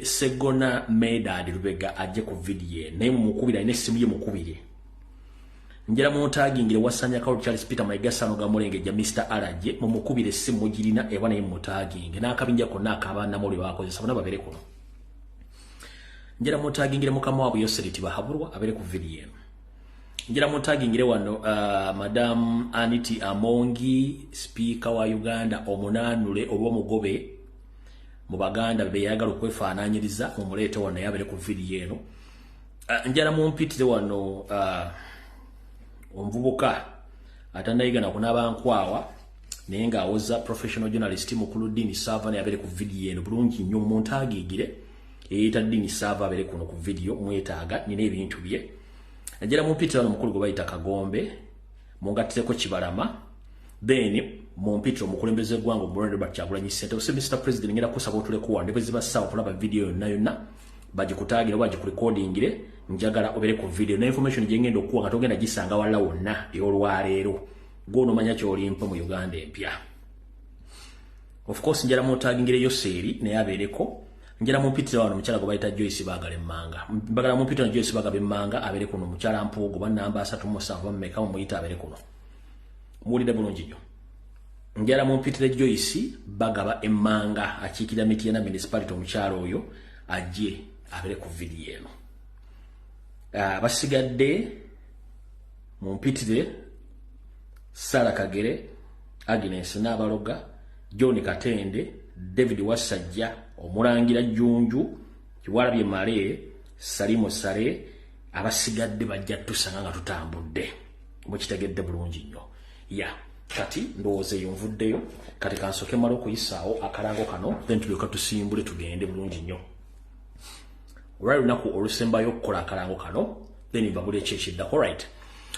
Segona Medad Lubega ajje ku video naye mukubira ine simu ye mukubire njera mu tagging wasanya ka Charles Peter Maigasano ga Mulenge Mr. Alaje mu mukubire simu girina ebana ye mu tagging nakabinja konna akabana muri bakoze sabona babere kuno njera mu tagging mukama wabo Yoseliti bahabulwa abere ku video njera mu tagging wano Madam Aniti Amongi speaker wa Uganda omunanule obwo mugobe mu baganda beyagala okwefaananyiriza mu muleete wano yabere ku video eno njala mu mpitire wano omvubuka atandayiga na kunaba nkwawa naye nga awoza professional journalist mukulu Dini Sava yabere ku video eno bulungi nnyo mu ntagigire eyita Dini Sava abere kuno ku video mwetaaga nina ebintu bye njala mu mpitire wano mukulu gwe bayita Kagombe mungatireko Kibalama then mu mpitiro mukulembeze gwango Muronde Bakyagulanyi Center ose Mr. President ngera kusaba otule kuwa ndebe ziba sawa kulaba video yonna bagikutagira bagikurecordingire njagala obere ku video na information jengendo okuwa katogenda gisanga wala wonna y'olwaleero gono manya kyolimpa mu Uganda empya of course njala mu tagingire Yoseri ne yabereko njala mu mpitiro wano mukyala gobayita Joyce Bagale Manga mbagala mu mpitiro Joyce Bagale Manga abere kuno mukyala Mpugo banamba 3 mmeka mu yita abere kuno mulide bulungi nnyo njala mu mpitire Joyce Bagaba Emmanga akikira miti na municipality omukyalo oyo ajje abere ku video eno basigadde mu mpitire Sara Kagere Agnes Nabaloga John Katende David Wasajja omulangira Junju Kiwalabye Male Salimo Sare abasigadde bajja tusanga nga tutambudde mukitegedde bulungi nnyo kati ndoze yumvuddeyo kati kansoke malo kuyisaawo akalango kano then tulyoka tusimbule tugende bulungi nnyo olwali lunaku olusembayo okukola akalango kano then mbabule ekyekidda alright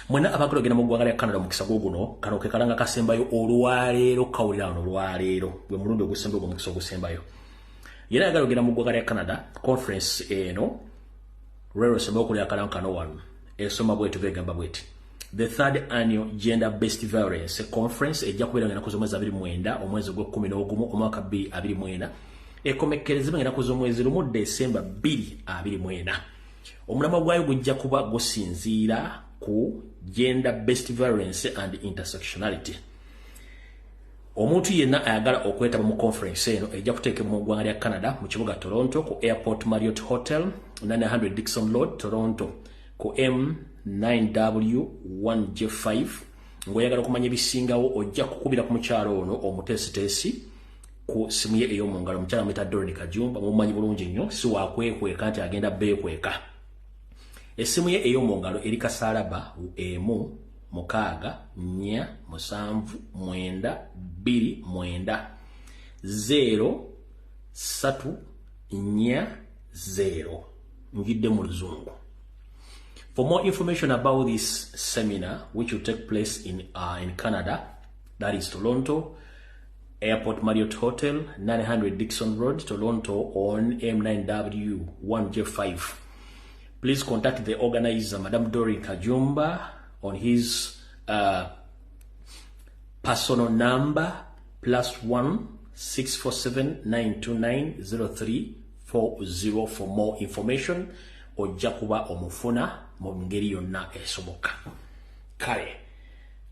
mwena abakologera mu ggwanga lya Canada mukisa guno kano ke kalanga kasembayo olwaleero kawulira wano olwaleero gwe mulundi ogusembayo gwe mukisa ogusembayo yera yagalogera mu ggwanga lya Canada conference eno lwaleero sembayo okulya akalango kano wano esoma bwetu begamba bweti The third annual Gender-Based Violence Conference ejja kubeera nga nakuzo mwezi 29 omwezi gwa 11 omwaka 2024 ekomekerezebwa nga nakuzo mwezi lumu December 2024 omulamwa gwayo gujja kuba gusinziira ku gender-based violence and intersectionality omuntu yenna ayagala okwetaba mu conference eno ejja kuteekebwa mu ggwanga lya Canada mu kibuga Toronto ku Airport Marriott Hotel 900 Dixon Road Toronto ku M9W1J5 ngoyagala kumanya bisingawo ojja kukubira ku mukyalo ono omutesitesi ku simu ye eyo mungalo mukyala mwita Dorothy Kajumba mumanyi bulungi nnyo si wakwekweka nti agenda beekweka esimu ye eyo mungalo eri kasalaba emu 6 4 7 9 2 9 0 3 4 0 ngidde mu luzungu. For more information about this seminar, which will take place in Canada, that is Toronto, Airport Marriott Hotel, 900 Dixon Road, Toronto, on M9W1J5, please contact the organizer, Madame Dorothy Kajumba, on his personal number, +1 647 929 0340 for more information. Ojja kuba omufuna mu ngeri yonna esoboka. Kale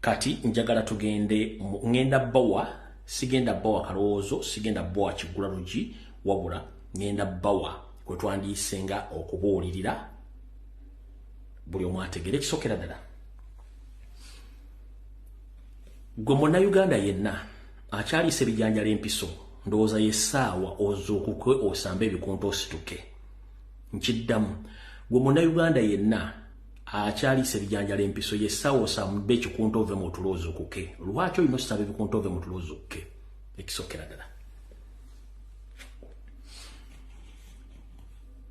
kati njagala tugende ngenda bawa sigenda bawa kaloozo sigenda bawa kigula lugi wabula ngenda bawa kwe twandisenga okubuulirira buli omu ategere kisokera ddala. Gwe muna Uganda yenna akyalise ebijanjala empiso ndowooza yessaawa ozuukuke osambe ebikunta osituke. Nkiddamu gwe muna Uganda yenna akyalise ebijanjala empiso yessaawa osambe ekikunta ove mu tulo ozuukuke. Lwaki olina osamba ebikunta ove mu tulo ozuukuke? Ekisokera ddala.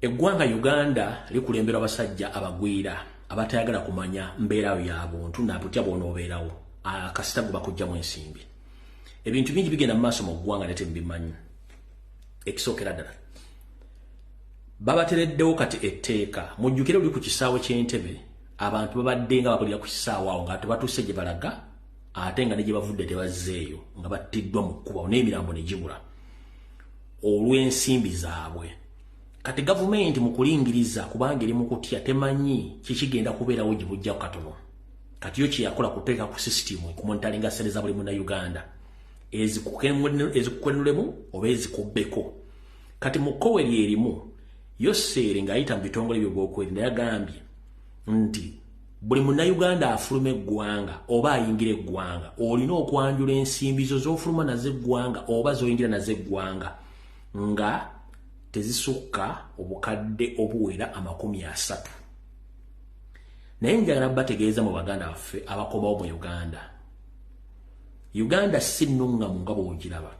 Eggwanga Uganda likulemberwa abasajja abagwira abatayagala kumanya mbeerayo y'abuntu nabutya bw'onoobeerawo akasita gwe bakugyamu ensimbi. Ebintu bingi bigenda mu maaso mu ggwanga nate mbimanyi. Ekisokera ddala. Babatereddewo kati etteeka mujjukire oli ku kisaawe ky'Entebbe abantu babadde nga bakulira ku kisaawe awo nga tebatuuse gye balaga ate nga ne gye bavudde tebazzeeyo nga battiddwa mu kkuba n'emirambo ne gibula olw'ensimbi zaabwe. kati government mu kulingiriza kubanga eri mu kutya temanyi kikigenda kubeerawo gye bujja katono kati yo kyeyakola kuteeka ku system ku monitoringa sente za buli munna Uganda ezikukwenulemu oba ezikubbeko kati mu kkowe lyerimu yo seere ng'ayita mu bitongole by'obwokwerinda yagambye nti buli munna Uganda afuluma eggwanga oba ayingira eggwanga olina okwanjula ensimbi zo z'ofuluma nazo eggwanga oba z'oyingira nazo eggwanga nga tezisukka obukadde obuwera 30. Naye njagala bategeeza mu baganda baffe abakomawo mu Uganda si nnungamu nga bw'ogiraba.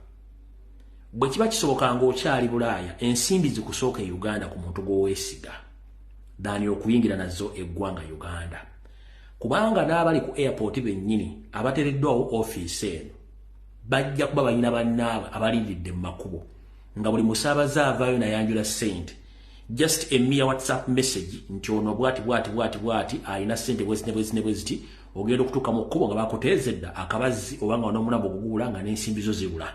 Bwe kiba kisoboka ng'okyali Bulaaya ensimbi zikusooka e Uganda ku muntu gw'oweesiga dani okuyingira nazo eggwanga Uganda. Kubanga n'abali ku airport bennyini abateereddwawo ofiisi eno bajja kuba balina bannaabwe abalindiridde mu makubo nga buli musaabaze avaayo nayanjula ssente just a mere WhatsApp message nti ono bwati alina ssente bweziti ogenda okutuuka mu kkubo nga bakuteezedda akabazi oba nga n'omulambo guguula nga n'ensimbi zo zibula.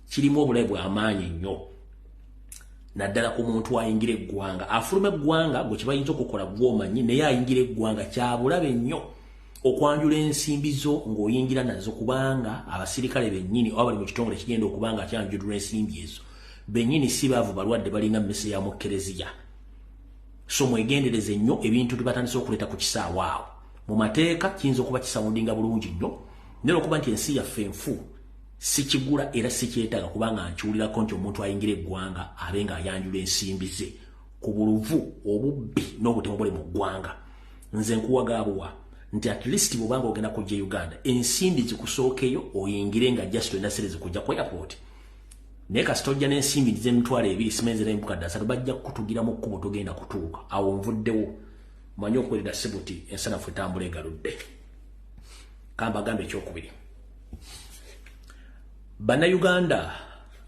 Kirimu obulabe bw'amaanyi nnyo naddala ku muntu ayingira eggwanga afuluma eggwanga gwe kibayinza okukola gw'omanyi naye ayingira eggwanga kyabulabe nnyo okwanjula ensimbi zo ng'oyingira nazo kubanga abasirikale bennyini oba bali mu kitongole kigenda okubanga akyanjulirwa ensimbi ezo bennyini si baavu balwadde balinga mmese ya mukereziya. So mwegendereze nnyo ebintu tubatandise okuleeta ku kisaawa awo mu mateeka kiyinza okuba kisawundinga bulungi nnyo naye okuba nti ensi yaffe enfu sikigula era sikyetaaga kubanga nkiwulirako nti omuntu ayingira eggwanga abe ng'ayanjula ensimbi ze ku buluvu obubbi n'obutemu buli mu ggwanga. Nze nkuwagaabuwa nti at least bw'obanga ogenda kujja Uganda ensimbi zikusookeyo oyingire nga just olina sente zikujja ku airport. Naye kasita ojja n'ensimbi z'emitwalo 2 simenze n'embukadde 3 bajja kutugira mu kkubo togenda kutuuka awo nvuddewo manyi okwerera sibuti ensanafu etambula egaludde. Kambagambe ekyokubiri Bannayuganda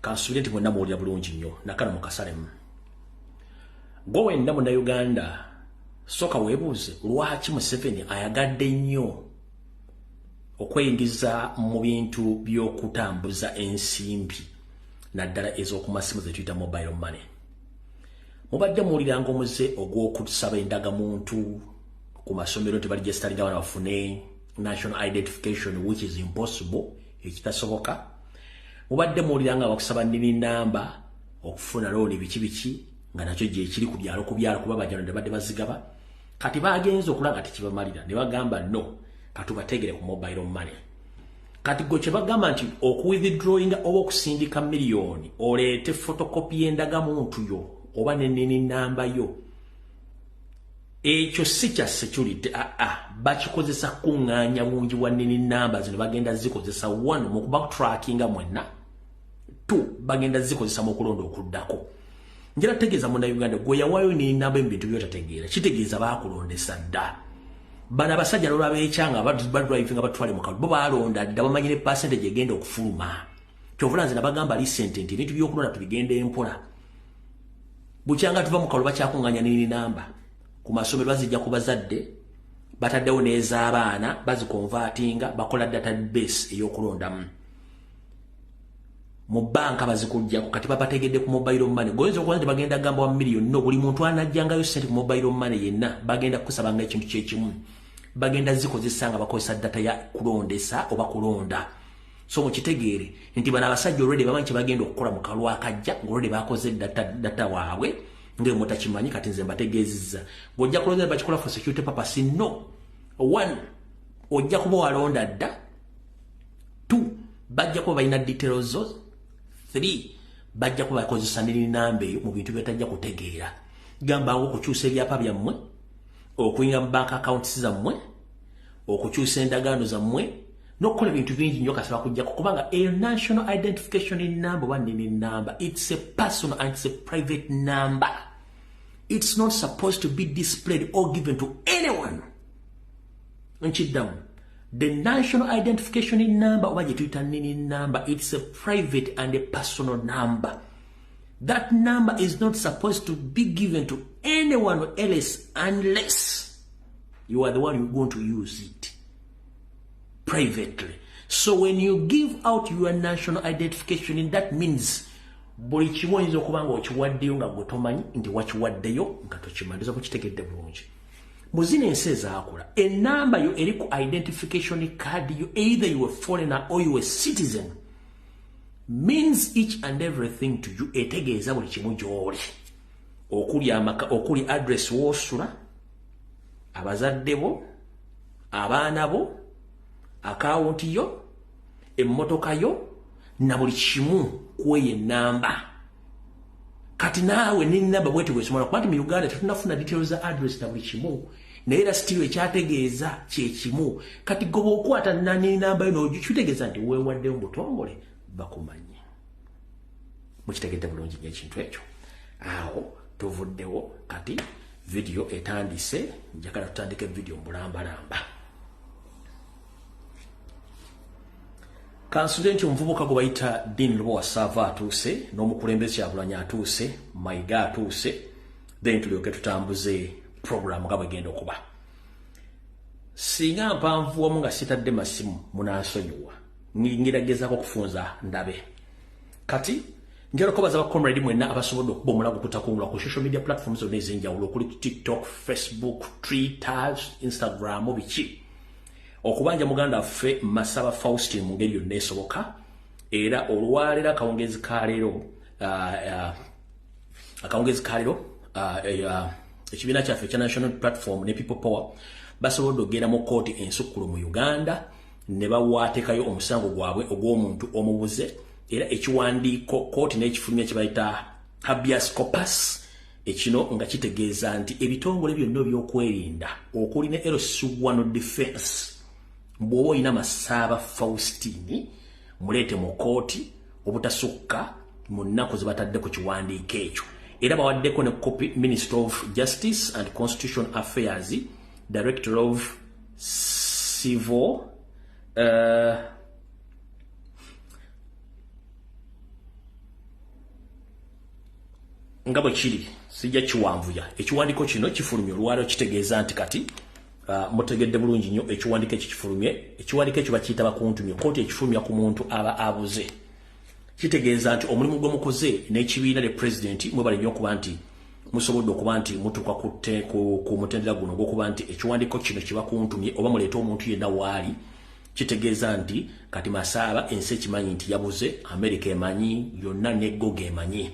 kansubire nti mwenna muwulira bulungi nnyo nakano mukasalemu. Gwe wenna Munnayuganda sooka weebuuze lwaki Museveni ayagadde nnyo okweyingiza mu bintu by'okutambuza ensimbi naddala ez'okumasimu ze tuyita mobile money. Mubadde muwuliranga omuze ogw'okusaba endagamuntu ku masomero tebaligestalinga abaana bafune national identification which is impossible ekitasoboka. Mubadde muwuliranga abakusaba nnimi nnamba okufuna looni biki nga nakyo gye kiri ku byalo kuba bajjano ne badde bazigaba. Kati bagenze okulanga tekibamalira ne bagamba no katubategere ku mobile money. Kati gwe kye bagamba nti okuwithdrawinga oba okusindika miliyoni oleete fotokopi y'endagamuntu yo oba n'ennini nnamba yo ekyo si kya security bakikozesa kuŋŋaanya bungi bwa nnini nnamba zino bagenda zikozesa 1 mu kubatrackinga mwenna 2 bagenda zikozesa mu kulonda okuddako. Njala tegeeza Munnayuganda gwe yawaayo nnini nnamba mu bintu by'otategeera kitegeeza baakulondesa dda. Bano abasajja lolwa beekyanga badrivinga batwale mu kalulu bo baalonda dda bamanyi ne percentage egenda okufuluma. Kyovula nze nabagamba recent nti ebintu by'okulonda tubigenda empola. Bukyanga tuva mu kalulu bakyakuŋŋaanya nnini nnamba ku masomero bazijja ku bazadde bataddewo n'ez'abaana bazikonvatinga bakola database ey'okulondamu. Mu banka bazikujjako kati babategedde ku mobile money. Goyinza okuba nti bagenda gamba 1 million no buli muntu anajjangayo sente ku mobile money yenna bagenda kusabanga ekintu kyekimu bagenda zikozesa nga bakozesa data ya kulondesa oba kulonda. So mukitegeere nti bano abasajja already bamanyi kye bagenda okukola mu kalwa akajja ng'olready bakoze data waabwe ng'e mutakimanyi kati nze mbategeezizza. Bw'ojja kulonda bakikola for security purpose no. 1 ojja kuba walonda dda. 2 bajja kuba balina details zo. 3 bajja kuba bakozesa nnini nnamba eyo mu bintu byetajja kutegeera. Gamba ngo okukyusa ebyapa byammwe okuyinga mu bank accounts zammwe okukyusa endagaano zammwe n'okukola ebintu bingi nnyo kasaba kujjako kubanga a national identification number oba nnini nnamba it's a personal and it's a private number. It's not supposed to be displayed or given to anyone. Nkiddamu the national identification number oba gye tuyita nnini nnamba it's a private and a personal number. That number is not supposed to be given to anyone else unless you are the one who's going to use it privately. So when you give out your national identification, that means buli kimu oyinza okuba nga okiwaddeyo nga gwe tomanyi nti wakiwaddeyo nga tokimaliza kukitegedde bulungi. Mu zino ensi ezaakula enamba yo eri ku identification card yo, either you a foreigner or you a citizen, means each and everything to you. Etegeeza buli kimu gy'oli, okuli address w'osula, abazadde bo, abaana bo, akawunti yo, emmotoka yo, na buli kimu kweyo enamba. Kati naawe n'enamba bwete bwesomala kuba nti mu Uganda tetunafuna details za address na buli kimu, naye era still ekyategeeza kye kimu. Kati goba okwata n'enamba yo n'ogikitegeeza nti weewaddeyo mu butongole bakumanyi. Mukitegedde bulungi nnyo ekintu ekyo. Awo tuvuddewo kati video etandise, njagala tutandike video mbulambalamba. Kansulenti omuvubuka gwe bayita Dean Lwasava atuuse, n'omukulembeze Kyagulanyi atuuse, Mayiga atuuse, then tulyoke tutambuze program nga bwegenda okuba. Singa mpanvu wamu nga sitadde masimu munansonyiwa, ngeragezaako okufunza ndabe. Kati njagala okubaza abakomrade mwenna abasobodde okuba omulago kutakungula ku social media platforms zonna ez'enjawulo okuli TikTok, Facebook, Twitter, Instagram, biki. Okubanja muganda waffe Masaba Faustin mu ngeri yonna esoboka, era olwaleero akawungezi kaleero ekibiina kyaffe ekya National Platform ne People Power basobodde okugenda mu kooti ensukkulu mu Uganda ne bawaatekayo omusango gwabwe ogw'omuntu omubuze, era ekiwandiiko kooti n'ekifulumya kye bayita habeas corpus, ekino nga kitegeeza nti ebitongole byonna by'okwerinda okuli ne LC1 Defense bw'oba olina Masaba Faustin muleete mu kooti obutasukka mu nnaku ze batadde ku kiwandiiko ekyo. Era bawaddeko ne copy Minister of Justice and Constitution Affairs, Director of Civil nga bwe kiri sijja kiwanvuya. Ekiwandiiko kino kifulumye olwaleero kitegeeza nti kati mutegedde bulungi nnyo ekiwandiiko ekyo kifulumye. Ekiwandiiko ekyo bakiyita bakuntumye, kooti ekifulumya ku muntu aba abuze. Kitegeeza nti omulimu gwe mukoze n'ekibiina le president mwebale nnyo okuba nti musobodde okuba nti mutuuka ku mutendera guno gw'okuba nti ekiwandiiko kino kye bakuntumye oba muleete omuntu yenna waali. Kitegeeza nti kati Masaba ensi ekimanyi nti yabuze, Amerika emanyi, yonna n'eggoga emanyi.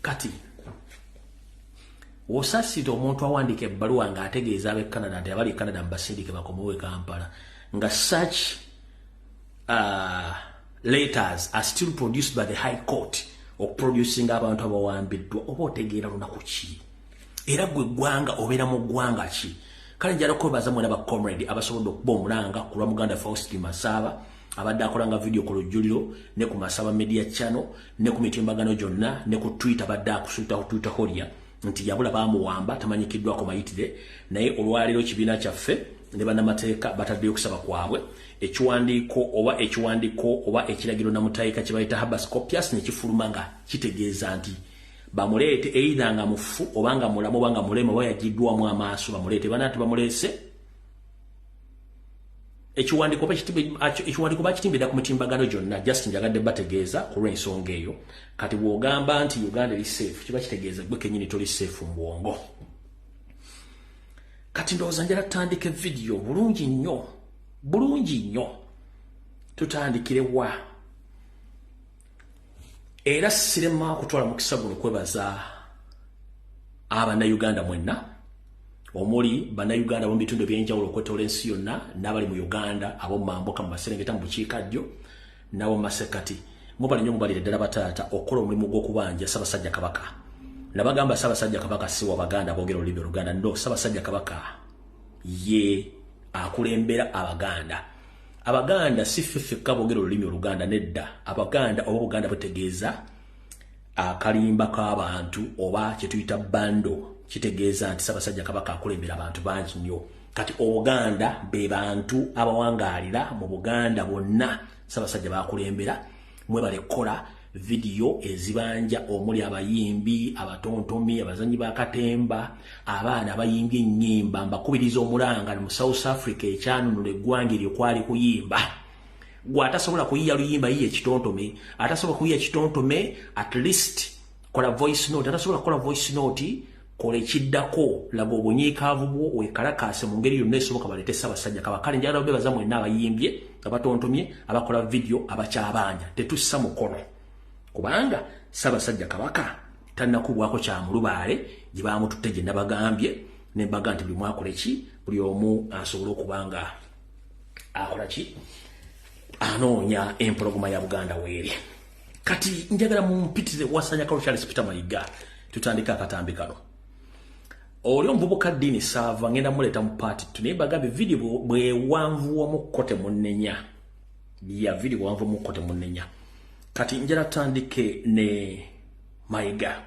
Kati wosasita omuntu awandiika ebbaluwa ng'ategeeza ab'e Canada nti abali e Canada mbasindike bakomewo e Kampala, nga such letters are still produced by the High Court okuproducinga abantu abawambiddwa, oba otegeera lunaku ki? Era gwe ggwanga obeera mu ggwanga ki? Kale njala kwebaza mwena bakomrade abasobodde okuba omulanga ku lwa muganda Faustin Masaba abadde akolanga video ku lujjuliro ne ku Masaba Media Channel ne ku mitimbagano gyonna ne ku Twitter badde akusuuta ku Twitter holia nti yabula bamuwamba tamanyikiddwako mayitire, naye olwaleero kibiina kyaffe ne bannamateeka bataddeyo okusaba kwabwe ekiwandiiko oba ekiragiro namutayiika kye bayita habeas corpus ne kifuluma nga kitegeeza nti bamuleete either nga mufu oba nga mulamu oba nga mulema oba yagiddwamu amaaso bamuleete. Banaati bamuleese ekiwandiiko bakitimbira ku mitimbagano gyonna. Just njagadde bategeeza ku lw'ensonga eyo. Kati bw'ogamba nti Uganda eri safe kiba kitegeeza gwe kennyini toli safe mu bwongo. Kati ndowooza njala tutandike video bulungi nnyo tutandikire wa. Era sirema kutwala mukisa guno kwebaza Abannayuganda mwenna omuli Bannayuganda mu bitundu ebyenjawulo okwetooloola ensi yonna, n'abali mu Uganda ab'omu mambuka mu Maserengeta mu bukiikaddyo n'ab'omu Masekati. Mubali nnyo mubalire ddala bataata okukola omulimu gw'okubanja Ssaabasajja Kabaka. Nabagamba Ssaabasajja Kabaka si w'Abaganda boogera olulimi Oluganda, no, Ssaabasajja Kabaka ye akulembera Abaganda. Abaganda si ffeffekka boogera olulimi Oluganda, nedda. Abaganda oba Buganda butegeeza akalimba k'abantu oba kye tuyita bando. Kitegeeza nti Ssaabasajja Kabaka akulembera abantu bangi nnyo. Kati Obuganda be bantu abawangaalira mu Buganda bonna Ssaabasajja bakulembera. Mwebale kola video ezibanja omuli abayimbi, abatontomi, abazanyi ba katemba, abaana abayimbye ennyimba, mbakubiriza omulanga mu South Africa ekyanunula eggwanga eryo kwali kuyimba. gwa atasobola kuyiya luyimba yiye kitontome atasobola kuyiya kitontome at least kola voice note atasobola kola voice note kole kiddako laga obunyiikaavu bwo wekalakase mu ngeri yonna esoboka balete Ssaabasajja Kabaka kale njagala obebaza mwenna abayimbye abatontomye abakola video abakyabanja tetussa mukono kubanga Ssaabasajja Kabaka tannakubwako kya mulubaale gye baamututte gye nabagambye ne mbaga nti buli mwakole ki buli omu asobola okubanga akola ki anoonya empologoma ya Buganda weeri kati njagala mumpitire Wasanya Charles Peter Mayiga tutandika akatambi kano oli omuvubuka Dini Sava ngenda muleta mu party tunaye bagambe video bwe wanvu omukote munenya ya video wanvu omukote munenya kati njala tandike ne Mayiga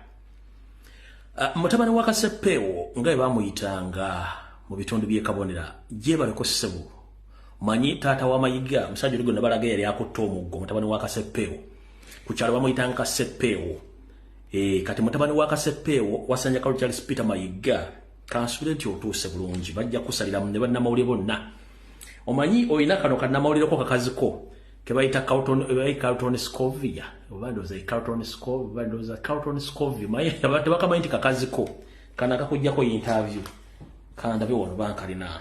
mutabani wa Kaseppeewo nga bamuyitanga mu bitundu bye Kabonera je baleko ssebo manyi tata wa Mayiga musajja oligo nabalaga yali akutta omuggo mutabani wa Kaseppeewo ku kyalo bamuyitanga Kaseppeewo kati mutabani wa Kaseppeewo Wasanya Charles Peter Mayiga kansule nti otuuse bulungi bajja kusalira ne bannamawulire bonna omanyi oyina kano kannamawulire ko kakaziko kebayita Carlton Scovia obandoza Carlton Scovia bandoza Carlton Scovia maye abantu bakamanyi kakaziko kana kakujjako interview kanda byo wono bankalina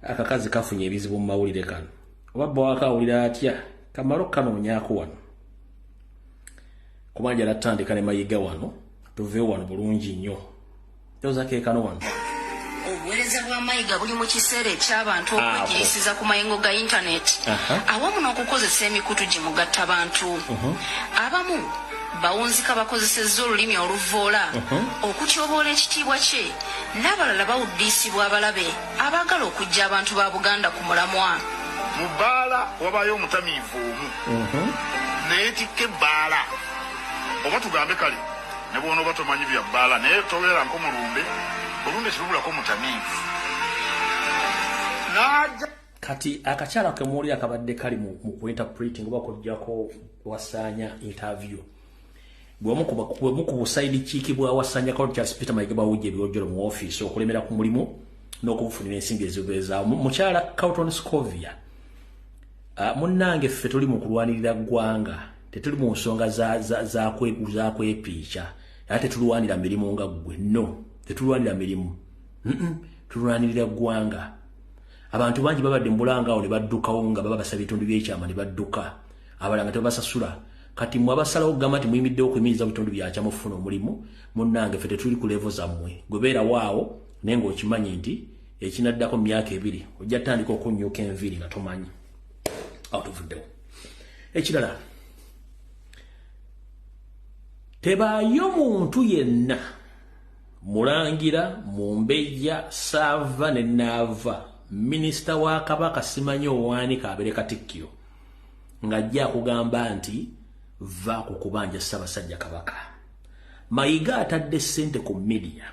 akakazi kafunye ebizibu mu mawulire kano obabba wakawulira atya kamalo kano nyaako wano kumanja latandika ne Mayiga wano tuve wano bulungi nnyo toza ke kano wano obuweereza bwa Mayiga buli mu kiseera eky'abantu okwegiyisiza ku mayengo ga internet awamu n'okukozesa emikutu gye mugatta bantu abamu bawunzika bakozesezza olulimi oluvoola okutyoboola ekitiibwa kye n'abalala bawuddiisibwa abalabe abaagala okuggya abantu ba Buganda ku mulamwa mu bbaala wabayo omutamiivu omu neyetikka ebbaala oba tugambe kale ne bw'ona oba tomanyi bya bbaala naye tobeera nkomulumbe olumbe kirubulako mutamiivu n'ajja kati akakyala kemuwulira akabadde kali mu kuinterpreting oba kujjako Wasanya interview bw'omu ku busaidi kiiki bwa Wasanya Charles Peter Mayiga bawujja ebiwojjolo mu ofiisi okulemera ku mulimu n'okubufunira ensimbi ezibeezaawo mukyala Carlton Scovia munnange ffe tuli mu kulwanirira ggwanga tetuli mu nsonga za kwepiica ate tetulwanira mirimu nga ggwe no tetulwanira mirimu tulwanirira ggwanga abantu bangi babadde mbulanga awo ne baddukawo nga baba basaba ebitundu by'ekyama ne badduka abalanga tebasasula kati mwabasalawo gamba nti muyimiddewo okuyimiriza bitundu byakya mufuna omulimu munnange ffe tetuli ku levo zammwe gwebeera waawo naye ng'okimanyi nti ekinaddako mu myaka 2 ojja tandika okunnyuka enviiri nga tomanyi awo tuvuddewo ekirala tebaayo muntu yenna mulangira Mumbejja Sava ne Naava minisita wa Kabaka simanyi owanika abere Katikkiro ng'ajja kugamba nti va ku kubanja Ssaabasajja Kabaka. Mayiga atadde ssente ku media,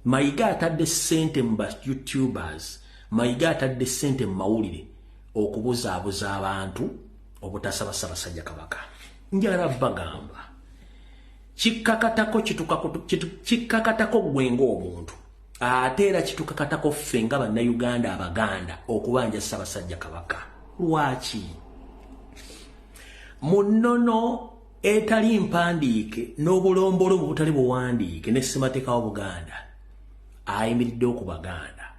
Mayiga atadde ssente mu YouTubers, Mayiga atadde ssente mu mawulire okubuzaabuza abantu obutasaba Ssaabasajja Kabaka. Njagala bagamba kikakatako gwenga omuntu ate era kitukakatako ffe nga bannayuganda abaganda okubanja Ssaabasajja Kabaka. Lwaki munono etali mpandiike n'obulombolo butali buwandiike ne ssemateeka wa Buganda ayimiridde okubaganda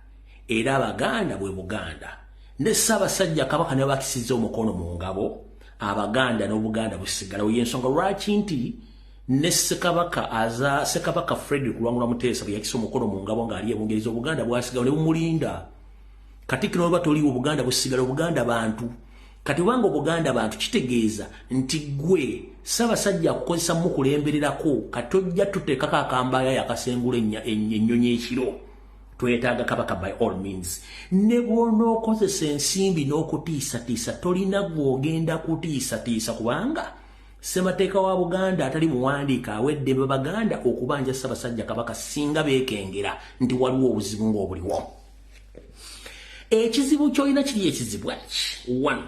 era abaganda bwe Buganda ne Ssaabasajja Kabaka ne bakisizza omukono mu ngabo abaganda n'Obuganda busigalawo y'ensonga lwaki nti ne Ssekabaka Frederick Luwangula Muteesa bwe yakisa omukono mu ngabo ng'ali ebungereza Obuganda bwasigalawo ne bumulinda Katikkiro n'oba toliiwo Obuganda busigala Obuganda bantu kati wanga Obuganda bantu kitegeeza nti gwe Ssaabasajja akukozesa mukulembererako katojja tuteekako akambaaya yakasengula ennyonyi ekiro twetaaga Kabaka by all means ne bw'onookozesa ensimbi n'okutiisatiisa tolina gw'ogenda kutiisatiisa kubanga ssemateeka wa Buganda atali muwandiika awedde Baganda okubanja Ssaabasajja Kabaka singa beekengera nti waliwo obuzibu ng'obuliwo. Ekizibu kyolina kiri ekizibu eki 1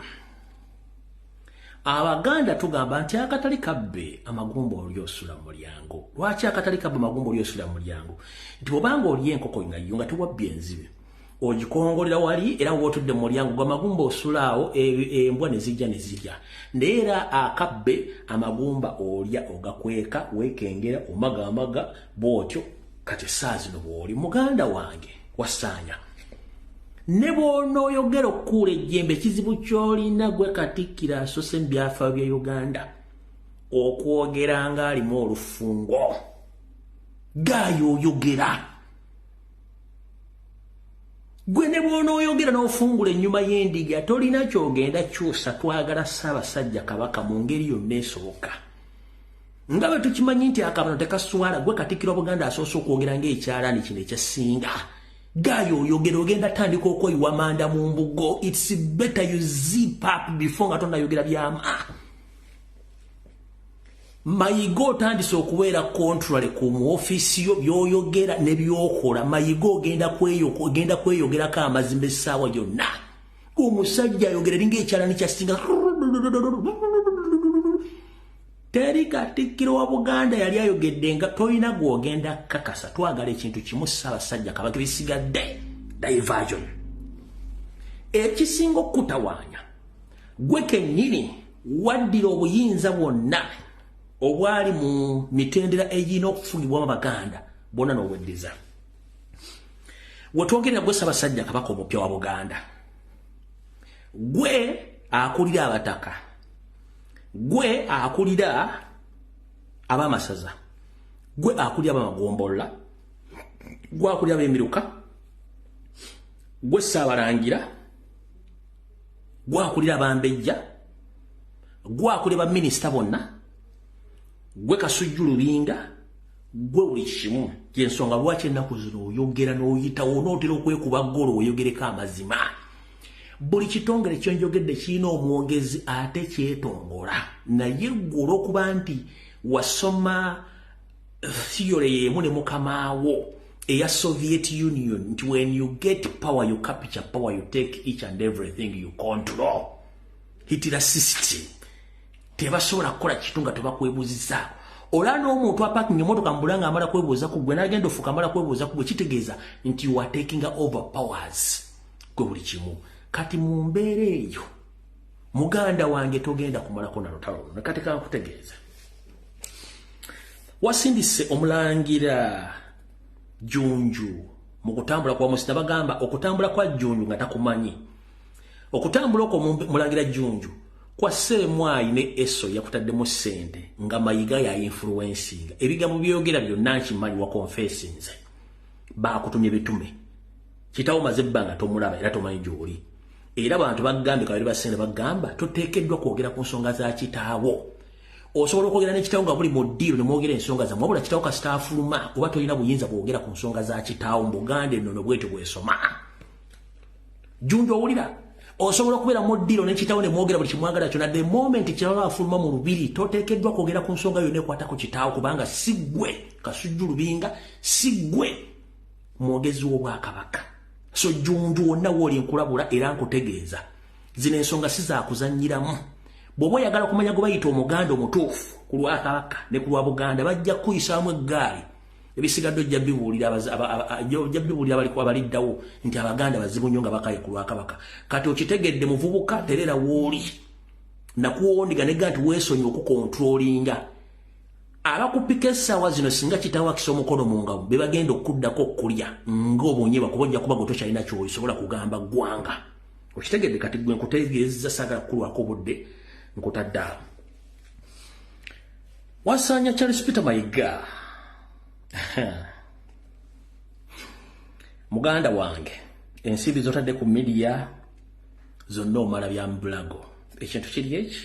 Abaganda tugamba nti akatali kabbe amagumba oli osula mu mulyango. Lwaki akatali kabbe amagumba oli osula mu mulyango? Nti obanga oli enkoko nga yo nga tewabbye enzibe ogikongolera wali era wotudde mu mulyango gw'amagumba osulaawo embwa ne zijja ne zirya ndeera akabbe amagumba olya ogakweka weekengera omagamaga bwotyo kati essaawa zino bw'oli muganda wange wasaanya ne bw'onooyogera okukuula ejjembe ekizibu ky'olina gwe Katikkiro asose mu byafaayo bya Uganda okwogera ng'alimu olufungo gaayooyogera gwe ne bw'onooyogera n'ofungula ennyuma y'endiga tolina kyogenda kyusa twagala Ssaabasajja Kabaka mu ngeri yonna esoboka nga bwe tukimanyi nti akabano tekaswala gwe Katikkiro Buganda asoose okwogera ng'ekyalaani kino ekyasinga gaayooyogera ogenda tandika okweyiwa manda mu mbugo it's better you zip up before nga tonnayogera byama Mayiga otandise okubeera contrary ku mu office yo byoyogera ne byokola Mayiga ogenda kweyogerako amazimba essaawa yonna omusajja ayogera ng'ekyalaani kyasinga teri Katikkiro wa Buganda yali ayogedde nga tolina gw'ogenda kakasa twagala ekintu kimu Ssaabasajja Kabaka bisigadde diversion ekisinga okutawaanya gwe kennyini waddira obuyinza bwonna obwali mu mitendera egirina okufugibwamu Abaganda bonna n'obweddiza wetwogerera gwe Ssaabasajja Kabaka omupya wa Buganda gwe akulira abataka gwe akulira ab'amasaza gwe akulira ab'amagombola gwe akulira ab'emiruka gwe Ssaabalangira gwe akulira abambejja gwe akulira baminisita bonna gwe Kasujju Lubinga gwe buli kimu kyensonga lwaki ennaku zino oyogera n'oyitawo n'otera okwekuba ggolo oyogereko amazima buli kitongole kyonjogedde kirina omwogezi ate kyetongola naye ggwe olw'okuba nti wasoma theory y'emu ne mukamaawo eya Soviet Union nti when you get power you capture power you take each and everything you control Hitler system tebasobola kukola kitu nga tebakwebuuziza ola n'omuntu apakinga emmotoka mu bulanga amala kwebuuza ku gwe n'agenda ofuuka amala kwebuuza ku gwe kitegeeza nti you are taking over powers gwe buli kimu kati mu mbeera eyo muganda wange togenda kumalako na lutalo luno kati kankutegeeza wasindise omulangira Jjunju mu kutambula kwa Musita bagamba okutambula kwa Jjunju nga takumanyi okutambula okwo mulangira Jjunju kwa Ssemwaayi ne Eso yakutaddemu ssente nga Mayiga ya influencing ebigambo byogera byonna nkimanyi wa confessinze baakutumye bitume kitawo maze ebbanga tomulaba era tomanyi gy'oli era abantu bagambye kabali basente bagamba toteekeddwa kwogera ku nsonga za kitaawo osobola okwogera n'ekitaawo nga buli mu ddiiro ne mwogera ensonga zammwe wabula kitaawo kasitaafuluma oba tolina buyinza bwogera ku nsonga za kitaawo mu Buganda ennono bwetyo bwesoma Jjunju owulira osobola okubeera mu ddiiro n'ekitaawo ne mwogera buli kimwagala kyonna the moment kitaawo afuluma mu lubiri toteekeddwa kwogera ku nsonga yonna ekwatako kitaawo kubanga si ggwe Kasujju Lubinga si ggwe mwogezi w'Obwakabaka so Jjunju wonna wooli nkulabula era nkutegeeza zino ensonga si zaakuzannyiramu bw'oba oyagala okumanya gwe bayita omuganda omutuufu ku lwa Kabaka ne ku lwa Buganda bajja kuyisaamu eggaali ebisigadde ojja bibuulira abaliddawo nti Abaganda bazibu nnyo nga bakaye ku lwa Kabaka kati okitegedde muvubuka terera wooli nakuwondiga negga nti weesonyi okukontrolinga abakupika essaawa zino singa kitaawo akisa omukono mu ngabo be bagenda okuddako okulya ng'obonyeba kuba ojja kuba gwe tokyalina ky'olisobola kugamba ggwanga okitegedde kati gwe nkutegeeza saagala kukulwako budde nkutadde awo wasaanya Charles Peter Mayiga muganda wange ensimbi zotadde ku media zonna omala bya mbulago ekintu kiri eki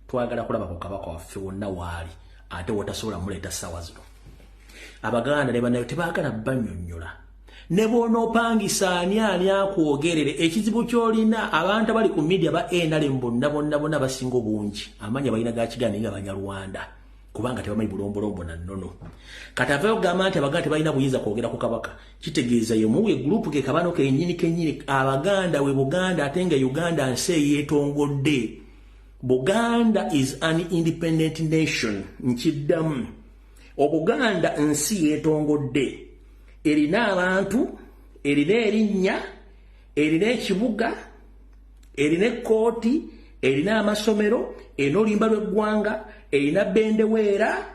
twagala kulaba ku Kabaka waffe wonna waali ate wotasobola muleeta ssaawa zino Abaganda ne banayo tebaagala bannyonnyola ne bw'onoopangisa ani akwogerere ekizibu ky'olina abantu abali ku media ba NRM bonna basinga obungi amanya balina gakiganda nga Banyarwanda kubanga tebamanyi bulombolombo na nnono kati avayo okugamba nti Abaganda tebalina buyinza kwogera ku Kabaka kitegeeza ye muwe gurupu ke kabano kennyini Abaganda we Buganda ate nga Uganda nsi eyeetongodde Buganda is an independent nation nkiddamu Obuganda nsi yeetongodde erina abantu erina erinnya erina ekibuga, erina ekkooti, erina amasomero, erina oluyimba lw'eggwanga, erina bendeweera,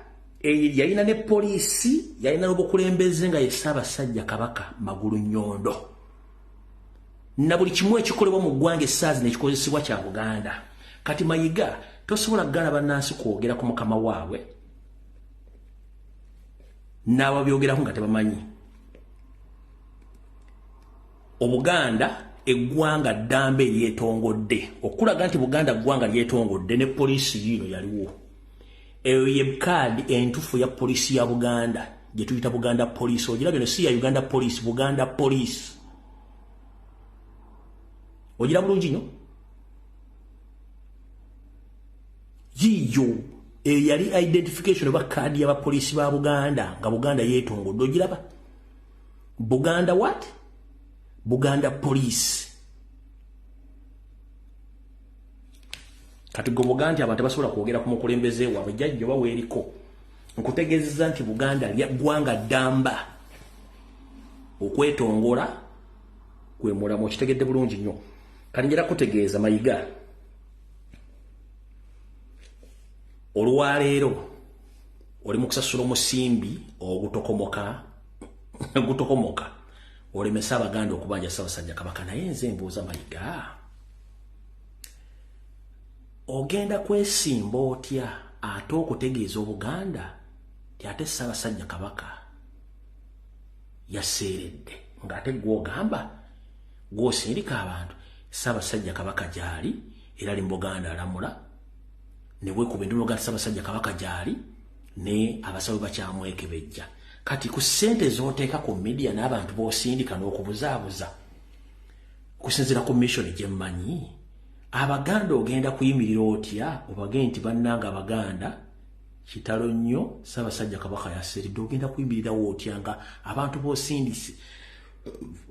yalina ne poliisi, yalina n'obukulembeze nga ye Ssaabasajja Kabaka Magulu Nnyondo. Na buli kimu ekikolebwa mu ggwanga essaazi n'ekikozesebwa kya Buganda. Kati Mayiga tosobola kugala bannansi kwogera ku mukama waabwe n'ababyogerako nga tebamanyi. Obuganda eggwanga ddamba eryetongodde, okulaga nti Buganda ggwanga lyetongodde ne poliisi yiino yaliwo. Eyo ye kaadi entufu ya poliisi ya Buganda gye tuyita Buganda Police. Ogirabye no si ya Uganda Police, Buganda Police. Ogira bulungi nnyo? Yiyo yali identification oba kaadi y'abapoliisi ba Buganda nga Buganda yeetongodde. Ogiraba? Buganda what? Buganda Police. Kati goboga nti abantu basobola kwogera ku mukulembeze waabwe jjajja oba weeriko. Nkutegeezezza nti Buganda ggwanga ddamba okwetongola kwe mulamu. Okitegedde bulungi nnyo. Kati njala kutegeeza Mayiga, olwaleero oli mu kusasula omusimbi ogutokomoka olemesa Abaganda okubanja Ssaabasajja Kabaka. Naye nze mbuuza Mayiga, ogenda kwesimba otya ate okutegeeza Obuganda ti ate Ssaabasajja Kabaka yaseeredde ng'ate gw'ogamba gw'osindika abantu Ssaabasajja Kabaka gyali era ali mu Buganda alamula ne bwekuba endulu ga Ssaabasajja Kabaka gyali ne abasawo bakyamwekebejja. Kati ku ssente z'oteeka ku media n'abantu b'osindika n'okubuzaabuza kusinziira ku mission gye mmanyi, Abaganda ogenda kuyimirira otya obagende nti bannanga Abaganda kitalo nnyo Ssaabasajja Kabaka yaseeredde, ogenda kuyimirirawo otya nga abantu b'osindise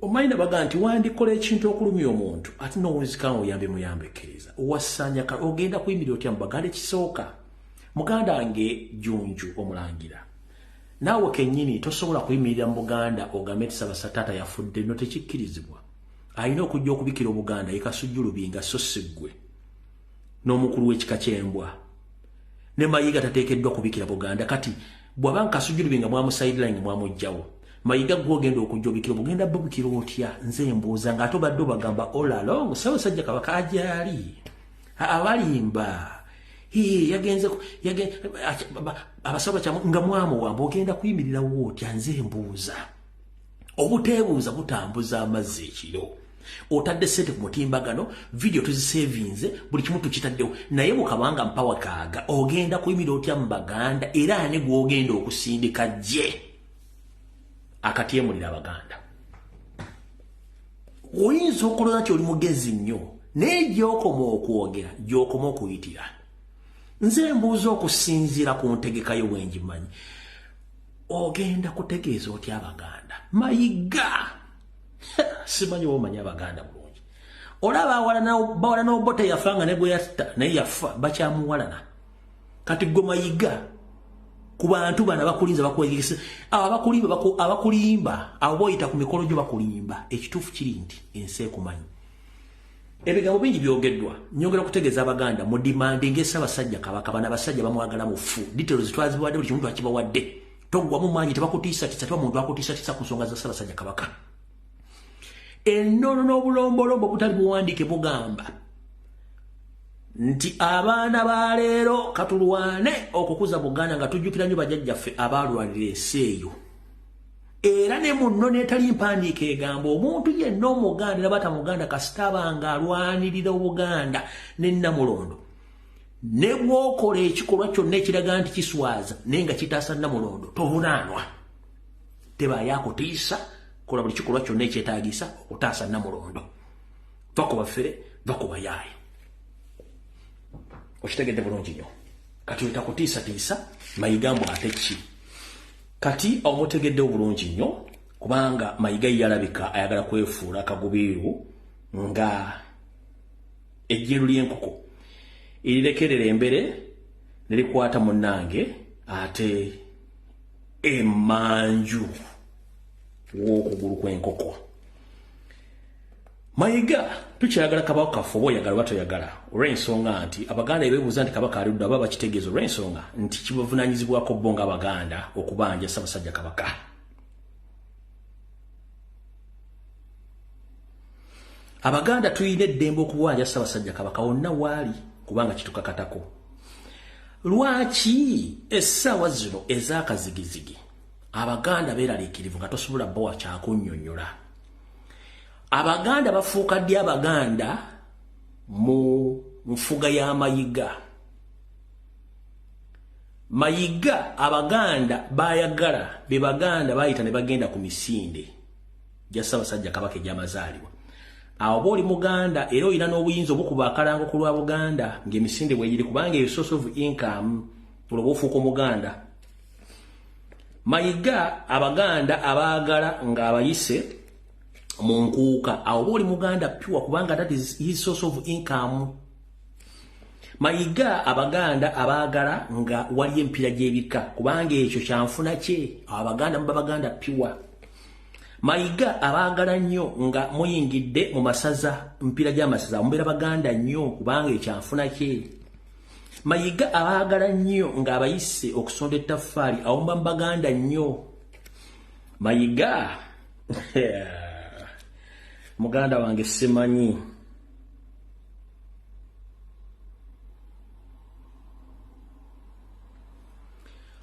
omanyi baga nti wandikola ekintu okulumya omuntu ate n'owunzikawo oyambe muyambekereza owasanya ogenda kuyimirira otya mu Baganda. Ekisooka muganda wange Jjunju Omulangira, naawe kennyini tosobola kuyimirira mu Buganda ogambe nti Ssaabasajja taata yafudde, no tekikkirizibwa. Alina okujja okubikira Obuganda ye Kasujju Lubinga so si ggwe n'omukulu w'ekika ky'embwa. Ne Mayiga tateekeddwa kubikira Buganda. Kati bw'aba Kasujju Lubinga mwamusayidirange mwamuggyawo, Mayiga gw'ogenda okujja obikira bugenda bubikira otya? Nze mbuuza ng'ate obadde obagamba all along Ssaabasajja Kabaka agyali abalimba yagenze abasawo bakyamu nga mwamuwamba, ogenda kuyimirirawo otya? Nze mbuuza. Obuteebuuza butambuza amazzi ekiro. Otadde ssente ku mutimbagano, video tuzisevinze, buli kimu tukitaddewo, naye bukabanga mpawa kaaga ogenda kuyimirira otya mu Baganda era ani gw'ogenda okusindika gye akatyemulira Abaganda? Oyinza okulooza nti oli mugezi nnyo naye gy'okoma okwogera gy'okoma okuyitira. Nze mbuuza okusinziira ku ntegeka yo bwengimanyi, ogenda kutegeeza otya Abaganda? Mayiga simanyi womanyi Abaganda bulungi. Olaba bawalana obote yafanga ne gwe yatta naye yafa bakyamuwalana. Kati gwe Mayiga ku bantu bana bakulinza bakwegesa abakulimba abo boyita ku mikolo gyo bakulimba. Ekituufu kiri nti ensi ekumanyi. Ebigambo bingi byogeddwa, nyongera kutegeeza Abaganda mu demanding Ssaabasajja Kabaka, bana basajja bamwagala mu fu. Details twazibawadde, buli kimu twakibawadde. Toggwamu maanyi tebakutiisa tisa muntu akutiisa ku nsonga za Ssaabasajja Kabaka. Ennono n'obulombolombo butali buwandiike bugamba nti abaana ba leero katulwane okukuza Buganda nga tujjukira nnyo bajjajjaffe abaalwanira ensi eyo. Era ne munno n'etali mpandiika egamba omuntu yenna Omuganda era bata Muganda kasita abanga alwanirira Obuganda ne Namulondo, ne bw'okola ekikolwa kyonna ekiraga nti kiswaza naye nga kitaasa Namulondo tovunaanwa. Tebaayakutiisa, kola buli kikolwa kyonna ekyetaagisa okutaasa Namulondo. Vakuba ffere, vakuba yaaye. Okitegedde bulungi nnyo. Kati wetakutiisatiisa Mayigambo ate ki? Kati omutegeddewo bulungi nnyo kubanga Mayiga yalabika ayagala kwefuula akagubiiru nga ejjeru ly'enkoko erirekerera embere nerikwata munnange ate emanju w'okugulu kw'enkoko. Mayiga tukyagala kabaka kaffe oba oyagala batoyagala olw'ensonga nti abaganda ebeebuuza nti kabaka aludde aba bakitegeeza olw'ensonga nti kibavunaanyizibwako bo nga abaganda okubanja Ssaabasajja Kabaka. Abaganda tulina eddembe okubanja Ssaabasajja Kabaka wonna waali kubanga kitukakatako. Lwaki essaawa zino ez'akazigizigi abaganda beeraliikirivu nga tosobola bowa kyakunnyonnyola? Abaganda bafuuka ddi abaganda mu nfuga ya Mayiga? Mayiga abaganda bayagala be baganda bayita ne bagenda ku misinde gya Ssaabasajja Kabaka egy'amazaalibwa. Awo booli muganda era olina n'obuyinza obukuba akalango ku lwa Buganda ng'emisinde bwegiri kubanga eyo source of income olwo ofuuka omuganda. Mayiga abaganda abaagala ng'abayise mu nkuuka awo booli muganda pure kubanga that is his source of income. Mayiga abaganda abaagala nga wali empira gy'ebika kubanga ekyo kyanfuna kye abaganda muba baganda pure. Mayiga abaagala nnyo nga muyingidde mu masaza mpira gy'amasaza mubeera baganda nnyo kubanga ekyanfuna kye. Mayiga abaagala nnyo nga abayise okusonda ettaffaali awo muba baganda nnyo. Mayiga muganda wange simanyi.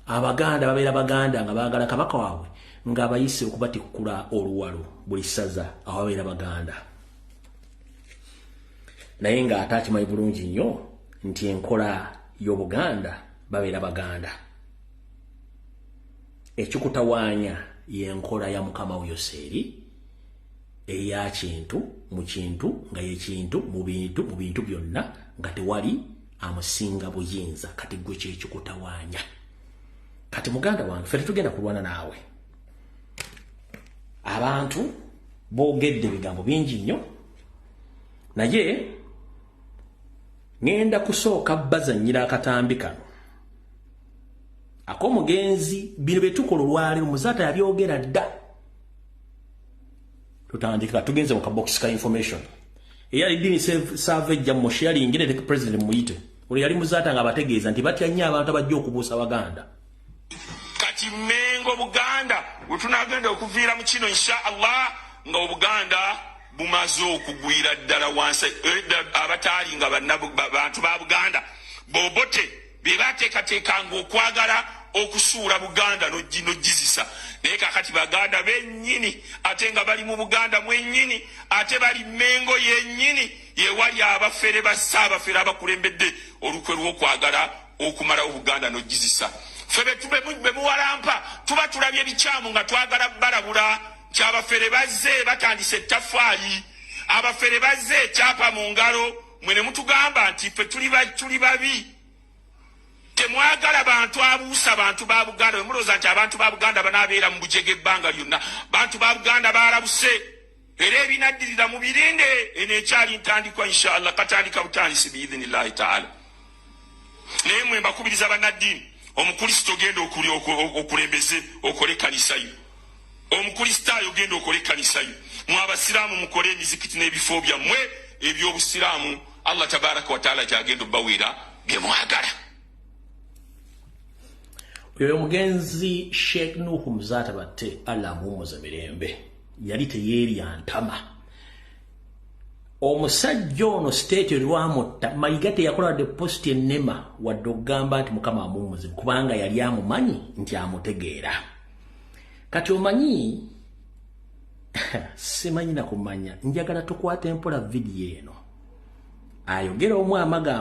Abaganda babeera baganda nga baagala kabaka waabwe nga abayise okubatikkula oluwalo buli ssaza awo babeera baganda. Naye ng'ate akimanyi bulungi nnyo nti enkola y'Obuganda babeera baganda. Ekikutawaanya y'enkola ya Mukama wo Yoseeri eya kintu mu kintu nga ye kintu mu bintu byonna nga tewali amusinga buyinza. Kati gwe kyekikutawaanya. Kati muganda wange ffe tetugenda kulwana naawe. Abantu boogedde ebigambo bingi nnyo naye ngenda kusooka bazannyira akatambi kano ak'omugenzi bino bye tukola olwaleero Muzaata yabyogera dda. Tutandika tugenze mu kabokisi ka information eyali Dini Savage mu sharing ngire the president muyite oli yali Muzaata nga bategeeza nti batya nnyo abantu abajja okubuusa Baganda. Kati Mengo Buganda wetunagenda okuviira mu kino inshallah nga Obuganda bumaze okugwira ddala wansi abataali nga bantu ba Buganda bobote be bateekateekanga okwagala okusuula Buganda n'ogizisa naye kakati Baganda bennyini ate nga bali mu Buganda mwennyini ate bali Mengo yennyini yewali abafere ba Ssaabafere abakulembedde olukwe lw'okwagala okumala Buganda n'ogizisa. Febe tube muwalampa tuba tulabye ebikyamu nga twagala balabula kyabafere bazze batandise ettaffaali abafere bazze ekyapa mu ngalo mwene mutugamba nti ffe tuli babi temwagala bantu abuusa bantu ba Buganda wemuloza nti abantu ba Buganda banaabeera mu bujege ebbanga lyonna bantu ba Buganda baalabuse era ebinaddirira mu birinde eno ekyali ntandikwa inshallah katandika butandisi biidhinillahi taala. Naye mwe mbakubiriza bannaddiini Omukristo genda okulembeze okole kanisa yo. Omukristaayo genda okole kanisa yo. Mwabasiraamu mukole emizikiti n'ebifo byammwe eby'obusiraamu Allah tabaraka wa taala gyagenda obbawera bye mwagala. Oyo omugenzi Sheikh Nuhu Muzaata batte Allah amuwummuze mirembe yali teyeerya ntama. Omusajja ono state lwamutta Mayiga teyakola deposit ennema wadde okugamba nti Mukama amuwummuze kubanga yali amumanyi nti amutegeera. Kati omanyi simanyi na kumanya njagala tukwata empola video eno ayogera omu amaga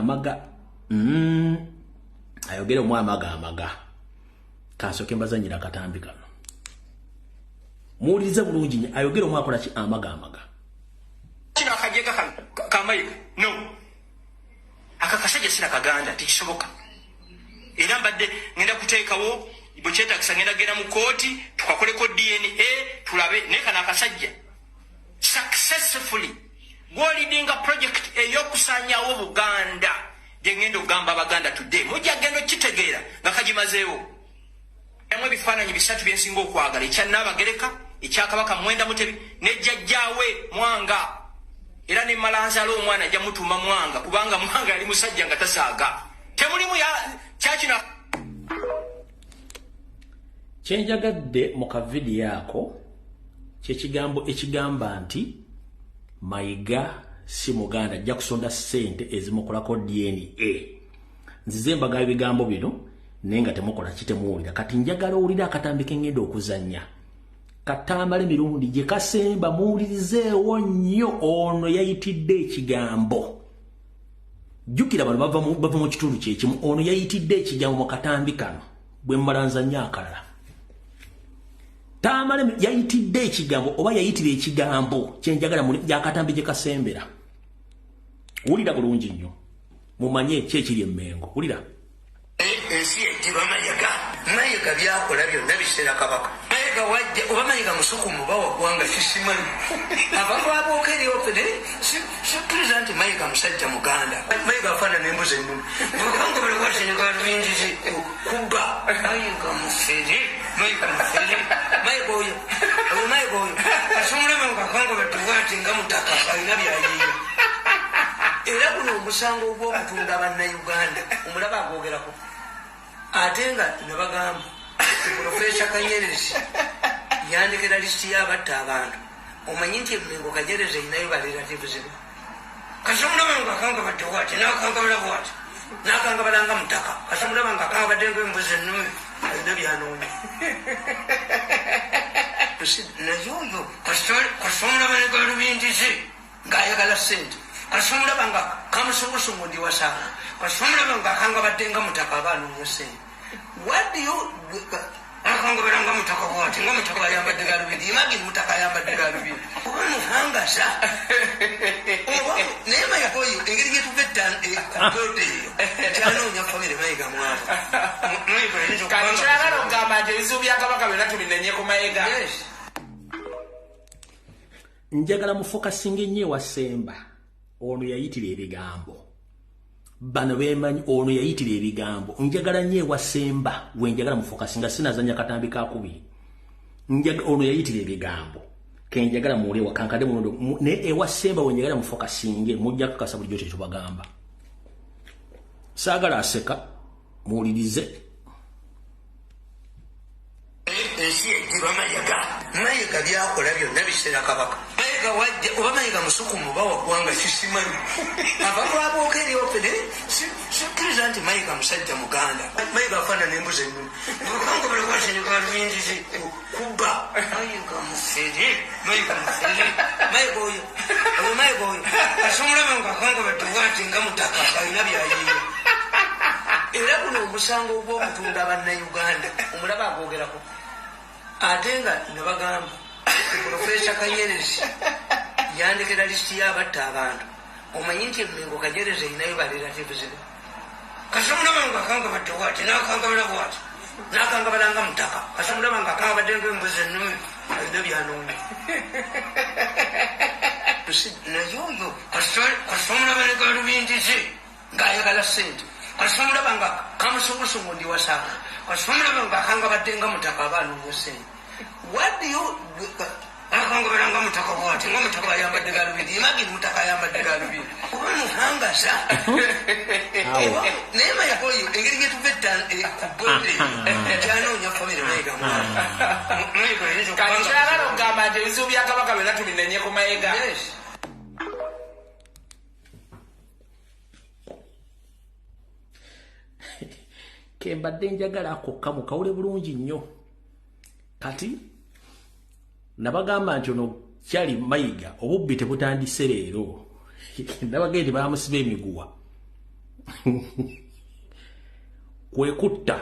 ayogera omu amaga kansooke mbazannyira akatambi kano muwulirize bulungi ayogera omu akola ki amaga kino akajega kamayiga no akakasajja sina kaganda tikisoboka era mbadde ngenda kuteekawo bwekyetagisa ngenda genda mu kooti tukakoleko DNA tulabe naye kana akasajja successfully leading a project eyokusanyawo Buganda gye ngenda okugamba Abaganda today mujja genda okitegeera nga kagimazeewo emwe ebifaananyi bisatu bye nsinga okwagala ekya Nnaabagereka ekya Kabaka Mwenda Mutebi ne jjajjaawe Mwanga era ne malanzala omwana ajja mutuma Mwanga kubanga Mwanga yali musajja nga tasaaga temulimu ya kyakina kyenjagadde mu kavidiyo ako kyekigambo ekigamba nti Mayiga si Muganda ajja kusonda ssente ezimukolako DNA. Nzize mbaga ebigambo bino naye nga temukola kitemuwulira. Kati njagala owulira akatambi ke ngenda okuzannya katambale mirundi gye kasemba muwulirizeewo nnyo ono yayitidde ekigambo. Jjukira bano bava mu kitundu kyekimu. Ono yayitidde ekigambo mu katambi kano bwe mmala nzannya akalala. Tamale yayitidde ekigambo oba yayitira ekigambo kyenjagala mu akatambi gye kasembera. Wulira bulungi nnyo mumanye kyekiri emmengo. Wulira ensi ejiba Mayiga byakola byonna biseera kabaka. Mayiga wajja oba Mayiga musukumu bawa gwanga sisimanyi abantu abookeri opere si president Mayiga musajja Muganda. Mayiga afaanana embuzi ennume kubanga bali waseneka bingizi kuba Mayiga mufere Mayiga oyo asomulaba nga kanga batuwaati nga mutaka alina byayiyo era guno omusango ogw'okutunda bannayuganda omulaba agwogerako ate nga ne bagamba Profesa Kanyerezi yandikira lisiti y'abatta abantu. Omanyi nti Mengo Kanyerezi ayinayo barelatives be kasomulaba nga akanga batuwaati n'akangabala bwati n'akangabalanga mutaka kasomulaba nga akangabadde ng'embuzi ennume alina byanoonya naye oyo kasomulaba ne galubindize ng'ayagala ssente kasomulaba nga kamusungusungu ndi wasanga kasomulaba nga akangabadde nga mutaka abanoonya ssente. What do you akangabala nga mutaka bwati nga mutaka ayambadde galubindi imagine mutaka ayambadde galubindi oba muhangasa naye Mayiga oyo engeri gyetuva ettode eyo tyanoonya famire Mayiga mwava kakyagala okugamba nti ebizibu bya kabaka byonna tubinenye ku Mayiga. Njagala mufokasinga ennyo ewasemba. Ono yayitira ebigambo bano bemanyi ono yayitira ebigambo. Njagala nnyo ewasemba wenjagala mufokasinga sinazanya katambi kakubiri. Ono yayitira ebigambo kenjagala muwule wakankade munondo ne ewasemba wenjagala mufokasinge mujja kukasa bulijjo kye tubagamba. Saagala aseka muwulirize. Ensi ejiba Mayiga byakola byonna biseera kabaka. Mayiga wajja oba Mayiga musukumu bawa gwanga sisimanyi abantu abookeri opere si president Mayiga musajja Muganda. Mayiga afaanana embuzi ennume kubanga bali waseneka bingizi kuba Mayiga mufere Mayiga oyo asomulaba nga akangabadde bwati nga mutaka alina byayiyo era guno omusango ogw'okutunda bannayuganda omulaba agwogerako ate nga ne bagamba Profesa Kanyerezi yandikira lisiti y'abatta abantu. Omanyi nti Mengo Kanyerezi ayinayo barelatives be kasomulaba nga akangabadde bwati n'akangabala bwati n'akangabalanga mutaka kasomulaba nga akangabadde ng'embuzi ennume alina byanoonya naye oyo kasomulaba ne galubindize ng'ayagala ssente kasomulaba nga kamusungusungu ndi wasanga kasomulaba nga akangabadde nga mutaka abanoonya ssente. What do you akangabala nga mutaka bwati nga mutaka ayambadde galubindi imagine mutaka ayambadde galubindi oba muhangasa naye Mayiga oyo engeri gyetuva kubode tyanoonya famire Mayiga mwava kakyagala okugamba nti ebizibu bya kabaka byonna tubinenye ku Mayiga. Kembadde njagala akokka mukawule bulungi nnyo. Kati nabagamba nti ono kyali Mayiga obubbi tebutandise leero. Nabagenda nti bamusiba emiguwa kwekutta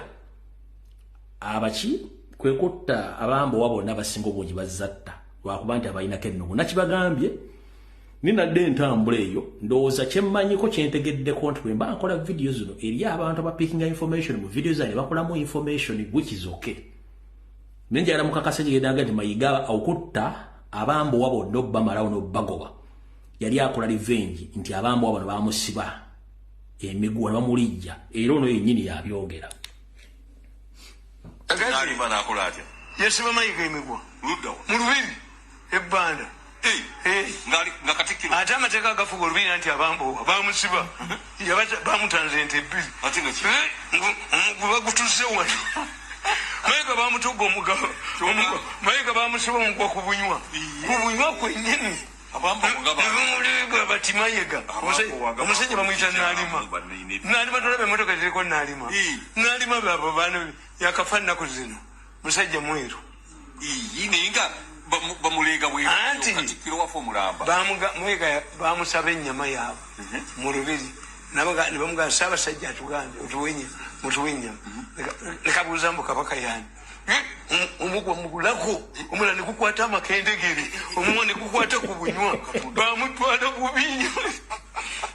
kwekutta abambowa bonna abasinga obungi bazzatta lwakuba nti abalinako ennogo. Nakibagambye ninadde entambula eyo ndowooza kyemmanyiko kyentegeddeko nti bwe mba nkola vidiyo zino eri abantu abapikinga information mu vidiyo zange bakolamu information which is okay. Nenjagala mukakasa kyegendaga nti Mayiga okutta abambowa bonna obbamalawo n'obbagoba yali akola revenge nti abambowa bano bamusiba emiguwa ne bamulijja era ono yennyini yabyogera. yasiba Mayiga emiguwa mu lubiri ebbanda nga Katikkiro ate amateeka agafuga olubiri nti abambowa bamusiba bamutanze ente ebbiri bagutuzze wano mayiga bamutuga omugabo mayiga bamusiba omugwa ku bunywa kwennyini abamboga bati mayiga omusajja bamuyita naalima tolabe emotoka ziriko naalima babo baana yakafa nnaku zino musajja mweru nenga bamulega anti Katikkiro wafe omulamba mwega bamusaba ennyama yaabwe mu lubiri ne bamugamba Ssaabasajja atugambe mutuwe ennyama lekabuuza mbu kabaka yaani omugwa mugulako omulala ne gukwata amakendegere omumwa ne gukwata ku bunywa bamutwala ku binywa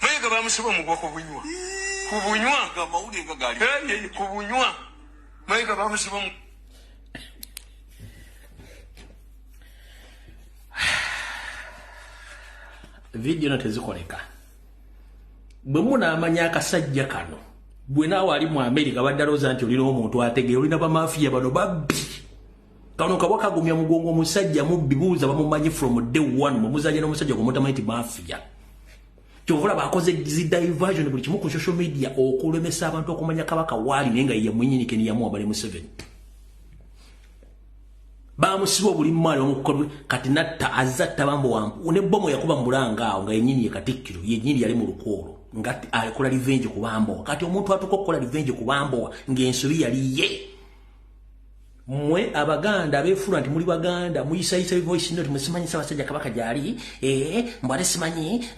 mwega bamusiba omugwa ku bunywa mwega bamusiba video no tezikoleka bwe munaamanya akasajja kano bwe naawe ali mu Amerika baddaloza nti olina omuntu ategeera olina bamafiya bano babbi kano kabwa kagumya mugongo omusajja mubbi buuza bamumanyi from day one mumuzanya n'omusajja gumutamanyi ti mafiya kyovula bakoze diversion buli kimu ku social media okulemesa abantu okumanya kabaka waali naye nga ye mwinyinike ni yamuwa bali mu 7 bamusiba buli mmali omukolwe kati natta azatta bambo wampu ne bomo yakuba mbulanga awo nga yenyini Katikkiro yenyini yali mu lukolo ngati alikola revenge ku bambo kati omuntu atukokola revenge ku bambo ng'ensobi yali ye mwe abaganda abefula nti muli baganda muyisayisa voice note musimanyi Ssaabasajja kabaka gyali mbwate simanyi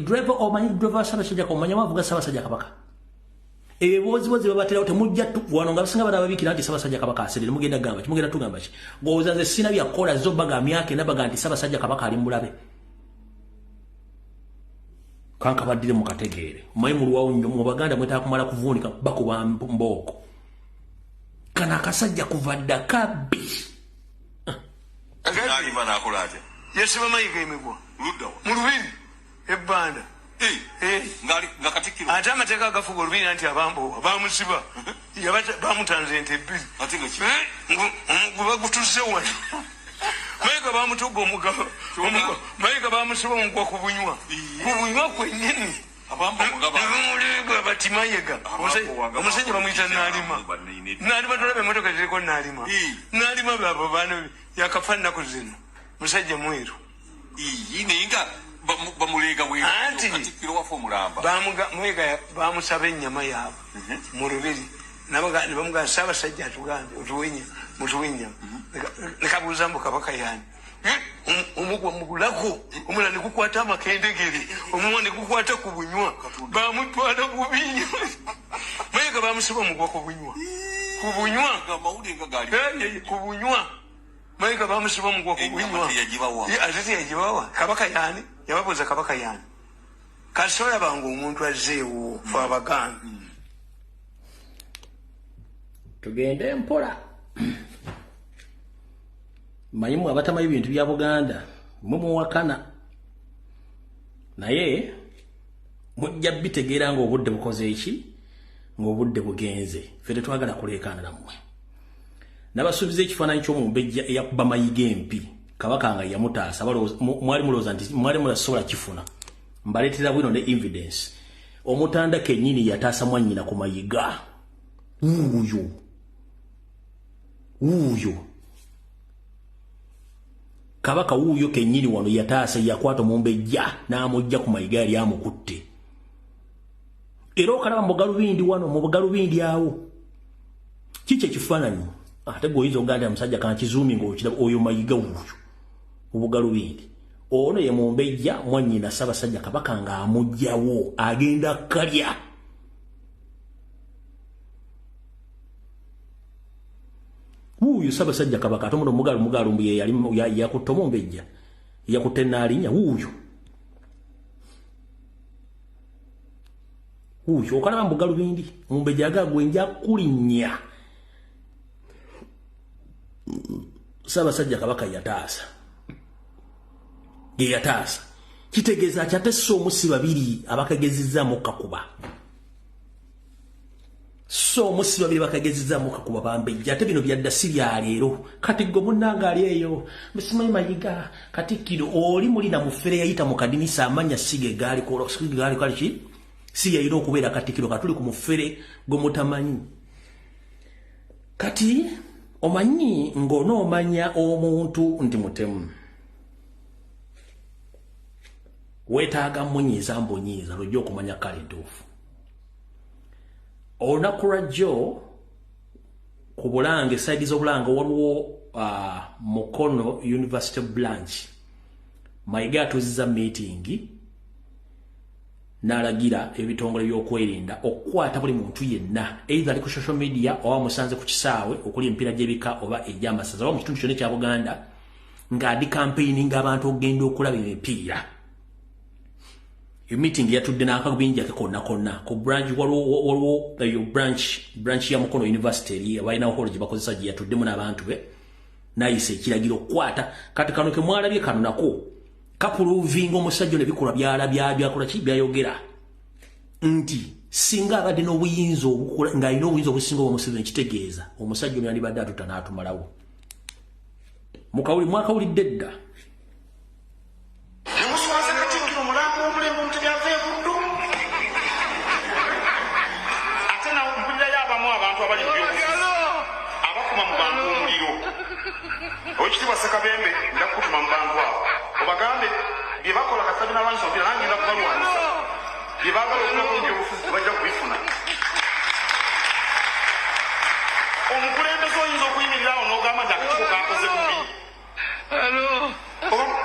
driver omanyi driver Ssaabasajja komanya mavuga Ssaabasajja kabaka ebibozibozi babaterawo temujja wano nga basinga bana babikira nti Ssaabasajja kabaka asedde mugenda gamba kimugenda tugamba ki ngoza nze sina byakola zo baga myake nabaga nti Ssaabasajja kabaka ali mulabe kanka badire mukategeere mayi mulwawo nnyo mu baganda mwetaka kumala kuvuunika bakuba mboko kana akasajja kuva Dakabi naalima nakola ate yasiba mayiga emigwa mu lubiri ebbanda nga Katikkiro ate amateeka agafuga olubiri nti abambowa bamusiba bamutanze ente ebbiri bagutuzze wano mayiga bamutuga omugabo mayiga bamusiba omugwa ku bunywa kwennyini abamboga bati mayiga omusajja bamuyita naalima tolabe emotoka ziriko naalima babo baana yakafa nnaku zino musajja mweru nenga bamulega anti Katikkiro wafe omulamba mwega bamusaba ennyama yaabwe mu lubiri ne bamugamba Ssaabasajja atugambe mutuwe ennyama lekabuuza mbu kabaka yaani omugwa mugulako omulala ne gukwata amakendegere omumwa ne gukwata ku bunywa bamutwala ku binywa mwega bamusiba omugwa ku bunywa mwega bamusiba omugwa ku bunywa ate teyagibawa kabaka yaani yababuuza kabaka yaani kasola banga omuntu azzeewo fe abaganda tugende mpola manyimu abatamanyi bintu bya Buganda mumuwakana naye mujja bitegeera nga obudde bukoze eki ng'obudde bugenze ffe tetwagala kuleekaana nammwe nabasuubiza ekifaananyi ky'omumbejja eyakuba mayiga empi kabaka nga yamutaasa mwali mulowooza nti mwali mulasobola kifuna mbaleetera bwino ne evidence omutanda kennyini yataasa mwannyina ku mayiga wuuyo kabaka wuuyo kennyini wano yataasa yakwata omumbejja n'amujja ku mayiga yali amukutte era okalaba mu bugalubindi wano mu bugalubindi awo kiki ekifaananyi ate gweoyinza okuganda musajja kankizuumi ngaokiraba oyo mayiga wuuyo obugalubindi ono ye mumbejja mwannyina Ssaabasajja kabaka ng'amugjawo agenda kalya wuuyo Ssaabasajja kabaka ate omuno mugalumbu ye yali yakutte omumbejja yakutte Naalinya wuuyo okalaba mu bugalubindi omumbejja agagwe nja kulinnya Ssaabasajja kabaka yataasa kitegeeza kyatessa omusi babiri abakagezizzamu kakuba so musi babiri bakagezeza muka kuba bambejja ate bino byadda sirya leero kati go munnanga ali eyo Misimanyi Mayiga Katikkiro oli mulina mufere yayita mu kadinisa amanya sige gali ko sige gali kali si yayiro okubeera Katikkiro katuli ku mufere go mutamanyi kati omanyi ngono omanya omuntu ndi mutemu wetaaga munyiza mbonyiza lojja okumanya kale ntuufu Onakurajo ku Bulange side z'Obulange waliwo Mukono University branch Mayiga atuziza meeting n'alagira ebitongole by'okwerinda okukwata buli muntu yenna either ali ku social media oba musanze ku kisaawe okuli empira gy'ebika oba egy'amasaza oba mu kitundu kyonna kya Buganda ng'adi campaigning abantu okugenda okulaba emipiira. Meeting yatudde n'akabinja ke konna ku branch waliwo branch ya Mukono University balina college bakozesa gye yatuddemu n'abantu be nayise ekiragiro okukwata kati kano ke mwalabye kano nako kapuluvinga omusajja ne bikolwa byakola ki byayogera nti singa abadde n'obuyinza obukula ng'alina obuyinza obusinga obw'Museveni kitegeeza omusajja ono yandibadde atuta n'atumalawo mwakawulidde dda Okiba Sekabembe ndakutuma mbantu abo obagambe bye bakola Kasabina Lwanso mpira nange ndakubalwanisa bye bagala okuna ku byobufuzi bajja kubifuna omukulembeze oyinza okuyimirirawo n'ogamba nti akatiko kakoze bubi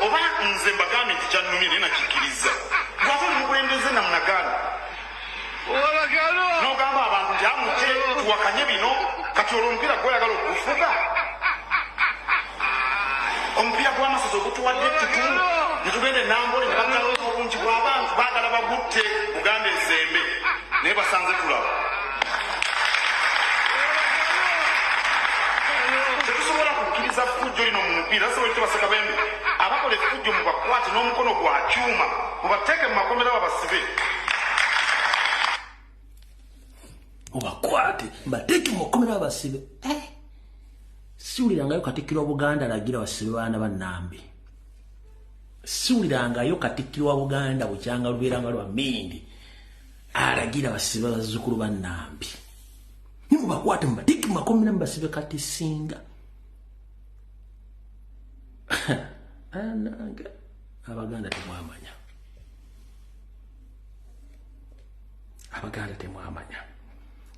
oba nze mbagambe nti kyannumye naye nakikkiriza gwate omukulembeze namunagaana n'ogamba abantu nti amute tuwakanye bino kati olwo omupiira gw'oyagala okufuga omupiira gw'amasaza ogutuwadde ettutu netugende nambole ne bagala obungi bw'abantu baagala bagutte Buganda esembe naye basanze tulaba tetusobola kukkiriza ffujjo lino mu mupiira asobola Sekabembe abakola effujjo mubakwate n'omukono gwa kyuma mubateeke mu makomera babasibe mubakwate mbateeke mu makomera babasibe siwulirangayo Katikkiro wa Buganda alagira basibe baana bannambi siwulirangayo Katikkiro wa Buganda bukyanga lubeeranga lwa Mindi alagira basibe bazzukulu bannambi nimubakwate mubateeke mu makomera mubasibe kati singa ananga Abaganda temwamanya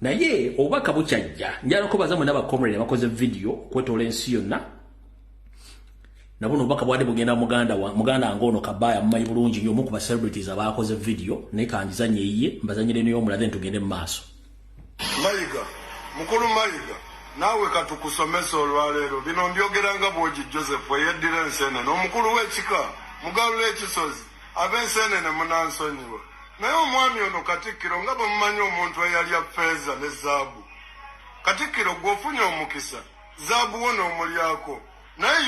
naye obubaka bukyajja njala okubaza mwe n'abakomrade bakoze video kwetola ensi yonna nabuno obubaka bwadde bugenda muganda wange ono Kabaya mumanyi bulungi nnyo omu ku ba celebrities abakoze video naye kanjizanye yiye mbazanyire niyo omulaze ntugende mu maaso. Mayiga mukulu Mayiga naawe katukusomesa olwaleero bino mbyogeranga bwogi Joseph eyeddira ensenene omukulu w'ekika mugalula ekisozi ab'ensenene munansonyiwa naye omwami ono Katikkiro nga bamumanyi omuntu eyalya ffeeza ne zaabu Katikkiro gw'ofunye omukisa zaabu wo n'omulyako naye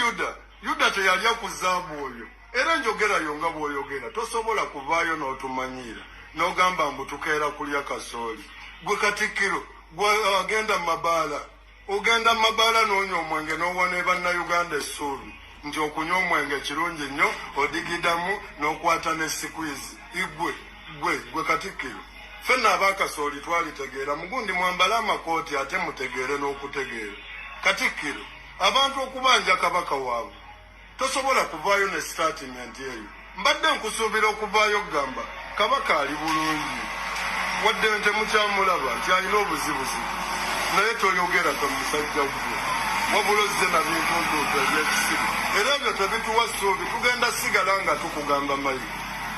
Yuda teyalya ku zaabu oyo era njogerayo nga bw'oyogera tosobola kuvaayo n'otumanyiira n'ogamba mbu tukeera kulya kasooli gwe Katikkiro gwe agenda mu mabaala ogenda mu mabaala n'onywa omwenge n'owona bannayuganda essuubi nti okunywa omwenge kirungi nnyo odigidamu n'okwata ne sikwizi gwe Katikkiro ffenna abaakasooli twalitegeera mugundi mwambale amakooti ate mutegeere n'okutegeera Katikkiro abantu okubanja kabaka waabwe tosobola kuvaayo ne statement eyo mbadde nkusuubira okuvaayo kugamba kabaka ali bulungi wadde nte mukyamulaba nti alina obuzibuzibu naye toyogera tomusajja gwe wabula ozze na bintu ntuutu ebyekisiru era ebyo tebituwa ssuubi tugenda sigala nga tukugamba Mayiga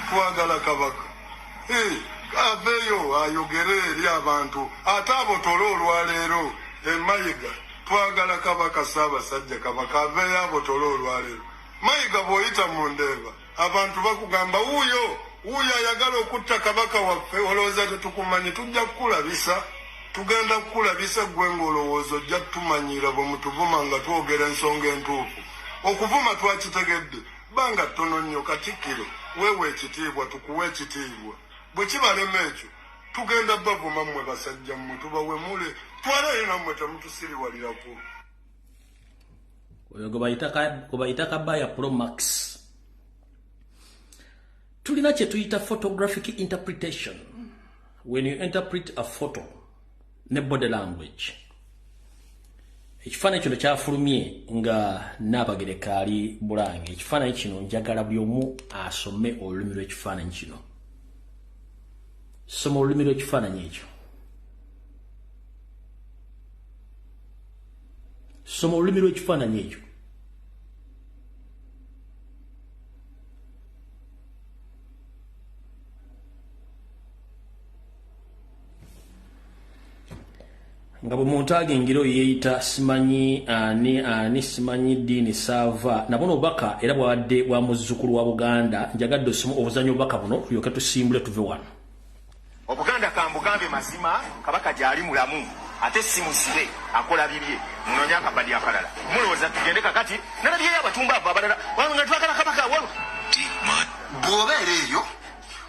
twagala kabaka aveeyo ayogere eri abantu ate abotole olwaleero Mayiga twagala kabaka Ssaabasajja kabaka aveeyo abotole olwaleero Mayiga bw'oyita mu ndeeba abantu bakugamba wuuyo ayagala okutta kabaka waffe olowooza tetukumanyi tujja kukulabisa tugenda kukulabisa gwe ng'olowooza ojja tumanyiira bwe mutuvuma nga twogera ensonga entuufu okuvuma twakitegedde banga ttono nnyo Katikkiro weewe ekitiibwa tukuwe ekitiibwa bwe kibalema ekyo tugenda bavuma mmwe basajja mmwe tubawe mule twalayo nammwe temutusiriwalirako oyo gobayita kabaya Pro Max. Tulina kye tuyita photographic interpretation. When you interpret a photo ne body language, ekifaananyi kino kyafulumye nga Naabagereka ali Bulange. Ekifaananyi kino njagala buli omu asome olulimi lw'ekifaananyi kino. Soma olulimi lw'ekifaananyi ekyo. Soma olulimi lw'ekifaananyi ekyo. Nga bw'omuntu agengira yeeyita simanyi ani simanyi ddiini saava nabono obubaka era bwabadde bwa muzzukulu wa Buganda. Njagadde osoma obuzanyo obubaka buno tulyoke tusimbule tuve wano. Obuganda kambugambe mazima kabaka gyali mulamu ate si musibe akola bibye munonya akabadi akalala mulowooza tugende kakati nalabyeyo abatumba abo abalala nga twagala kabaka walo bw'obeera eyo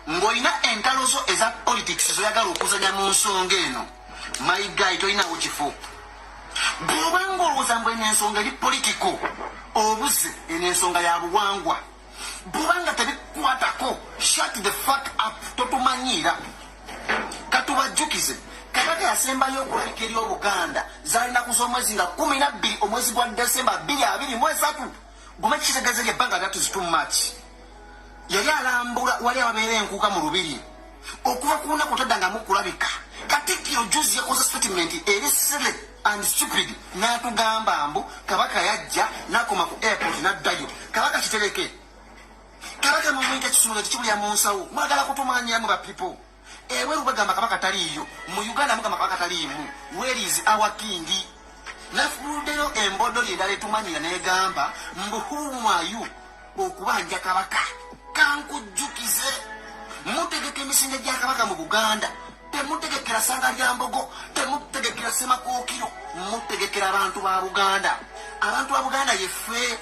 ng'olina entalo zo eza politics zoyagala okuzanya mu nsonga eno mayigayi tolinawo kifo. Bw'oba ng'olowooza mbu eno ensonga eri politiko obuze eno ensonga ya buwangwa bw'oba nga tebikukwatako shut the fuck up totumanyiira. Katubajjukize kabaka yasembayo okulabika eri Obuganda zaalinaku z'omwezi nga 12 omwezi gwa Desemba 2023 gume kitegeeza ebbanga that is too much. Yali alambula wali ababeera enkuuka mu lubiri okuva ku lunaku taddangamu kulabika. Katikkiro juzi yakoze statement eri silly and stupid n'atugamba mbu kabaka yajja n'akoma ku airport n'addayo. Kabaka kitereke kabaka mumuyita kisumuluzo tekibulya mu nsawo mwagala kutumanyamu ba people. Ewe rubagamba kabaka taliyo mu Uganda mugamba kabaka talimu. Where is our king? Nafuddeyo embodo lyendala etumanyira n'egamba mbu who are you okubanja kabaka. Kankujjukize mutegeka emisinde gya kabaka mu Buganda. Temutegekera Sanga lya Mbogo, temutegekera Semakookiro, mutegekera abantu ba Buganda. Abantu ba Buganda yeffe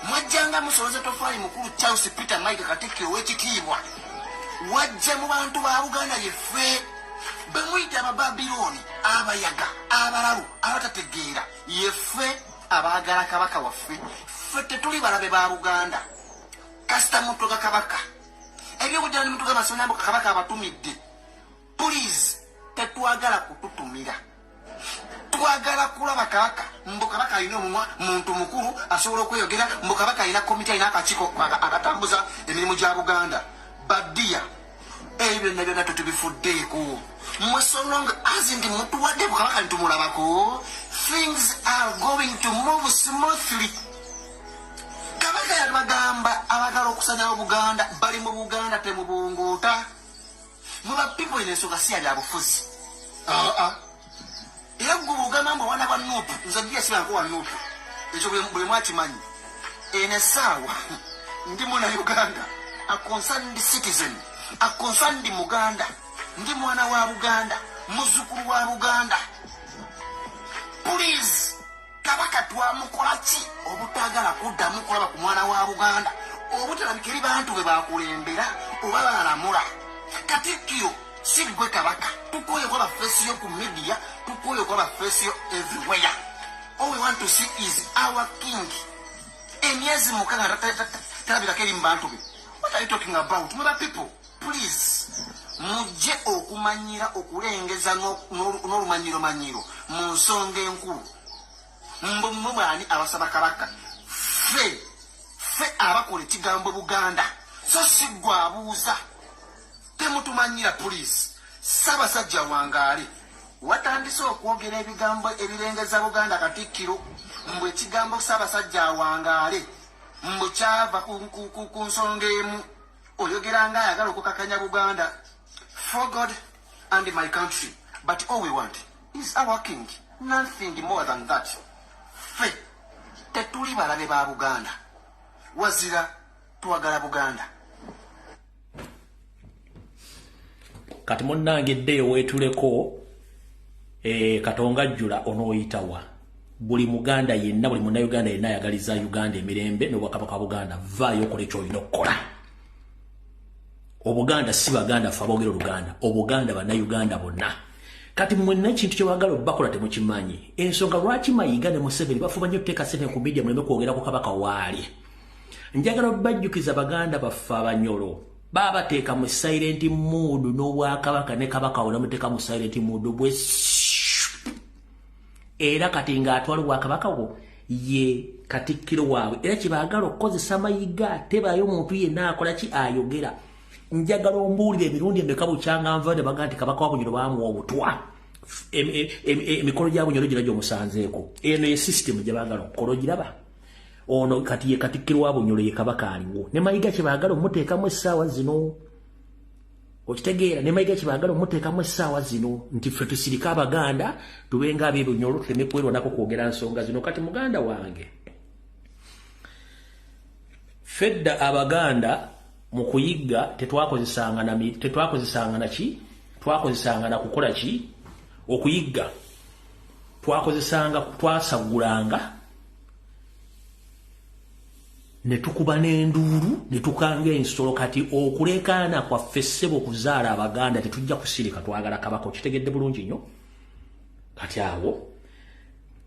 mwajjanga musolooze tofaali mukulu Charles Peter Mike Katikkiro w'ekitiibwa. Wajja mu bantu ba Buganda yeffe bemuyita Abababilooni, abayaga, abalalu, abatategeera yeffe abaagala kabaka waffe. Ffe tetuli balabe ba Buganda. Kasita mutoga kabaka ebyobujjana ne mutoga basonambo kabaka abatumidde. Please tetwagala kututumira. Twagala kulaba kabaka mbu kabaka alina omumwa muntu mukulu asobola okweyogera mbu kabaka alina komiti alina akakiiko akatambuza emirimu gya Buganda. Badia ebyo byonna tetubifuddeeko. Mwe so long as ndi mutuwadde kabaka nitumulabako things are going to move smoothly. Kabaka yabagamba abagala okusanya Buganda bali mu Buganda temubunguuta. Muba people in ensonga si yali abufuzi. Era gugamba mbu wana ba Nuupu nze ndiye sibanko wa Nuupu ekyo buli mwakimanyi. Eno essaawa ndi muna Uganda, a concerned citizen, a concerned Muganda, ndi mwana wa Buganda, muzzukulu wa Buganda. Please kabaka twamukola ki obutagala kuddamu kulaba ku mwana wa Buganda obutalabikira bantu be bakulembera oba balamula. Katikkiro si gwe kabaka tukoye kwa bafeesi yo ku media, tukoye kwa bafeesi yo everywhere. All we want to see is our king. Emyezi mukanga talabirako eri mu bantu be. What are you talking about? Mwe people, please mujje okumanyira okulengeza n'olumanyiro mu nsonga enkulu. Mmwe mwani abasaba kabaka ffe abakola ekigambo Buganda so si gwe abuuza. Temutumanyira police. Ssaabasajja Wangaale watandise okwogera ebigambo ebirengeza Buganda Katikkiro mbu ekigambo Ssaabasajja Wangaale mbu kyava ku nsonga emu oyogera nga ayagala okukakanya Buganda for God and my country, but all we want is our king, nothing more than that. Ffe tetuli balabe ba Buganda wazira twagala Buganda. Kati munnange ddeyo weetuleko Katonga jjula onooyitawa. Buli Muganda yenna, buli Munnayuganda yenna ayagaliza Uganda emirembe n'Obwakabaka bwa Buganda. Vaayo okole ky'olina okukola. Obuganda si baganda fa boogera Oluganda. Obuganda bannayuganda bonna. Kati mwenna ekintu kye baagala bakola temukimanyi. Ensonga lwaki Mayiga ne Museveni bafuba nnyo teeka ssente ku media muleme kwogera ku Kabaka waali. Njagala bajjukiza baganda baffe abanyolo. Babateeka mu silent mood n'Obwakabaka ne Kabaka onamuteeka mu silent mood bwe. Era kati ng'atwala Obwakabaka bwo ye Katikkiro waabwe. Era kye baagala okukozesa Mayiga tebaayo omuntu yenna akola ki ayogera. Njagala ombuulire emirundi emeka bukyanga nva ne baga nti Kabaka wa Bunyoro baamuwa obutwa. Emikolo gya Bunyoro gira gy'omusanzeeko. Eno ye system gye baagala okukola ogiraba. Ono kati ye Katikkiro wa Bunyoro ye Kabaka aliwo. Ne Mayiga kye baagala omuteekamu essaawa zino. Okitegeera ne Mayiga kye baagala omuteekamu essaawa zino nti ffe tusirika Abaganda tubenga ab'e Bunyoro tuleme kwerwanako kwogera nsonga zino. Kati muganda wange fedda Abaganda mu kuyigga tetwakozesanga na ki? Twakozesanga na kukola ki? Okuyigga twakozesanga twasagulanga ne tukuba n'enduulu ne tukanga ensolo. Kati okulekaana kwaffe ssebo okuzaala Abaganda tetujja kusirika twagala Kabaka. Okitegedde bulungi nnyo. Kati awo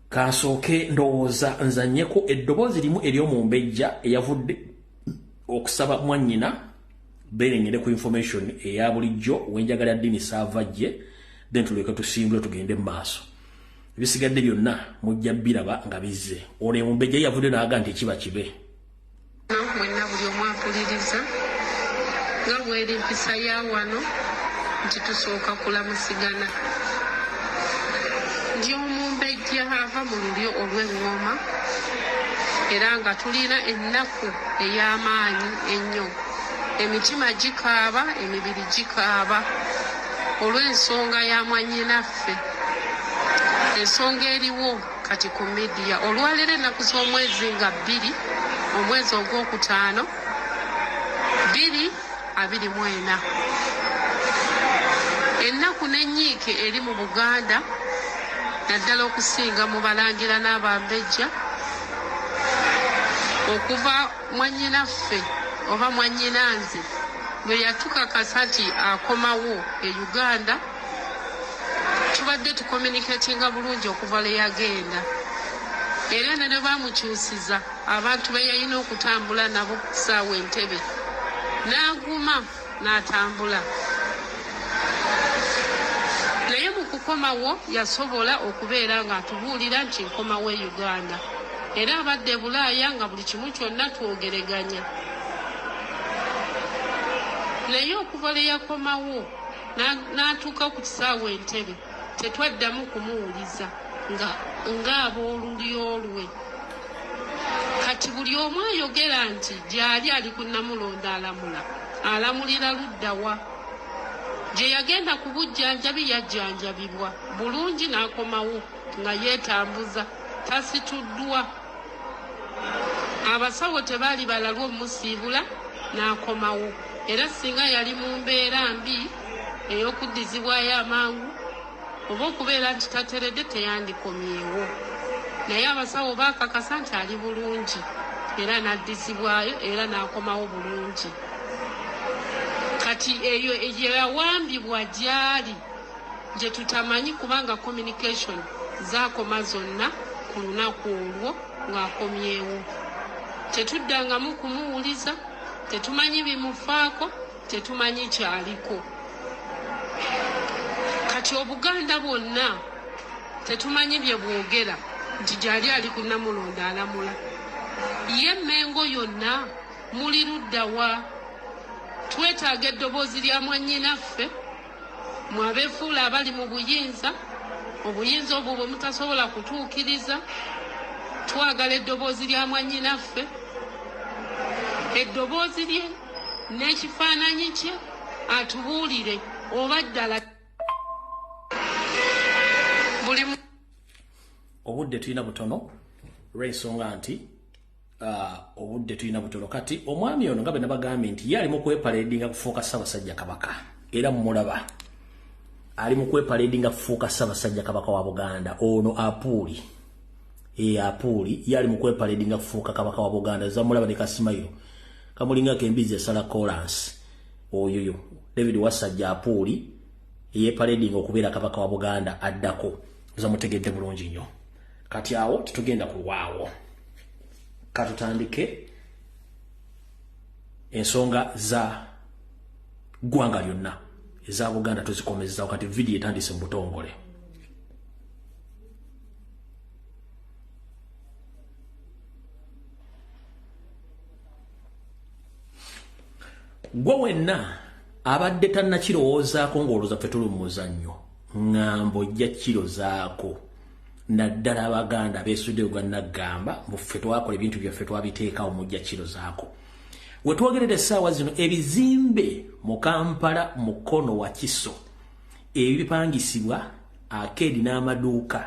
kansooke ndowooza nzannyeko eddoboozi limu ery'omumbejja eyavudde okusaba mwannyina beerengere ku information eya bulijjo wenjagala ddiini saavajje then tuleke tusimbule tugende mu maaso. Ebisigadde byonna mujja biraba nga bizze. Ono omumbejja yavudde n'aga nti kiba kibe. Mwenna buli omu ampuliriza nga bw'eri empisa ya wano nti tusooka kulamusigana. Ndi omumbejja ava mu lulyo olw'eŋŋoma era nga tulina ennaku ey'amaanyi ennyo. Emitima gikaaba, emibiri gikaaba olw'ensonga ya mwannyinaffe. Ensonga eriwo kati ku midiya olwaleero ennaku z'omwezi nga 2 omwezi ogwokutaano 2024. Ennaku n'ennyiike eri mu Buganda naddala okusinga mu Balangira n'Abambejja okuva mwannyinaffe oba mwannyinanze bwe yatukakasa nti akomawo e Uganda. Tubadde tucommunicatinga bulungi okuva le yagenda. Era ne baamukyusiza abantu be yalina okutambula nabo ku ssaawa Entebbe n'aguma n'atambula. Naye mu kukomawo yasobola okubeera ng'atubuulira nti nkomawo e Uganda. Era abadde Bulaaya nga buli kimu kyonna twogereganya. Naye okuva le yakomawo n'atuuka ku kisaawa Entebbe tetwaddamu kumuwuliza nga ab'olulyo lwe. Kati buli omu ayogera nti gy'ali ali ku Namulondo alamulira luddawa. Gye yagenda ku bujjanjabi yajjanjabibwa bulungi n'akomawo nga yeetambuza tasituddwa. Abasawo tebaali balalwa omusiibula n'akomawo. Era singa yali mu mbeera mbi ey'okuddizibwayo amangu oba okubeera nti tateredde teyandikomyewo. Naye abasawo baakakasa nti ali bulungi era n'addizibwayo era n'akomawo bulungi. Kati eyo yawambibwa gyali gye tutamanyi kubanga communication zaakoma zonna ku lunaku olwo ng'akomyewo. Tetuddangamu kumuwuliza, tetumanyi bimufaako, tetumanyi kyaliko. Kati Obuganda bwonna tetumanyi bye bwogera nti gyali ali ku Namulondo alamula. Ye Mengo yonna muli luddawa? Twetaaga eddoboozi lya mwannyinaffe mwe abeefuula abali mu buyinza. Obuyinza obwo bwe mutasobola kutuukiriza, twagala eddoboozi lya mwannyinaffe, eddoboozi lye n'ekifaananyi kye atubuulire oba ddala buli obudde tulina butono lw'ensonga nti obudde tulina butono. Kati omwami ono nga bwe nabagambye nti ye ali mu kwepaledinga kufuuka Ssaabasajja Kabaka, era mumulaba ali mu kwepaledinga kufuuka Ssaabasajja Kabaka wa Buganda. Ono Apuuli Apuuli ye ali mu kwepaledinga kufuuka Kabaka wa Buganda. Zamulaba ne Kasimayo kamulinga kembizi esala chorus oyoyo David Wasajja Apooli ye parading okubeera kabaka wa Buganda addako zamutegedde bulungi nnyo kati awo tutugenda kulwawo katutandike ensonga za gwanga lyonna eza Buganda tuzikomezza wakati video etandise mu butongole gwe wenna abadde tannakirowoozaako ng'olowooza ffe tuli mu muzannyo ŋŋambo jja kiro zaako naddala Abaganda beesudde gannagamba mbu ffe twakola ebintu byaffe twabiteekawo mujja kiro zaako we twogerera essaawa zino ebizimbe mu Kampala mu Mukono wa Kiso ebipangisibwa akeedi n'amaduuka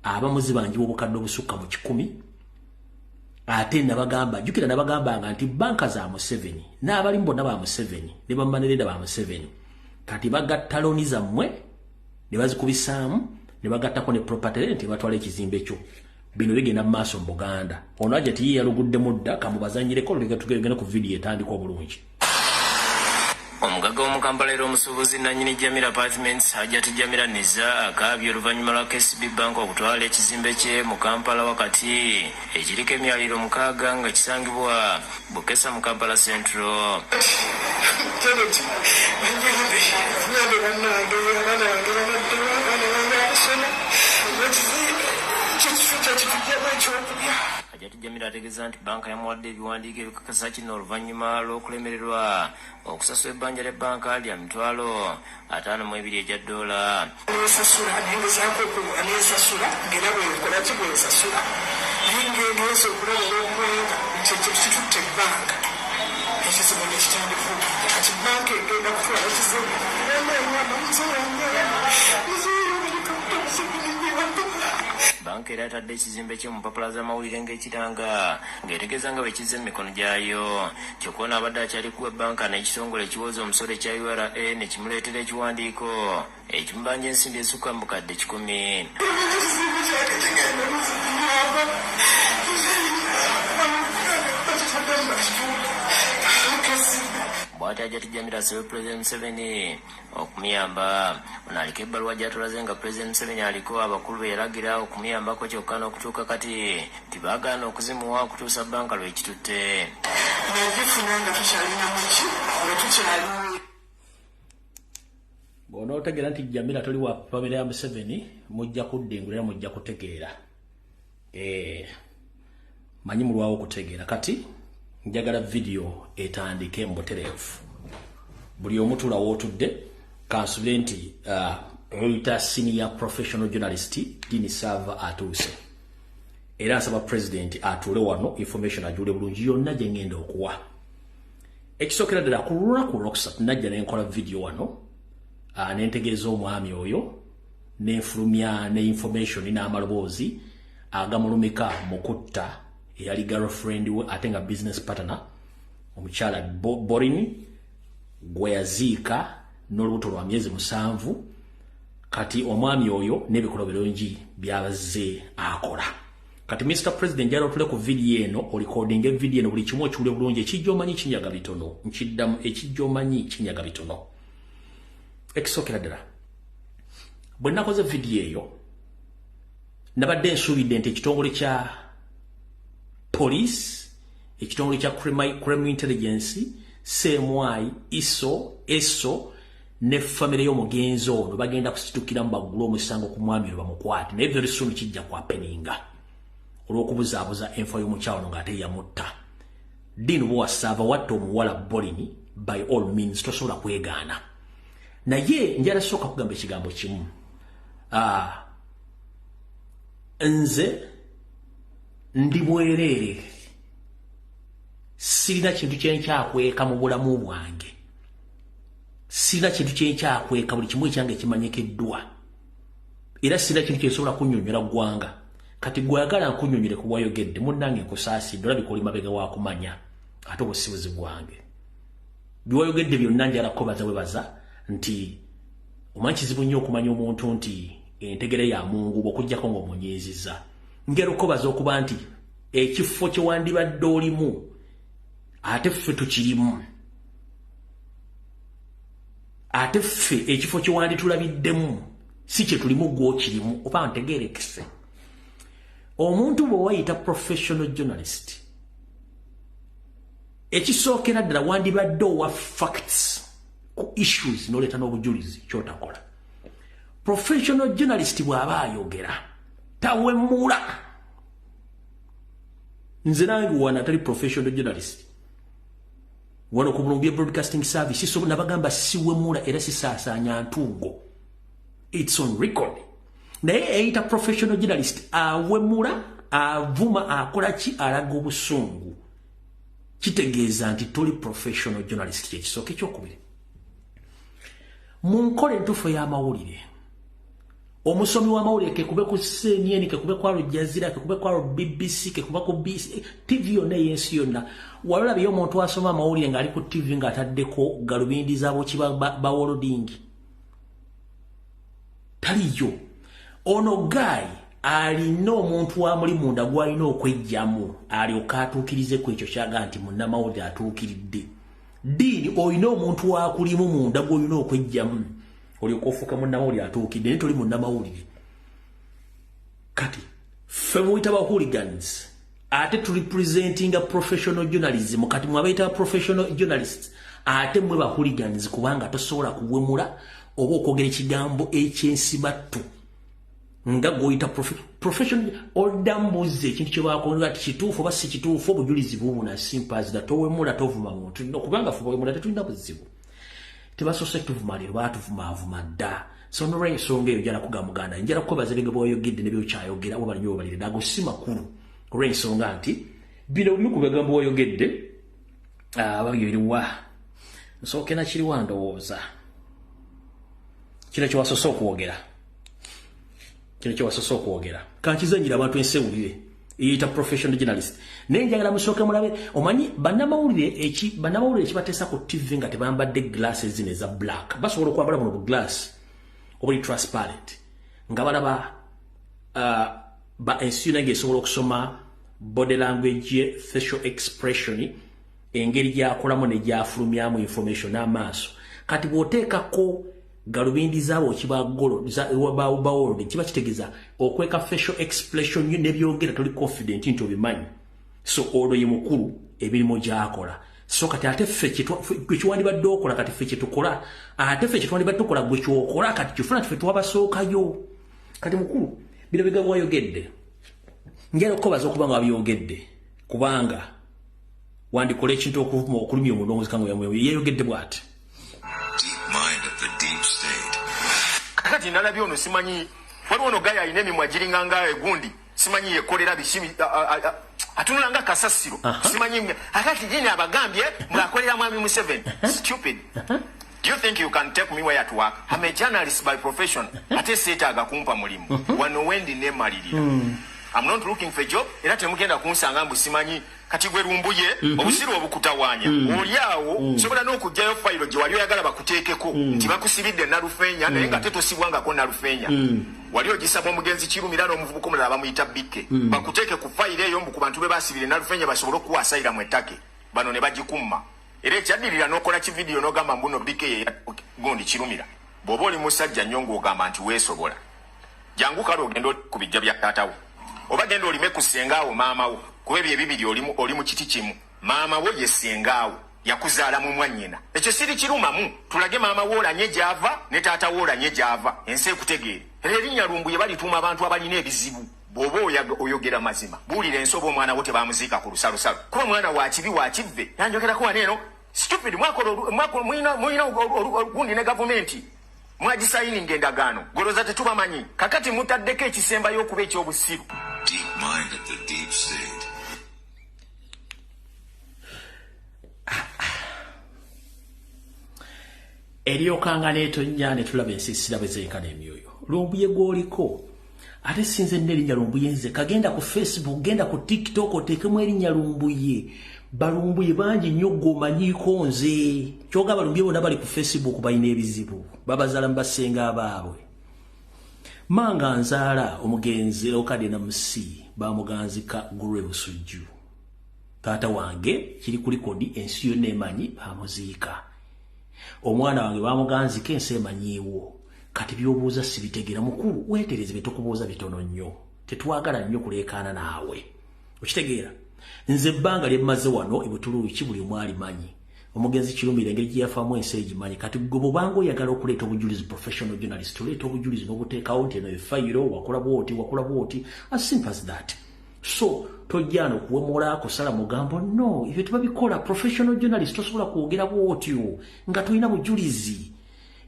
abamu zibangibwa obukadde obusukka mu 100 ate nabagamba jukira nabagambanga nti banka za Museveni n'abalimu bonna ba Museveni ne bamanereda ba Museveni kati bagatta looni zammwe ne bazikubisaamu ne bagattako ne property nti batwala ekizimbe kyo bino bigenda mu maaso mu Buganda ono ajja tiye yalugudde mudda kamubazanyireko leka tugenda ku video etandika obulungi omugaga w'omukampala era omusuubuzi nannyini Jamila Apartments Hajjati Jamila Niza akaabye oluvannyuma lwa KCB Bank okutwala ekizimbe kye mu Kampala wakati ekiriko emyaliro 6 nga kisangibwa Bukesa mu Kampala Central. Hajjati Jamila ategeeza nti banka yamuwadde ebiwandiiko ebikakasa kino oluvannyuma lw'okulemererwa okusasula ebbanja ly'ebbanka lya $52 egya dola. Nesasula nengezaako nesasula ngera bwekola ki bwensasula naye ngengeeza okulabula okubanga nti ekyo kitutte ebbanka ekizibu nekitandiku kati banka egenda kutwala ekizibu banka era atadde ekizimbe kye mu mpapula z'amawulire ng'ekiranga ng'etegeeza nga bwe kizze mu mikono gyayo kyokka ono abadde akyalikuwa ebbanka n'ekitongole ekiwooza omusolo ekya URA ne kimuleetera ekiwandiiko ekimubanja ensimbi ezisukka mu bukadde 10. Bw'ati Hajjati Jamila asabye President Museveni okumuyamba ono aliko ebbaluwa gy'atulaze nga President Museveni aliko abakulu be yalagira okumuyambako kyokka n'okutuuka kati tibaagaana okuzimuwa okutuusa banka lw'ekitutte. bw'onootegeera nti Jamila toli wa pamela ya Museveni mujja kuddingulira mujja kutegeera manyi mulwawo okutegeera kati njagala video etandike mbutereevu buli omutula wotudde kansubire nti Reuters senior professional journalist Dini Sava atuuse era asaba president atuule wano information ajule bulungi yonna gye ngenda okuwa ekisookera ddala ku lunaku olwokusatu najja nenkola video wano nentegeeza omwami oyo nenfulumya ne information n'amaloboozi agamulumika mu kutta eyali girlfriend we ate nga business partner omukyala Borini gwe yaziika n'olubuto lwa myezi 7 kati omwami oyo n'ebikolo birungi byabazze akola kati Mr. President jalo tule ku video eno o recording video eno buli kimu okiwule bulungi ekijjomanyi kinyaga bitono nkiddamu ekijjomanyi kinyaga bitono ekisookera ddala bwe nakoze video eyo nabadde nsuubidde nti ekitongole kya police ekitongole kya crime intelligence CMI ESO ne family y'omugenzi ono bagenda kusitukira mu baggulu omusango ku mwami oyo bamukwate naye very soon kijja kwa peninga olw'okubuzaabuza enfo y'omukyalo ng'ate yamutta Dini bw'owasaava watta omuwala Borini by all means tosobola kwegaana naye njala sooka kugamba ekigambo kimu nze ndi bwereere sirina kintu kyenkyakweka mu bulamu bwange sirina kintu kyenkyakweka buli kimu ekyange kimanyikiddwa era sirina kintu kyensobola kunnyonnyola ggwanga kati gwayagala nkunnyonnyole ku bwayogedde munnange nkusaasidde olabika oli mabega waakumanya ate obusibuzi bwange biwayogedde byonna njala kukobaza webaza nti omanyi kizibu nnyo okumanya omuntu nti entegere ya Mungu bw'okuggyako ng'omunyiizizza ngera okukobaza okuba nti ekifo kye wandibadde olimu ate ffe tukirimu ate ffe ekifo kye wandi tulabiddemu si kye tulimu gw'okirimu oba ntegeerekese omuntu bwe wayita professional journalist ekisookera ddala wandibadde owa facts ku issues n'oleeta n'obujulizi kyotakola professional journalist bw'aba ayogera tawemula nze nange wana atali professional journalist wano ku Bulungi Broadcasting Service so nabagamba siwemula era sisaasaanya ntungo it's on record naye eyita professional journalist awemula avuma akola ki alaga obusungu kitegeeza nti tuli professional journalist kyekisooka ekyokubiri mu nkola entuufu y'amawulire omusomi w'amawulire kekube ku CNN kekube ku Al Jazeera kekube ku BBC kekube ku TV yonna ey'ensi yonna walabye omuntu asoma amawulire ng'ali ku TV ng'ataddeko galubindi zaabo bawolodingi taliyo ono guy alina omuntu amuli munda gwalina okwejjamu alyoka atuukirize ku ekyo kyaga nti munnamawulire atuukiridde diini olina omuntu wakulimu munda gwolina okwejjamu olyoka ofuuka munnamawulire atuukidde naye toli munnamawulire kati ffe muyita ba hooligans ate turepresentinga professional journalism kati mwabayita professional journalists ate mwe ba hooligans kubanga tosobola kuwemula oba okwogera ekigambo ekyensibattu nga goyita professional odambuze ekintu kye bakola ati kituufu oba si kituufu obujulizi bubuna sympathy that owemula tovuma muntu kubanga ffe bwemula tetulina buzibu tebasoose tuvumalira baatuvumaavuma dda so n'olw'ensonga eyo njala kugamba muganda njala kukwebaza ebinga bw'oyogedde ne byokyayogera oba balinyo obalire nago si makulu olw'ensonga nti bino bimu ku bigambo bw'oyogedde babiriwa nsooke nakiriwa ndowooza kino kyewasoose okuwogera kankizanyira abantu ensewulire eyita professional journalist naye njagala musooke mulabe omanyi bannamawulire ekibateesa ku TV nga tebambadde glasses zino eza black basobola okwambala buno bu glass obuli transparent nga balaba ba ensi yonna ng'esobola okusoma body language facial expression engeri gyakolamu ne gyafulumyamu information n'amaaso kati bw'oteekako galubindi zaabo kibagolo bawolo kiba kitegeeza okweka facial expression ne byogera toli confident nti obimanyi so olwo ye mukulu ebirimo gyakola so kati ate ffe kyekiwandibadde okola kati ffe kyetukola ate ffe kyetwandibadde okola gwe kyokola kati kyofuna ffe twabasookayo kati mukulu bino bigambo wayogedde njala okukobaza okuba nga wabyogedde kubanga wandikola ekintu okulumya omulongozi kangu yeyogedde bw'ati kakati nalabye ono simanyi waliwo ono gaya alina emimwa giringanga egundi simanyi yekolera bishimi atunula nga kasasiro simanyi akati jini abagambye mwakolera mwami Museveni stupid do you think you can take me where at work I'm a journalist by profession ate seetaaga kumpa mulimu wano wendi nemalirira I'm not looking for a job era temugenda kunsanga mbu simanyi kati gwe lumbuye obusiru obukutawaanya oliawo sobola n'okugjayo fayiro gye wali oyagala bakuteekeko nti bakusibidde nalufeenya naye nga tetosibwangako nalufeenya wali ogisaba omugenzi kirumira n'omuvubuka omulala bamuyita bikke bakuteeke ku fayiro eyo mbu ku bantu be basibire nalufeenya basobole okuwasayira mu ettake bano ne bagikumma era ekyaddirira n'okola kividiyo n'ogamba mbuno bikke ye gundi kirumira bw'oba oli musajja nnyo ng'ogamba nti weesobola jangu kale ogenda ku bijja bya taatawo oba genda olime ku sengaawo maamawo kuba ebyo ebibiri oli mu kiti kimu maama wo ye sengaawo yakuzaala mu mwannyina ekyo siri kirumamu tulage maama wo olanye gy'ava ne taata wo olanye gy'ava ensi ekutegeere era erinnya lumbuye balituuma abantu abalina ebizibu bw'oba oyogera mazima buulira ensi oba omwana wo tebamuziika ku lusalosalo kuba mwana wakibi wakivve yanjogerako wano eno stupid mwina gundi ne gavumenti mwagisayininga endagaano goloza tetubamanyi kakati mutaddeko ekisembayo okuba ekyobusiru eryokanga neetonnya ne tulaba ensiisira bwe zenkana emyoyo lumbuye gw'oliko ate sinze nne erinnya lumbuye nze kagenda ku Facebook genda ku TikTok oteekemu erinnya lumbuye balumbuye bangi nnyo gwomanyiiko nze kyoga balumbuye bonna bali ku Facebook balina ebizibu babazaala mu basenga abaabwe manga nzaala omugenzi okadde na musi bamuganzika gulwe busujju taata wange kiri ku likodi ensi yonna emanyi bamuziika omwana wange bamuganzika ensi emanyiiwo kati byobuuza sibitegera mukulu weetereze bye tukubuuza bitono nnyo tetwagala nnyo kuleekaana naawe okitegeera nze ebbanga lye mmaze wano ebutuluuki buli omu alimanyi omugenzi Kirumira engeri gye yafaamu ensi egimanyi kati gwe bwobanga oyagala okuleeta obujulizi professional journalist oleeta obujulizi n'obuteekawo nti eno efayiro wakola bwoti as simple as that so tojjana okuwemula kusala mugambo no ebyo tebabikola professional journalist tosobola kwogera bwotyo nga tolina bujulizi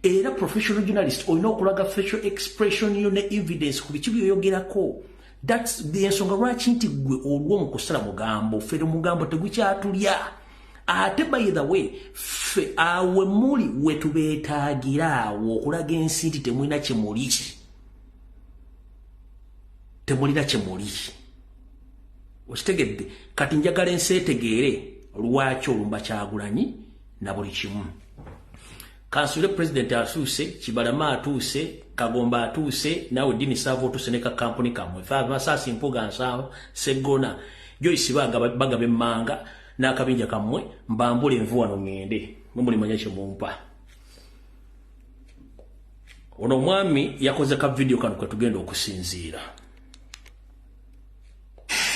era professional journalist olina okulaga facial expression yo ne evidence ku biki byoyogerako that's the ensonga lwaki nti gwe olwo mu kusala mugambo fere mugambo tegukyatulya ate by the way fe awe muli wetubeetagiraawo okulaga ensi nti temulina kyemuli okitegedde kati njagala ensi etegeere lwaki olumba Kyagulanyi na buli kimu kansule president atuuse Kibalama atuuse Kagomba atuuse nawe Dini Savo atuuse ne kampuni kamwe Masasi Mpuga Nsamba Segona Joyce bagabe mmanga n'akabinja kamwe mbambule envuwa no ngende mumuli manya kyemumpa ono mwami yakoze ka video kano kwe tugenda okusinziira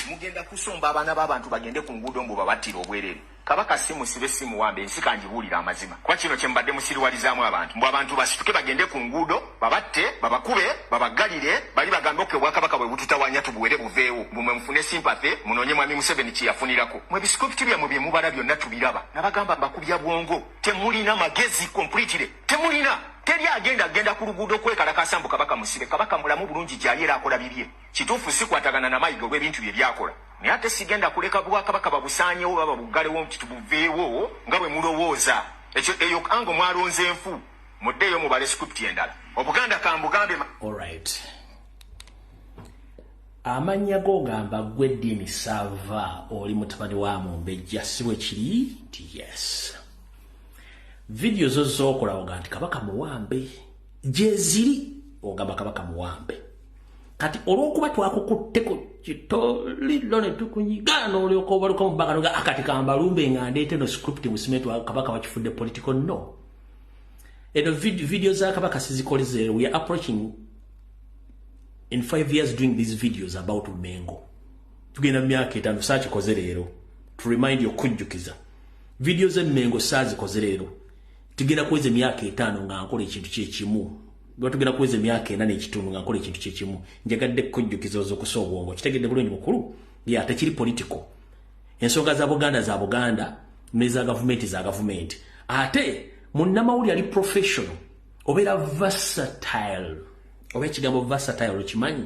mugenda kusomba abaana b'abantu bagende ku nguudo mbu babattira obwerere kabaka simu sibe simu wambe ensi kanjibuulira amazima kwa kino kye mbadde musiriwalizaamu abantu mbu abantu basituke bagende ku nguudo babatte babakube babagalire bali bagambe oke obwakabaka bwe bututawanya tubuwere buveewo mbu mwe mufune sympathy munoonye mwami Museveni kye yafunirako mwe bisikopiti byammwe bye mubala byonna tubiraba nabagamba mbakubya bwongo temulina magezi completely temulina teri agenda ku luguudo kwekalakasa mbu kabaka musibe kabaka mulamu bulungi gyali era akola bibye kituufu sikwatagana na mayiga olw'ebintu bye byakola naye ate sigenda kuleka bwakabaka babusaanyewo baba bugalewo nti tubuveewo nga bwe mulowooza ekyo eyo ango mwalonze enfu muddeeyo mubale script endala obuganda kambugambe alright amanya gogamba gwe Dini Sava oli mutabani wa Mumbejja sibwe kiri nti yes video zo zokola oganti kabaka muwambe jeziri ogamba kabaka muwambe kati olwokuba twakukutteko kitolilo ne tukunyigana olyoko baluka mu bagano akati kambalumbe nga ndeete no script musimetu kabaka wakifudde political no eno video za kabaka sizikoleze we are approaching in 5 years doing these videos about Mengo tugenda myaka 5 sachi kozerero to remind you kujjukiza videos za Mengo sazi kozerero tugenda kuweze myaka 5 nga nkola ekintu kyekimu tugenda kuweze myaka 4 ekitundu nga nkola ekintu kyekimu njagadde kujjukiza zo kusobwongo kitegedde bulungi mukulu ya tekiri political ensonga za Buganda neza government ate munnamawuli ali professional obera versatile oba ekigambo versatile okimanyi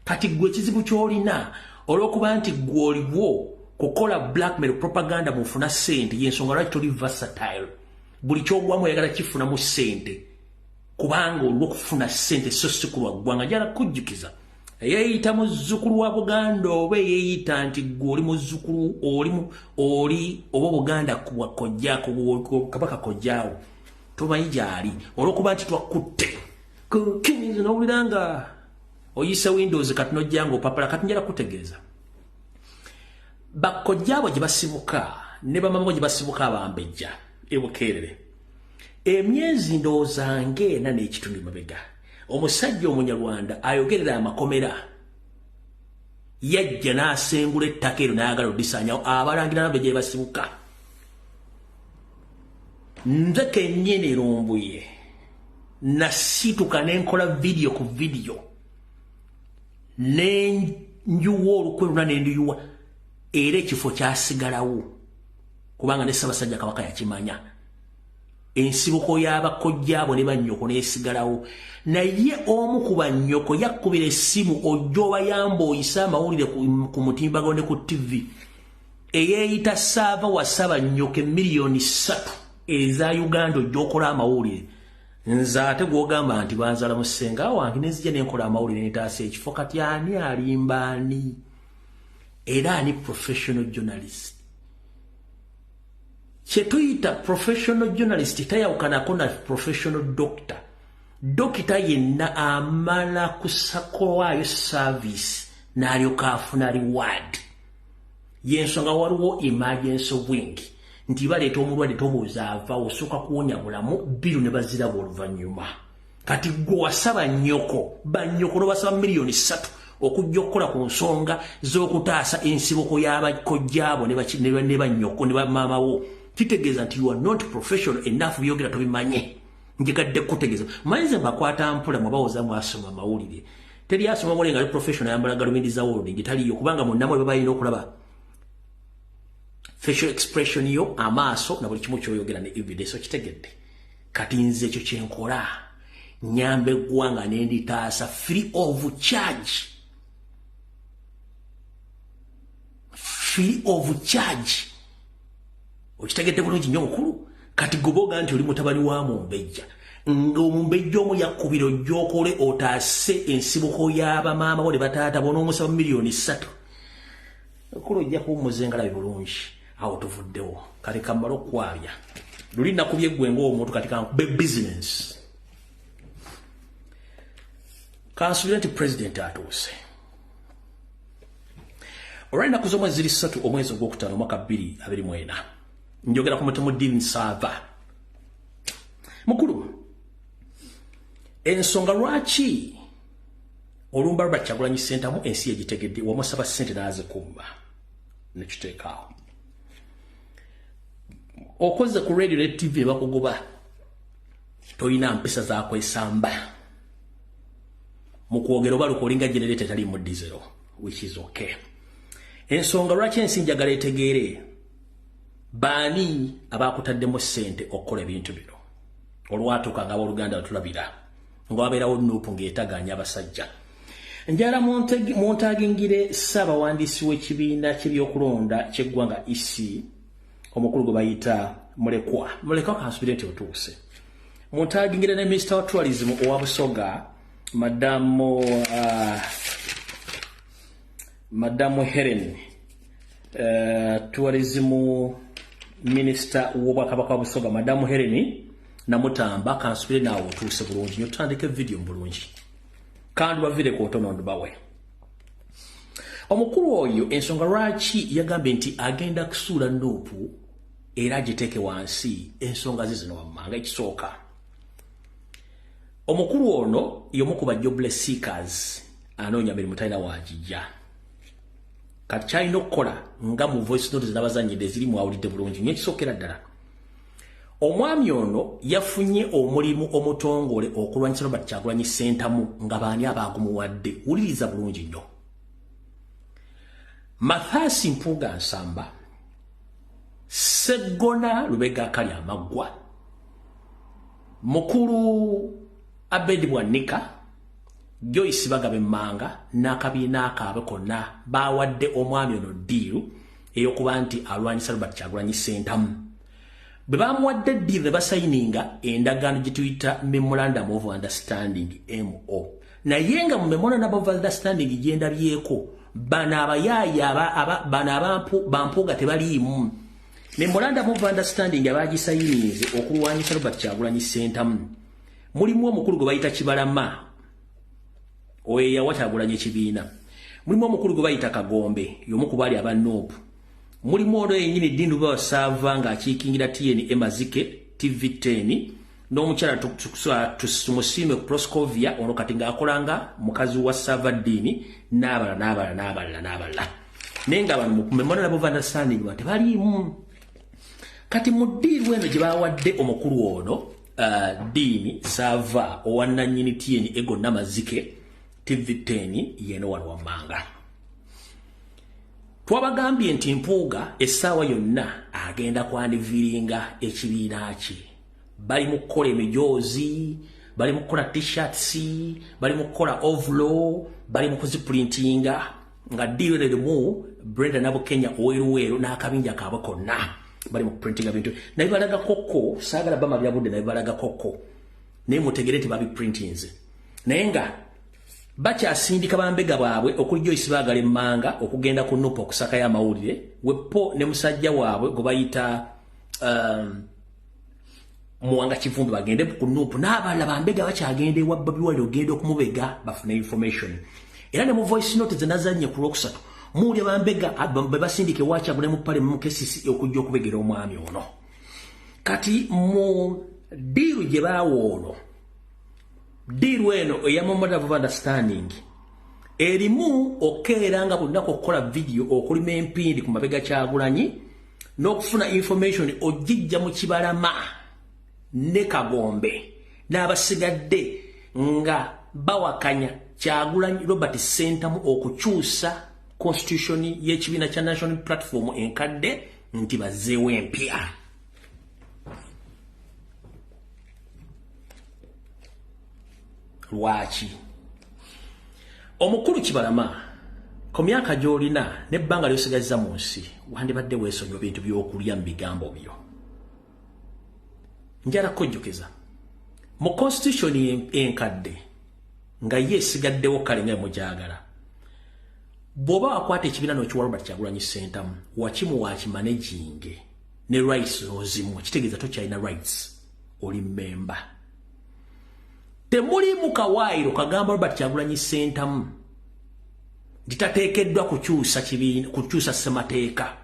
kati gwe kizibu kyolina olwokuba nti gwe oliwo kukola blackmail propaganda mufuna sente yensonga lwaki toli versatile buli kyogwamu oyagala kifuna mu sente kubanga olw'okufuna sente so sikulwa ggwanga jala kujjukiza yeeyita muzzukulu wa Buganda oba yeeyita nti gwe oli muzzukulu oli oba Buganda kuwa kojjako kabaka kojjaawo tomanyi gyali olw'okuba nti twakutte kukinizo n'owuliranga oyisa Windows kati nojjanga opapala kati njala kutegeeza bakojjaabo gye basibuka ne bamama gye basibuka abambejja ebukeerere emyezi ndoozange na n'ekitundu mabega omusajja Omunyarwanda ayogerera amakomera yajja n'asengula ettaka eryo n'ayagala odisaanyawo abalangira nabwe gye basibuka nze kennyini rumbuye nasituka nenkola video ku video nenjuwa olukwe luna nenduyuwa era ekifo kyasigalawo kubanga ne Ssaabasajja Kabaka yakimanya ensibuko y'abakojjaabo ne bannyoko neesigalawo naye omu ku bannyoko yakkubira essimu ojjoba yamba oyisa amawulire ku mutimbagano ne ku TV eyeeyita Ssaava wa Ssaabannyoke miliyoni 3 eza Uganda ojjokola amawulire nze ate gwogamba nti banzala mu ssenga wange nenzija nenkola amawulire netaasa ekifo kati ani alimba ani era ani professional journalist kyetuyita professional journalist tayawukanako na professional doctor dokita yenna amala kusakolwayo service n'alyoka afuna reward yensonga waliwo emergency wing nti baleeta omulwadde tobuuza ava osooka kuwonya bulamu biru ne baziraba oluvannyuma kati gwe wasaba nnyoko bannyoko n'obasaba miliyoni 3 okujja okukola ku nsonga z'okutaasa ensiboko y'abakojjaabo ne bannyoko ne bamaamawo kitegeeza nti you are not professional enough byogera tobimanye njigadde kutegeeza manyize mbakwata mpula mwabawoza mwasoma mawulire teri asoma mule nga ali professional yambala galubindi za world ngitaliyo kubanga munnamwe babalina okulaba facial expression yo amaaso na buli kimu kyoyogera ne evidence okitegedde kati nze ekyo kyenkola nyambe eggwanga nenditaasa free of charge okitegedde bulungi nnyo mukulu kati goboga nti oli mutabani wa Mumbejja ng'Omumbejja omu yakubira ojja okole otaase ensibuko y'abamaama bo ne bataata bonoomusaba miliyoni 3 okulu ojja kuwummuzengalabi bulungi awo tuvuddewo kati kammala okukwabya luli nakubye ggwe ng'omuntu kati kankube business kansubira nti president atuuse olw'ennaku z'omwezi ziri 3 omwezi ogwokutaano omwaka 2024 njogera ku mutemu Dean Sava mukulu ensonga lwaki olumba Robert Kyagulanyi Ssentamu ensi yegitegedde wamusaba ssente n'azikuuma nekiteekaawo okoze ku radio ne TV bakugoba toyina mpisa zakwesamba mu kwogera oba lukolinga generator tali mu diesel which is okay ensonga lwaki ensi njagala etegeere baani abakutaddemu ssente okukola ebintu bino olwatuuka nga abooluganda batulabira ng'abeerawo nuupu ng'etaganya abasajja njala muntagingire ssaabawandiisi w'ekibiina ky'ebyokulonda ky'eggwanga EC omukulu gwe bayita mulekwa kansubire nti otuuse muntagingire ne Minister wa Tourism owa Busoga Madamu Helen Tourism Minister w'Obwakabaka wa Busoga Madamu Helen namutamba kansubire naawe otuuse bulungi nyo tutandike video bulungi kandi bavire ku ntono ndubawe omukulu oyo ensonga lwaki yagambye nti agenda kusuula nuupu era agiteeke wansi ensonga zino wammanga ekisooka omukulu ono y'omu ku ba jobless seekers anoonya mirimu talina waagijja kati kyalina okukola nga mu voice notes n'abazanyidde ziri mwawulidde bulungi nyo ekisookera ddala omwami ono yafunye omulimu omutongole okulwanyisa Robert Kyagulanyi Ssentamu nga baani abagumuwadde wuliriza bulungi nnyo Mathias Mpuuga Nsamba Sseggona Lubega Akali Amaggwa Mukulu Abedi Bwanika Joyce Bagabe Mmanga n'akabiina akaabwe konna bawadde omwami ono ddiiru ey'okuba nti alwanyisa Robert Kyagulanyi Ssentamu bwe bamuwadde ddiiru ne basayininga endagaano gye tuyita Memorandum of Understanding MO naye nga mu Memorandum of Understanding gye ndabyeko bano abayaaya bano bampuuga tebaliimu Memorandum of Understanding abaagisayinize okulwanyisa Robert Kyagulanyi Ssentamu mulimu omukulu gwe bayita Kibalama oyo yawa Kyagulanyi ekibiina mulimu omukulu gwe bayita Kagombe y'omu ku baali aba Nuupu mulimu ono yennyini Dindu Bawasaava ng'akiikingira TN Emazike TV10 n'omukyala tumusiime Proscovia ono kati ng'akolanga mukazi wa Savadini n'abalala naye nga bano mu Memorandum of Understanding tebaliimu kati mu ddiiru eno gye bawadde omukulu ono Dini Sava owannannyini TN Ego Namazike TV10 yeno wano wammanga twabagambye nti Mpuuga essaawa yonna agenda kwaniviringa ekibiina kye bali mu kukola emijoozi bali mu kukola t-shirts bali mu kukola ovlo bali mu kuziprintinga nga ddiiru erimu Brenda Nabukenya oweruweeru n'akabinja kaabwe konna bali mu kuprintinga bintu naye balaga kokko saagala bama bya budde naye balaga kokko naye mutegere nti babiprintinze naye nga bakyasindika bambega baabwe okuli Joyce Baagala Emmanga okugenda ku Nuupu okusakayo amawulire wepo ne musajja waabwe gwe bayita Muwanga Kivumbi bagende ku Nuupu n'abalala bambega bakyagenda ewa Bobi Wine ogenda okumubega bafune information era ne mu voice note zenazanye ku Lwokusatu muli bambega basindike wacha bule mu pale mu kesisi okujja okubegera omwami ono kati mu diru je bawo ono diru eno ya memorandum of understanding erimu okeranga kulindako okukola video okulima empindi ku mabega Kyagulanyi n'okufuna information ojijja mu Kibalama ne Kagombe n'abasigadde nga bawakanya Kyagulanyi Robert Sentamu okukyusa constitution y'ekibiina kya National Platform enkadde nti bazeewo empya. Lwaki omukulu Kibalama ku myaka gy'olina n'ebbanga ly'osigaza mu nsi wandibadde weesonyiwa bintu by'okulya mu bigambo byo. Njala kujjukiza mu constitution enkadde nga yeesigaddewo kale nga mujagala bw'oba wakwata ekibiina n'okiwa Robert Kyagulanyi Sentamu wakimu wakimanaging ne rights ozimu kitegeeza tokyalina rights oli memba. Temuli mukawairo kagamba Robert Kyagulanyi Sentamu ditateekeddwa kukyusa kibiina kukyusa ssemateeka.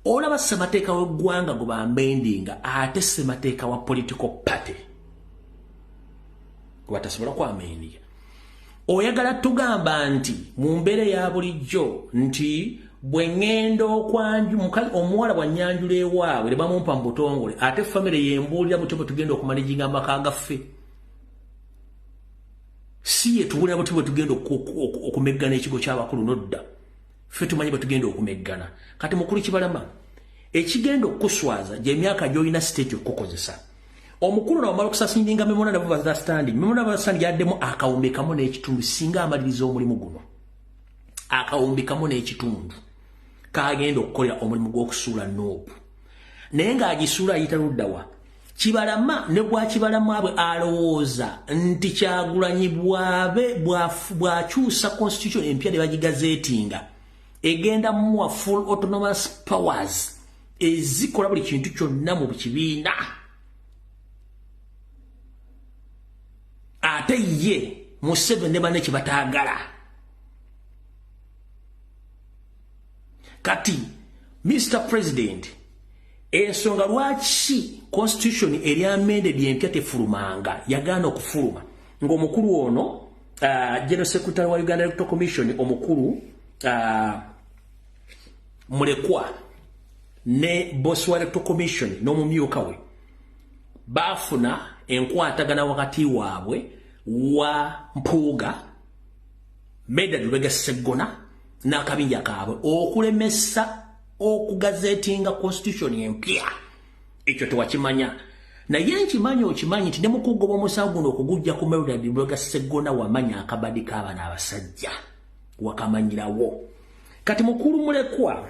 Olaba ssemateeka w'eggwanga gwe bambendinga ate ssemateeka wa political party watasobola kwameendiga. Oyagala tugamba nti mu mbeera ya bulijjo nti bwe ŋŋenda okwanju omuwala bw'annyanjula ewaabwe ne bamumpa mu butongole ate famire yembuulira butyo bwe tugenda okumaliginga amaka gaffe. Si ye tuwulira butyo bwe tugenda okumeggana ekigo ky'abakulu nodda. Ffe tumanyi bwe tugenda okumeggana. Kati mukulu Kibalama ekigenda okukuswaza gy'emyaka gy'olina state okukozesa. Omukulu na wamala okusasindinga memorandum of understanding. Memorandum of understanding yaddemu akawumbi kamu n'ekitundu singa amaliriza omulimu guno. Akawumbi kamu n'ekitundu kagenda okukolera omulimu gw'okusuula noopu. Naye ng'agisuula ayita luddawa. Kibalama ne bwa Kibalama bwe alowooza nti Kyagulanyi bw'akyusa constitution empya ne bagigazeetinga egenda muwa full autonomous powers ezikola buli kintu kyonna mu kibiina. Ate ye Museveni ne banne kibataagala. Kati Mr. President ensonga lwaki constitution eri amended empya tefulumanga yagaana okufuluma ng'omukulu ono General Secretary wa Uganda Electoral Commission omukulu Mulekwa ne boss wa Electoral Commission n'omumyuka we baafuna enkwatagana wakati waabwe wa Mpuuga Medad Lubega Sseggona n'akabinja kaabwe okulemesa okugazetinga constitution empya. Ekyo tewakimanya. Naye nkimanyi okimanyi nti ne mu kugoba omusango guno okugujja ku Medad Lubega Sseggona wamanya akabadi k'abaana abasajja wakamanyirawo. Kati mukulu Mulekwa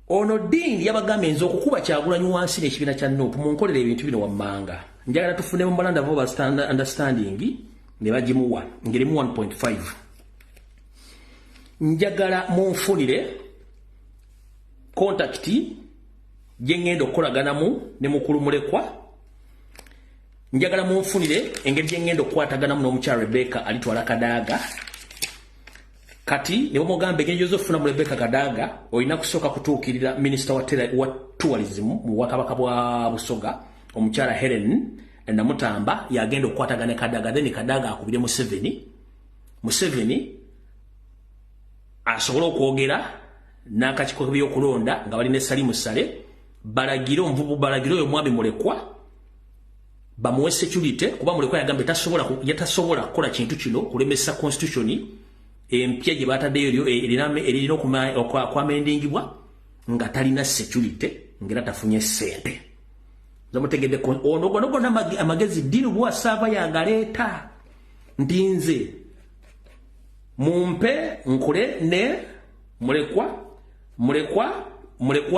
ono dini yabagamba enzo okukuba Kyagulanyi wansi n'ekibiina kya NUP munkolera ebintu bino wammanga. Njagala tufune mu memorandum of understanding ne bagimuwa ngerimu 1.5. Njagala munfunire contact gye ŋŋenda okukolaganamu ne mukulu Mulekwa. Njagala munfunire engeri gye ŋŋenda okukwataganamu n'omukyala Rebecca alitwala Kadaga. Kati ne bamugamba engeri gy'ozofuna mu Rebecca Kadaga olina kusooka kutuukirira minisita wa tourism mu Bwakabaka bwa Busoga omukyala Helen Namutamba yagenda okukwatagana ne Kadaga then Kadaga akubire Museveni asobola okwogera n'akakiiko by'okulonda nga bali ne Salimu Sale balagire omuvubu balagire oyo mwami Mulekwa bamuwe security kuba Mulekwa yagamba yatasobola kukola kintu kino kulemesa constitution empya gye bataddeyo erina okwamendingibwa nga talina security ngera tafunye ssente. Zamutegedde ono gonna amagezi dini bwa sava yagaleeta nti nze mumpe nkule ne Mulekwa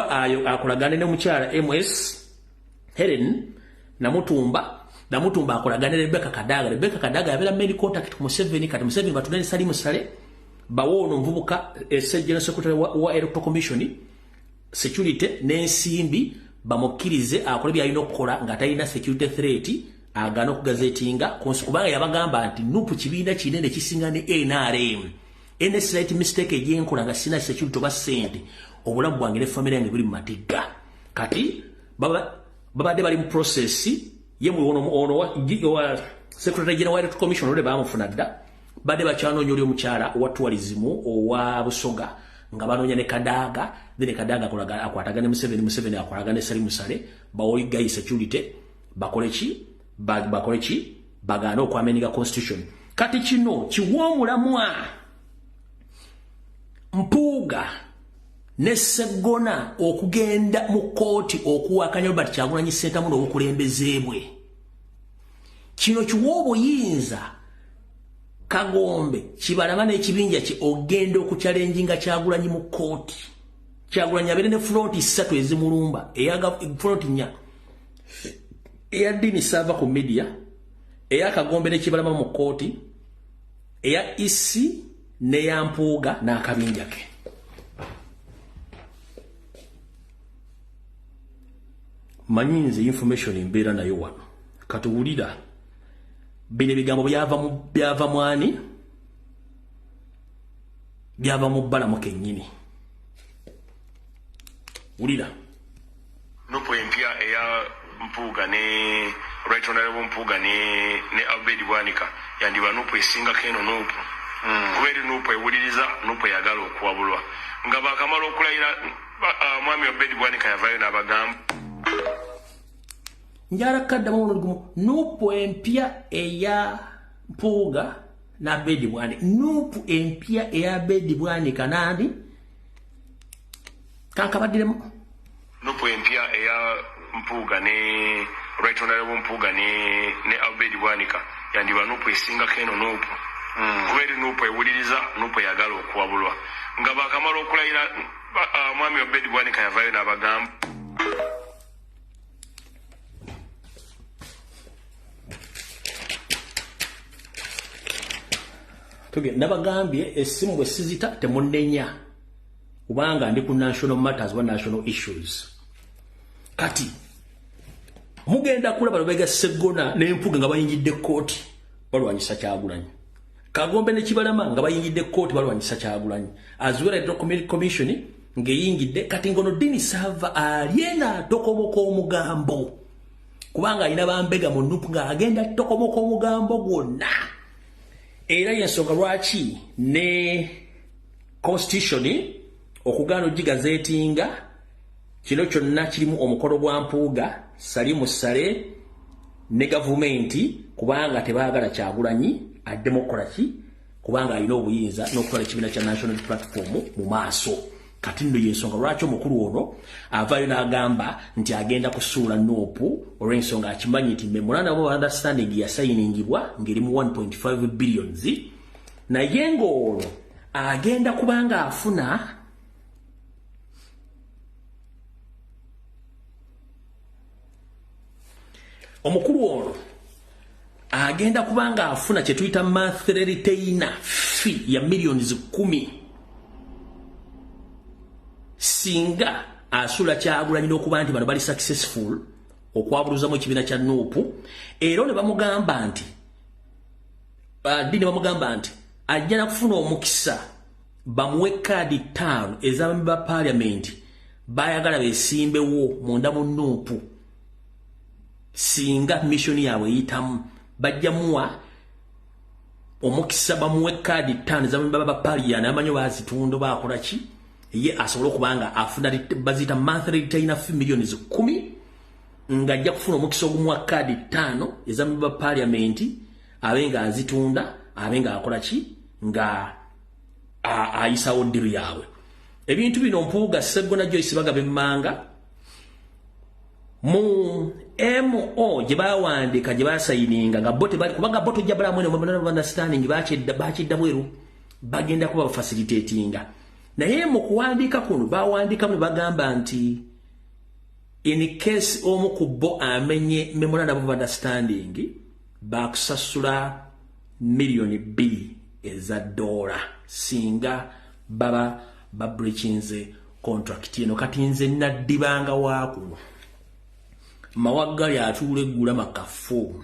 ayo akolagane ne mukyala MS Helen Namutumba akolagane Rebecca Kadaga yabera main contact ku Museveni kati Museveni batunene Salimu Sale bawono mvubuka General Secretary wa Electoral Commission security n'ensimbi bamukirize akole byalina okukola nga talina security threat agana okugazetinga kubanga yabagamba nti NUP kibiina kinene kisinga ne NRM any slight mistake ejenkola nga sina security oba sente obulamu bwange ne family yange buli matiga kati babadde bali mu process yemwe ono wa Secretary General Electoral Commission ole bamufuna dda badde bakyanonya oli omukyala owa tourism owa Busoga nga banonya ne Kadaga then Kadaga akwatagane Museveni akwatagane Sali Musale bawoli guy security bakoleki bagana okwamenyeka constitution kati kino kiwoomulamwa Mpuuga ne Sseggona okugenda mu kooti okuwakanya Robert Kyagulanyi Ssentamu n'obukulembeze bwe kino kiwa obuyinza Kagombe kibalama n'ekibinja kye ogenda okuchallenginga Kyagulanyi mu kooti Kyagulanyi abeere ne front 3 ezimulumba front 4 eya Dini Sava ku media eya Kagombe ne kibalama mu kooti eya isi ne ya Mpuuga n'akabinja ke manyinze information embeera nayo wano katuwulira bino ebigambo byava mwani byava mu bbalamu kennyini wulira nupo empya eya Mpuuga ne right honorable Mpuuga ne Albert Bwanika yandiba nupo esinga keno nupo kubera nupo ewuliriza nupo yagala okuwabulwa nga bakamala okulayira mwami Albert Bwanika yavayo n'abagamba njara kadda mu gumu nupo empya eya Mpuuga na Bedi Bwanika nupo empya eya Bedi Bwanika nandi kankabaddiremu nupo empya eya Mpuuga ne right honorable Mpuuga ne Albert Bwanika yandiba nupo esinga keno nupo kubera nupo ewuliriza nupo yagala okuwabulwa nga bakamala okulayira mwami Albert Bwanika yavayo n'abagamba nabagambye essimu bwe sizita temunenya kubanga ndi ku national matters wa national issues kati mugenda kulaba lubega Sseggona n'Empuuga nga bayingidde kooti balwanyisa Kyagulanyi Kagombe ne Kibalama nga bayingidde kooti balwanyisa Kyagulanyi as well as commission ngeyingidde kati ngono Dini Sava aliena tokoboka omugambo kubanga alina bambega mu Nuupu nga agenda tokoboka omugambo gwonna era yensonga lwaki ne constitution okugaana ogigazeetinga kino kyonna kirimu omukolo gwa Mpuuga Sali Musale ne gavumenti kubanga tebaagala Kyagulanyi ademokrasi kubanga alina obuyinza n'okukola ekibiina kya national platform mu maaso kati nno yensonga lwaki omukulu ono avaayo n'agamba nti agenda kusuula Nuupu olw'ensonga akimanyi nti memorandum of understanding yasayiningibwa ng'erimu 1.5 billions naye ng'olwo agenda kubanga afuna omukulu ono agenda kubanga afuna kye tuyita monthly retainer fee ya millions 10 singa asula Kyagulanyi n'okuba nti bano bali successful okwabuluzamu ekibiina kya Nuupu era ne bamugamba nti Dini bamugamba nti ajja nakufuna omukisa bamuwe kaadi 5 ez'abaami ba parliament bayagala beesimbewo munda mu Nuupu singa mission yaabwe eyitamu bajjamuwa omukisa bamuwe kaadi 5 ez'abaami ba parliament amanyi bazitunda bakola ki ye asobola okubanga afuna bazita monthly retainer fee millions 10 nga ajja kufuna omukisa ogumuwa kaadi 5 ez'abaami ba parliament abenga azitunda abenga akola ki nga ayisawo ddiru yaabwe ebintu bino Mpuuga Sseggona Joyce Bagabemmanga mu MO gye bawandiika gye basayininga nga bote bali kubanga bote ojja balamu ne memorandum of understanding bakyedda bweru bagenda kuba facilitatinga naye mu kuwandiika kuno bawandiika mu bagamba nti in case omu ku bo amenye memorandum of understanding bakusasula million 2 eza dola singa baba babreachinze contract eno kati nze naddibanga waakuno mawagali atuule gula makafu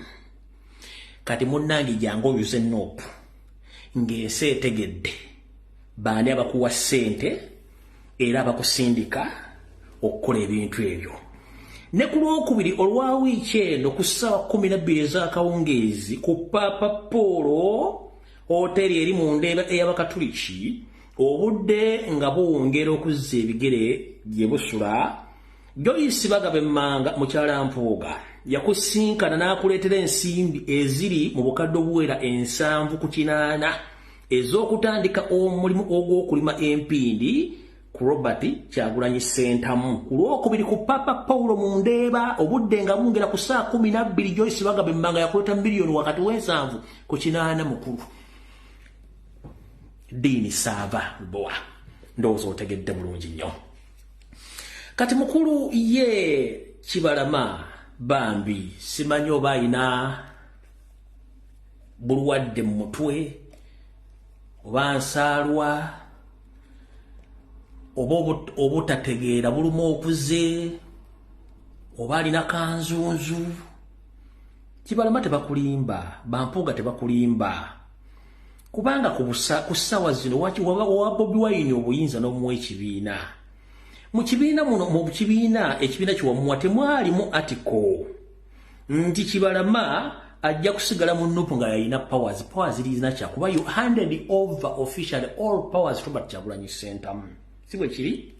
kati munnange jangu oyuze Nuupu ng'ensi etegedde bani abakuwa ssente era abakusindika okukola ebintu ebyo. Ne ku Lwokubiri olwa wiiki eno ku ssaawa 12 ez'akawungeezi ku Papa Paul hoteri eri mu Ndeeba ey'Abakatuliki, obudde nga buwongera okuzza ebigere gye busula, Joyce Bagabemmanga mukyala Mpuuga yakusinkana n'akuleetera ensimbi eziri mu bukadde obuwera 7 ez'okutandika omulimu ogw'okulima empindi ku Robert Kyagulanyi Ssentamu. Ku Lwokubiri ku Papa Paul mu Ndeeba obudde nga bwongera ku ssaawa 12, Joyce Bagabemmanga yakuleeta miliyoni wakati w'7 ku 8 mukulu Dini Sava Boa. Ndowooza otegedde bulungi nnyo. Kati mukulu ye Kibalama bambi simanyi oba ayina bulwadde mu mutwe oba nsaalwa oba obutategeera buluma okuze oba alina kanzunzu. Kibalama tebakulimba, Bampuuga tebakulimba, kubanga ku ssaawa zino owa Bobi Wine obuyinza n'omuwa ekibiina. Mu kibiina muno, mu kibiina ekibiina kiwamuwa temwalimu article nti Kibalama ajja kusigala mu Nuupu nga yalina powers zirina kyakuba you handed over officially all powers to Robert Kyagulanyi Ssentamu. Si bwe kiri?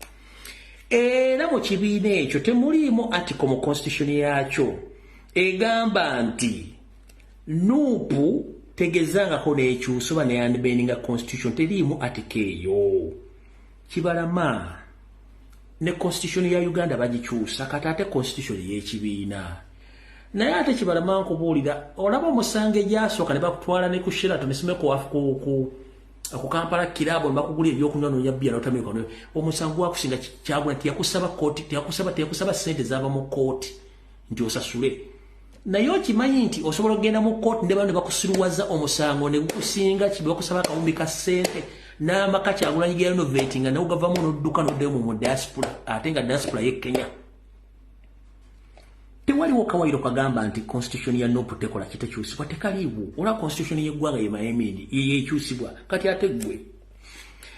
Era mu kibiina ekyo temuliimu article mu constitution yakyo egamba nti Nuupu tegezangako n'ekyusa oba neyandibendinga constitution, teriimu article eyo. Kibalama ne constitution ya Uganda bagikyusa kati ate constitution y'ekibiina. Naye ate Kibalama nkubuulira, olaba omusango egyasooka ne bakutwala ne ku Sheraton ne Simeko ku Kampala kirabo ne bakugula ebyokunywa n'onyabbiya n'otamika. Omusango gwakusinga Kyagulanyi teyakusaba kooti, teyakusaba ssente zaava mu kooti nti osasule. Naye okimanyi nti osobola okugenda mu kooti ne bakusiruwaza omusango ne gukusinga bakusaba akawumbi ka ssente n'amaka Kyagulanyi ge renovating ne ogavamu n'odduka n'oddayo mu diaspora, ate nga diaspora y'e Kenya. Tewaliwo kawayiro kagamba nti constitution ya Nuupu tekola kitekyusibwa, tekaliiwo. Olwa constitution y'eggwanga ye Mayemindi yekyusibwa, kati ate ggwe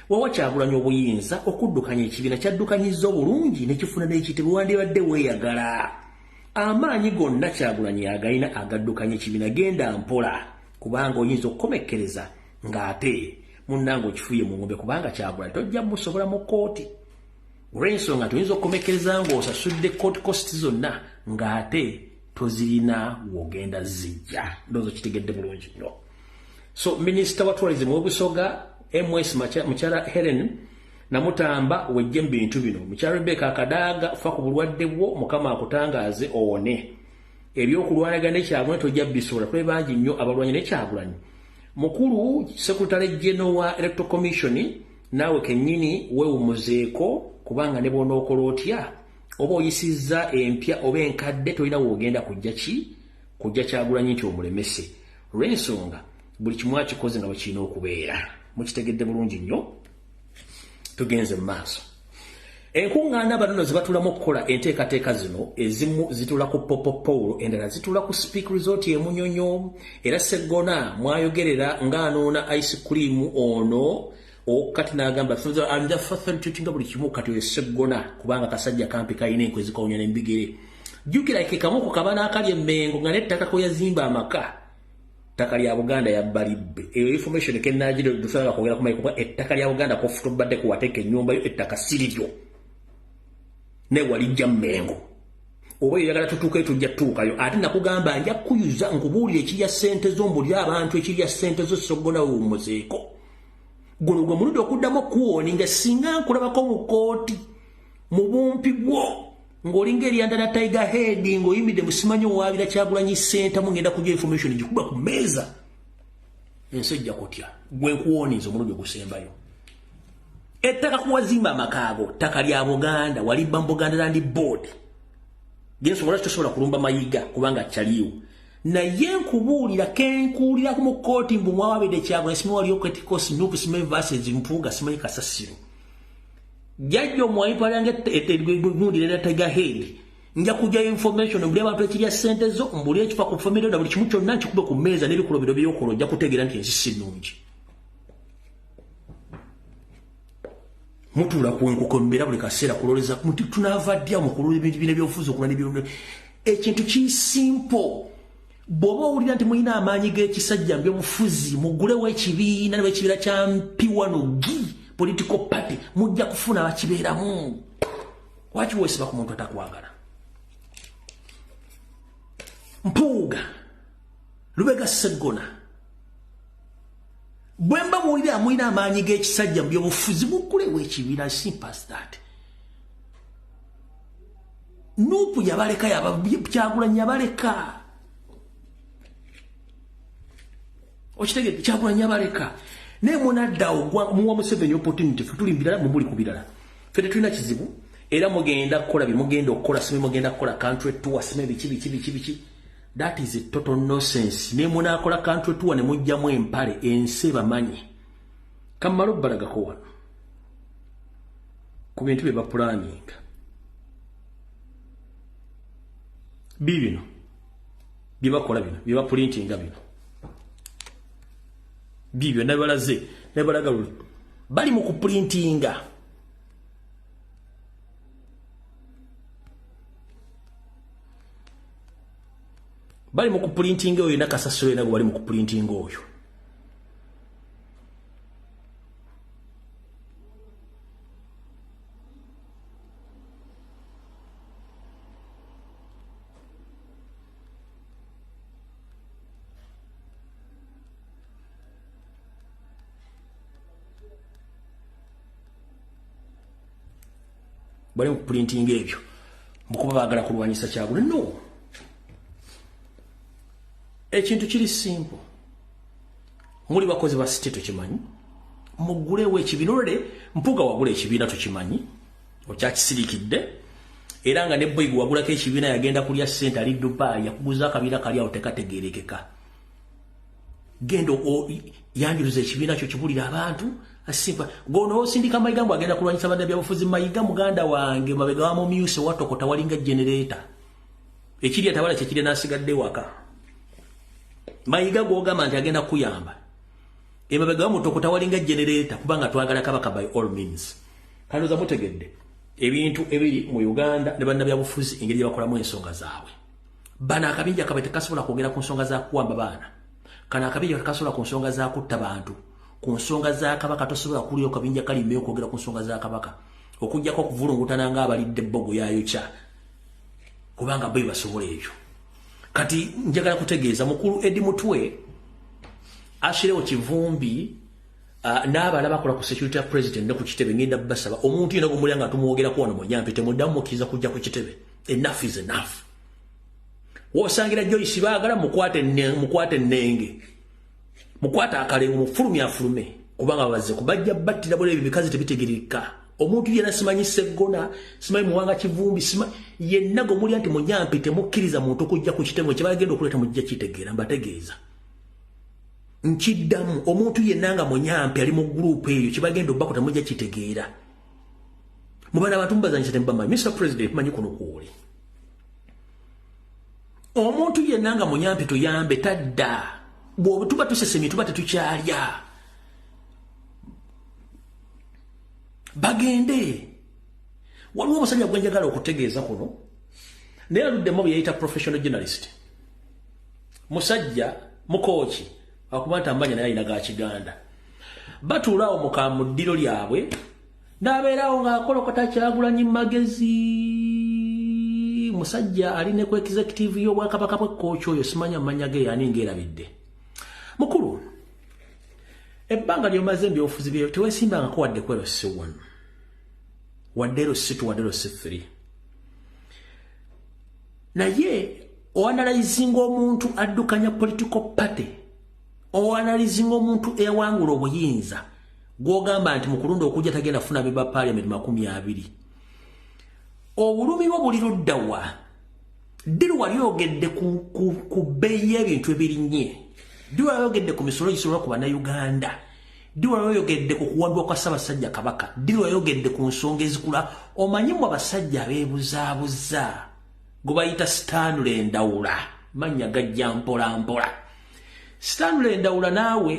wawa Kyagulanyi obuyinza okuddukanya ekibiina kyaddukanyizza obulungi ne kifuna n'ekitebwe wandibadde weeyagala. Amaanyi gonna Kyagulanyi agayina agaddukanya ekibiina, genda mpola kubanga oyinza okukomekkereza ng'ate munnange okifuye mu ngombe, kubanga Kyagulanyi tojja musobola mu kooti. Olw'ensonga tuyinza okukomekkereza ng'osasudde court costs zonna ng'ate tozirina w'ogenda zijja. Ndowooza kitegedde bulungi nnyo. So minisita wa tourism w'Obusoga MS mukyala Helen Namutamba wejje mu bintu bino. Mukyala Rebecca Kadaaga fa ku bulwadde bwo, Mukama akutangaaze owone. Ebyokulwanagana ne Kyagulanyi tojja bisobola, tube bangi nnyo abalwanyi ne Kyagulanyi. Mukulu Secretary General wa Electoral Commission naawe kennyini weewumuzeeko, kubanga ne bw'onookola otya oba oyisizza empya oba enkadde tolina w'ogenda kujja Kyagulanyi nti omulemese. Olw'ensonga buli kimu akikoze nga bwe kirina okubeera. Mukitegedde bulungi nnyo. Tugenze mu maaso. Enkuŋŋaana bano ze batulamu okukola enteekateeka zino, ezimu zitula ku Papa Paul, endala zitula ku Speak Resort e Munyonyo. Era Sseggona mwayogerera ng'anoona ice cream ono kati n'agamba nga buli kimu kati Sseggona kubanga kasajja kampi kalina enkwe zikawunya n'embigere. Jjukira kamu ku kabana akali e Mmengo nga n'ettaka kwe yazimba amaka, ettaka lya Buganda yabbalibbe. Eyo information kennaagire dusala kwogera ku maiko kwa ettaka lya Buganda kofuta badde ku wateeka ennyumba yo, ettaka siriryo ne walijja Mmengo. Oba oyagala tutuuke tujja tuukayo, ate nakugamba nja kuyuza nkubuulira ekirya ssente z'ombulira abantu ekirya ssente zo Sseggona weewumuzeeko. Guno gwe mulundi okuddamu okuwooninga singa nkulabako mu kooti mu bumpi bwo ng'olinga eryanda na Tiger Head ng'oyimiridde musimanyi owaabira Kyagulanyi Ssentamu ngenda kujja information gikuba ku mmeeza. Ensi ejja kutya. Gwe nkuwooniza omulundi ogusembayo. Ettaka kuwazimba amakaago, ttaka lya Buganda, walibba mu Buganda Land Board. Gensobola tosobola kulumba mayiga kubanga kyaliwo. Naye nkubuulira kenkuulira mu kooti mbu mwawabidde Kyagulanyi simanyi waliyo Ketikosi Nuupu simanyi versus Mpuuga simanyi Kasasiro. Jjajja omwayipa lyange ettebulira Tiger Head. Nja kujjayo information mbuli abantu ekirya ssente zo, mbuli ekifa ku family na buli kimu kyonna nkikube ku mmeeza n'ebikolobero by'okola ojja kutegeera nti ensi si nnungi. mutula ku enkoko mbera buli kaseera kuloleza muti tunava dya mu kulula ebintu by'obufuzi okulana ebyo ekintu ki simple bobo ulira nti mulina amaanyi g'ekisajja by'obufuzi mugulewo ekibiina n'ekibiina kya Mpiwanogi political party mujja kufuna bakibeeramu waki wesiba ku muntu atakwagala Mpuuga Lubega Sseggona bwemba mulira mulina amaanyi g'ekisajja by'obufuzi mugulewo ekibiina simple as that Nuupu yabaleka Kyagulanyi yabaleka Okitegedde Kyagulanyi yabaleka naye munaddawo muwa Museveni opportunity tulimbirala mu muli kubirala fete tulina kizibu era mugenda kukola bimugenda okukola sime mugenda kukola country tour sime biki that is a total nonsense ne munakola country tour ne mujjamu empale ense bamanyi kamalo balagako wano ku bintu bye planning bibino bibakola bino biba printing bino bibyo nabalaze nabalaga bali mu kuprintinga oyo nakasasule nabo bali mu kuprintinga oyo bali mu printing ebyo mukuba bagala kulwanyisa Kyagulanyi no ekintu kiri simple muli bakozi ba state kimanyi mugulewo ekibinole Mpuuga wagula ekibiina tukimanyi okyakisirikidde era nga ne boy wagulako ekibiina yagenda kulya sente ali Dubai yakuguza akabiina kali awo tekategerekeka gendo yanjuliza ekibiina kyo kibulira abantu asimba gono osindika Mayiga agenda kulwanyisa banda byabufuzi Mayiga muganda wange mabega wa Mumyuse watokota walinga generator ekiri atabala kyekiri nasigadde waka Mayiga gogamba nti agenda kuyamba emabega wa mutokota walinga generator kubanga twagala Kabaka by all means kanoza mutegedde ebintu ebiri mu Uganda ne banda byabufuzi engeri bakolamu ensonga zaabwe bana akabinja kabete kasobola kwogera ku nsonga za kuwamba baana kana akabinja kasobola ku nsonga za kutta bantu ku nsonga za Kabaka tosobola kuliyo kabinja kali meyo kwogera ku nsonga za Kabaka okujjako okuvulungutana nga abalidde bbogo yayo kya kubanga bwe basobola ebyo kati njagala kutegeeza mukulu Eddie Mutwe ashirewo kivumbi n'abala bakola ku security president ne ku kitebe ngenda basaba omuntu yena gumulya tumuwogera ku wano Munyampe temuddamu mukiza kujja ku kitebe enough is enough wosangira Joyce baagala mukwate nnenge mukwata akalengo mufulumya afulume kubanga bazze kubajja battira bole ebikazi tebitegereka omuntu yena simanyi Sseggona simanyi Muwanga Kivumbi simanyi yenna gomulya nti Munyampe temukkiriza muntu kujja ku kitebe kyebagenda okuleta mujja kitegeera mbategeeza nkiddamu omuntu yenna nga Munyampe ali mu group eyo kyebagenda obbako temujja kitegeera mubana abantu mbazanyisa tembamanyi Mr. President manyi kuno kuuli omuntu yenna nga Munyampe tuyambe tadda bwo tuba tusesemi tuba tetukyalya bagende waliwo omusajja gwenjagala okutegeeza kuno naye aluddemu byeyita professional journalist musajja mukooki akuba nti ambanya naye alina ga Kiganda batuulaawo mukamuddiro lyabwe n'abeerawo ng'akolokota Kyagulanyi magezi musajja alina ku executive y'obwakabaka bw'ekkooki oyo simanya amanya ge yani ng'erabidde mukulu ebbanga lyomaze mbyobufuzi byeyo tewesimbangako wadde kwero C1 waddero C2 waddero C3 naye oanalizinga omuntu addukanya political party oanalizinga omuntu ewangula obuyinza gwogamba nti mukulunda okujja tagenda funa beba parliament 20 obulumi bwo buli luddawa ddiru wali ogedde ku bbeeyi y'ebintu ebirinnye ddiru wali ogedde ku misolo gisobola ku bannayuganda ddiru wali oyogedde ku kuwambibwa kwa Ssaabasajja Kabaka ddiru wali oyogedde ku nsonga ezikula omanyimu abasajja abeebuzaabuza gwe bayita Stanley Ndawula mannya gajja mpola mpola Stanley Ndawula naawe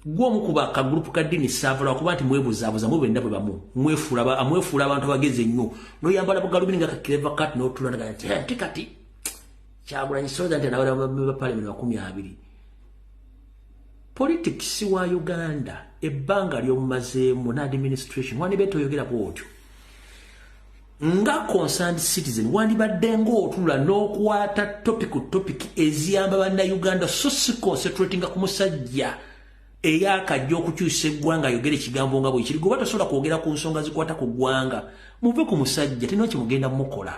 gwo mukuba ka group ka dini savala kuba nti mwebuzabuza mwe benda bwe bamu mwefula abantu bageze nnyo no yambala bugalubini nga kakireva kat no tulana kati kati Kyagulanyi soza nti nabala ba parliament wa 12 politics wa Uganda ebbanga lyomumazeemu na administration wani beto yogera bwotyo nga concerned citizen wani baddengo otula n'okwata topic eziyamba banna Uganda so si concentrating ku musajja eyakajja okukyusa eggwanga yogere kigambo nga bwe kiri goba tosobola kwogera ku nsonga zikwata ku ggwanga muve ku musajja tino kimugenda mukola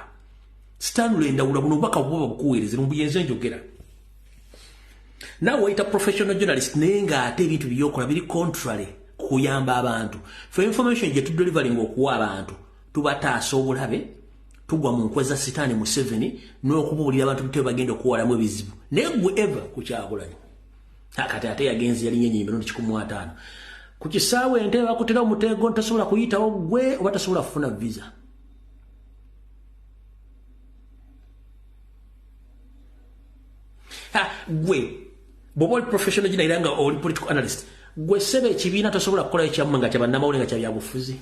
Stanley Ndawula buno baka bwo bukuweereza mbuyenze njogera nawe waita professional journalist nenga ate ebintu byokola biri contrary kuyamba abantu for information je tudelivery okuwa abantu tubataasa obulabe tugwa mu nkweza sitani mu 7 n'okubulira abantu mutwe bagenda okuwalamu ebizibu negwe ever ku Kyagulanyi akati ate yagenzi yali nyenyi 115 ku kisaawe ente bakutera omutego ntasobola kuyitawo gwe oba tasobola kufuna visa gwe bobo professional jina iranga or political analyst gwe sebe kibina tasobola kukola ekyamu nga kyaba namawule nga kyabya bufuzi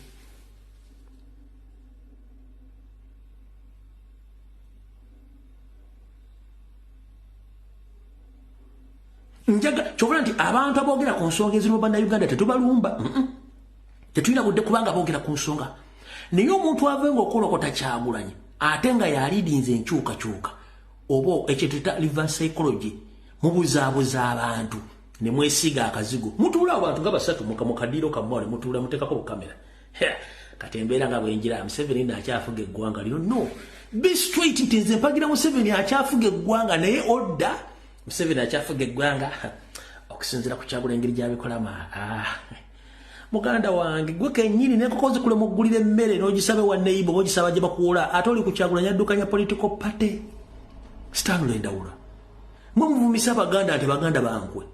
njaga chovola nti abantu abogera ku nsonga ezino banda Uganda tetubalumba tetulina budde kubanga abogera ku nsonga niyo omuntu avenga okolokota Kyagulanyi ate nga yalidinze enkyuka obo ekyetuta liver psychology mubuzaabuza abantu ne mwesiga akazigo mutula abantu nga basatu mukadiro kamwale mutula mutekako kamera katembera nga bwenjira Museveni akyafuga eggwanga lino no be straight ntinze mpagira Museveni akyafuga eggwanga naye order Museveni akyafuga eggwanga okusinzira ku Kyagulanyi engeri gyabikola muganda wange gwe kenyini nekokoze kule mugulire emmere n'ogisabe wa neighbor ogisaba gye bakuula ate oli ku Kyagulanyi addukanya political party Stanley Ndawula mumuvumisa abaganda ati baganda bangwe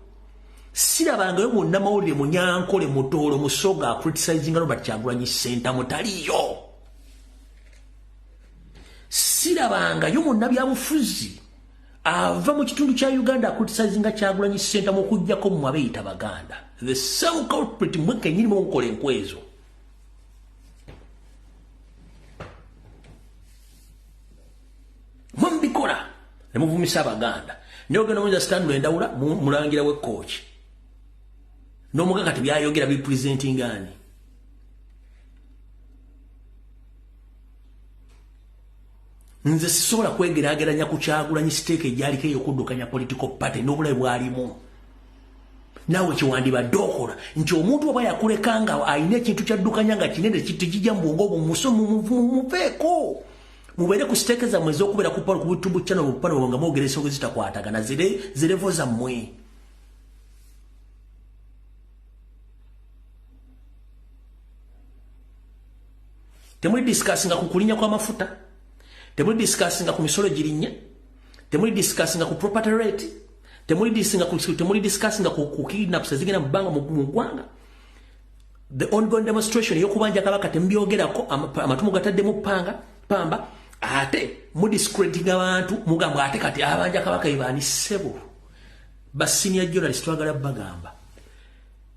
sirabanga yo monna mawulire munyankole mutolo musoga criticizing Robert Kyagulanyi center mutaliyo sirabanga yo monna byabufuzi ava mu kitundu kya Uganda criticizing Kyagulanyi center mu kujjako mu abeeyita baganda the same culprit mweke nyini mu nkole enkwezo mwambikola ne muvumisa abaganda Nyogena mwenza Stanley Ndawula mulangira we coach. No muga kati byayogera bi presenting gani. Nze sisobola kwegerageranya ku Kyagulanyi stake ejyaliko ey'okuddukanya political party n'obulabe bwalimu. Nawe kiwandiba dokola nti omuntu oba yakulekanga ayina ekintu kyaddukanya nga kinene kijja mu bwongo muveeko. Mubere ku stake za mwezi okubera ku YouTube channel upano nga mwogere ensonga zitakwatagana zirevo za mmwe. Temuli discussinga ku kulinya kwa mafuta. Temuli discussinga ku misolo girinya. Temuli discussinga ku property rate. Temuli discussinga ku kidnaps zigena mbanga mu gwanga. The ongoing demonstration yokubanja kabaka tembyogerako amatumu gataddemu pamba ate mu discrediting abantu mugamba ate kati abanja kabaka ibani sebo ba senior journalist twagala bagamba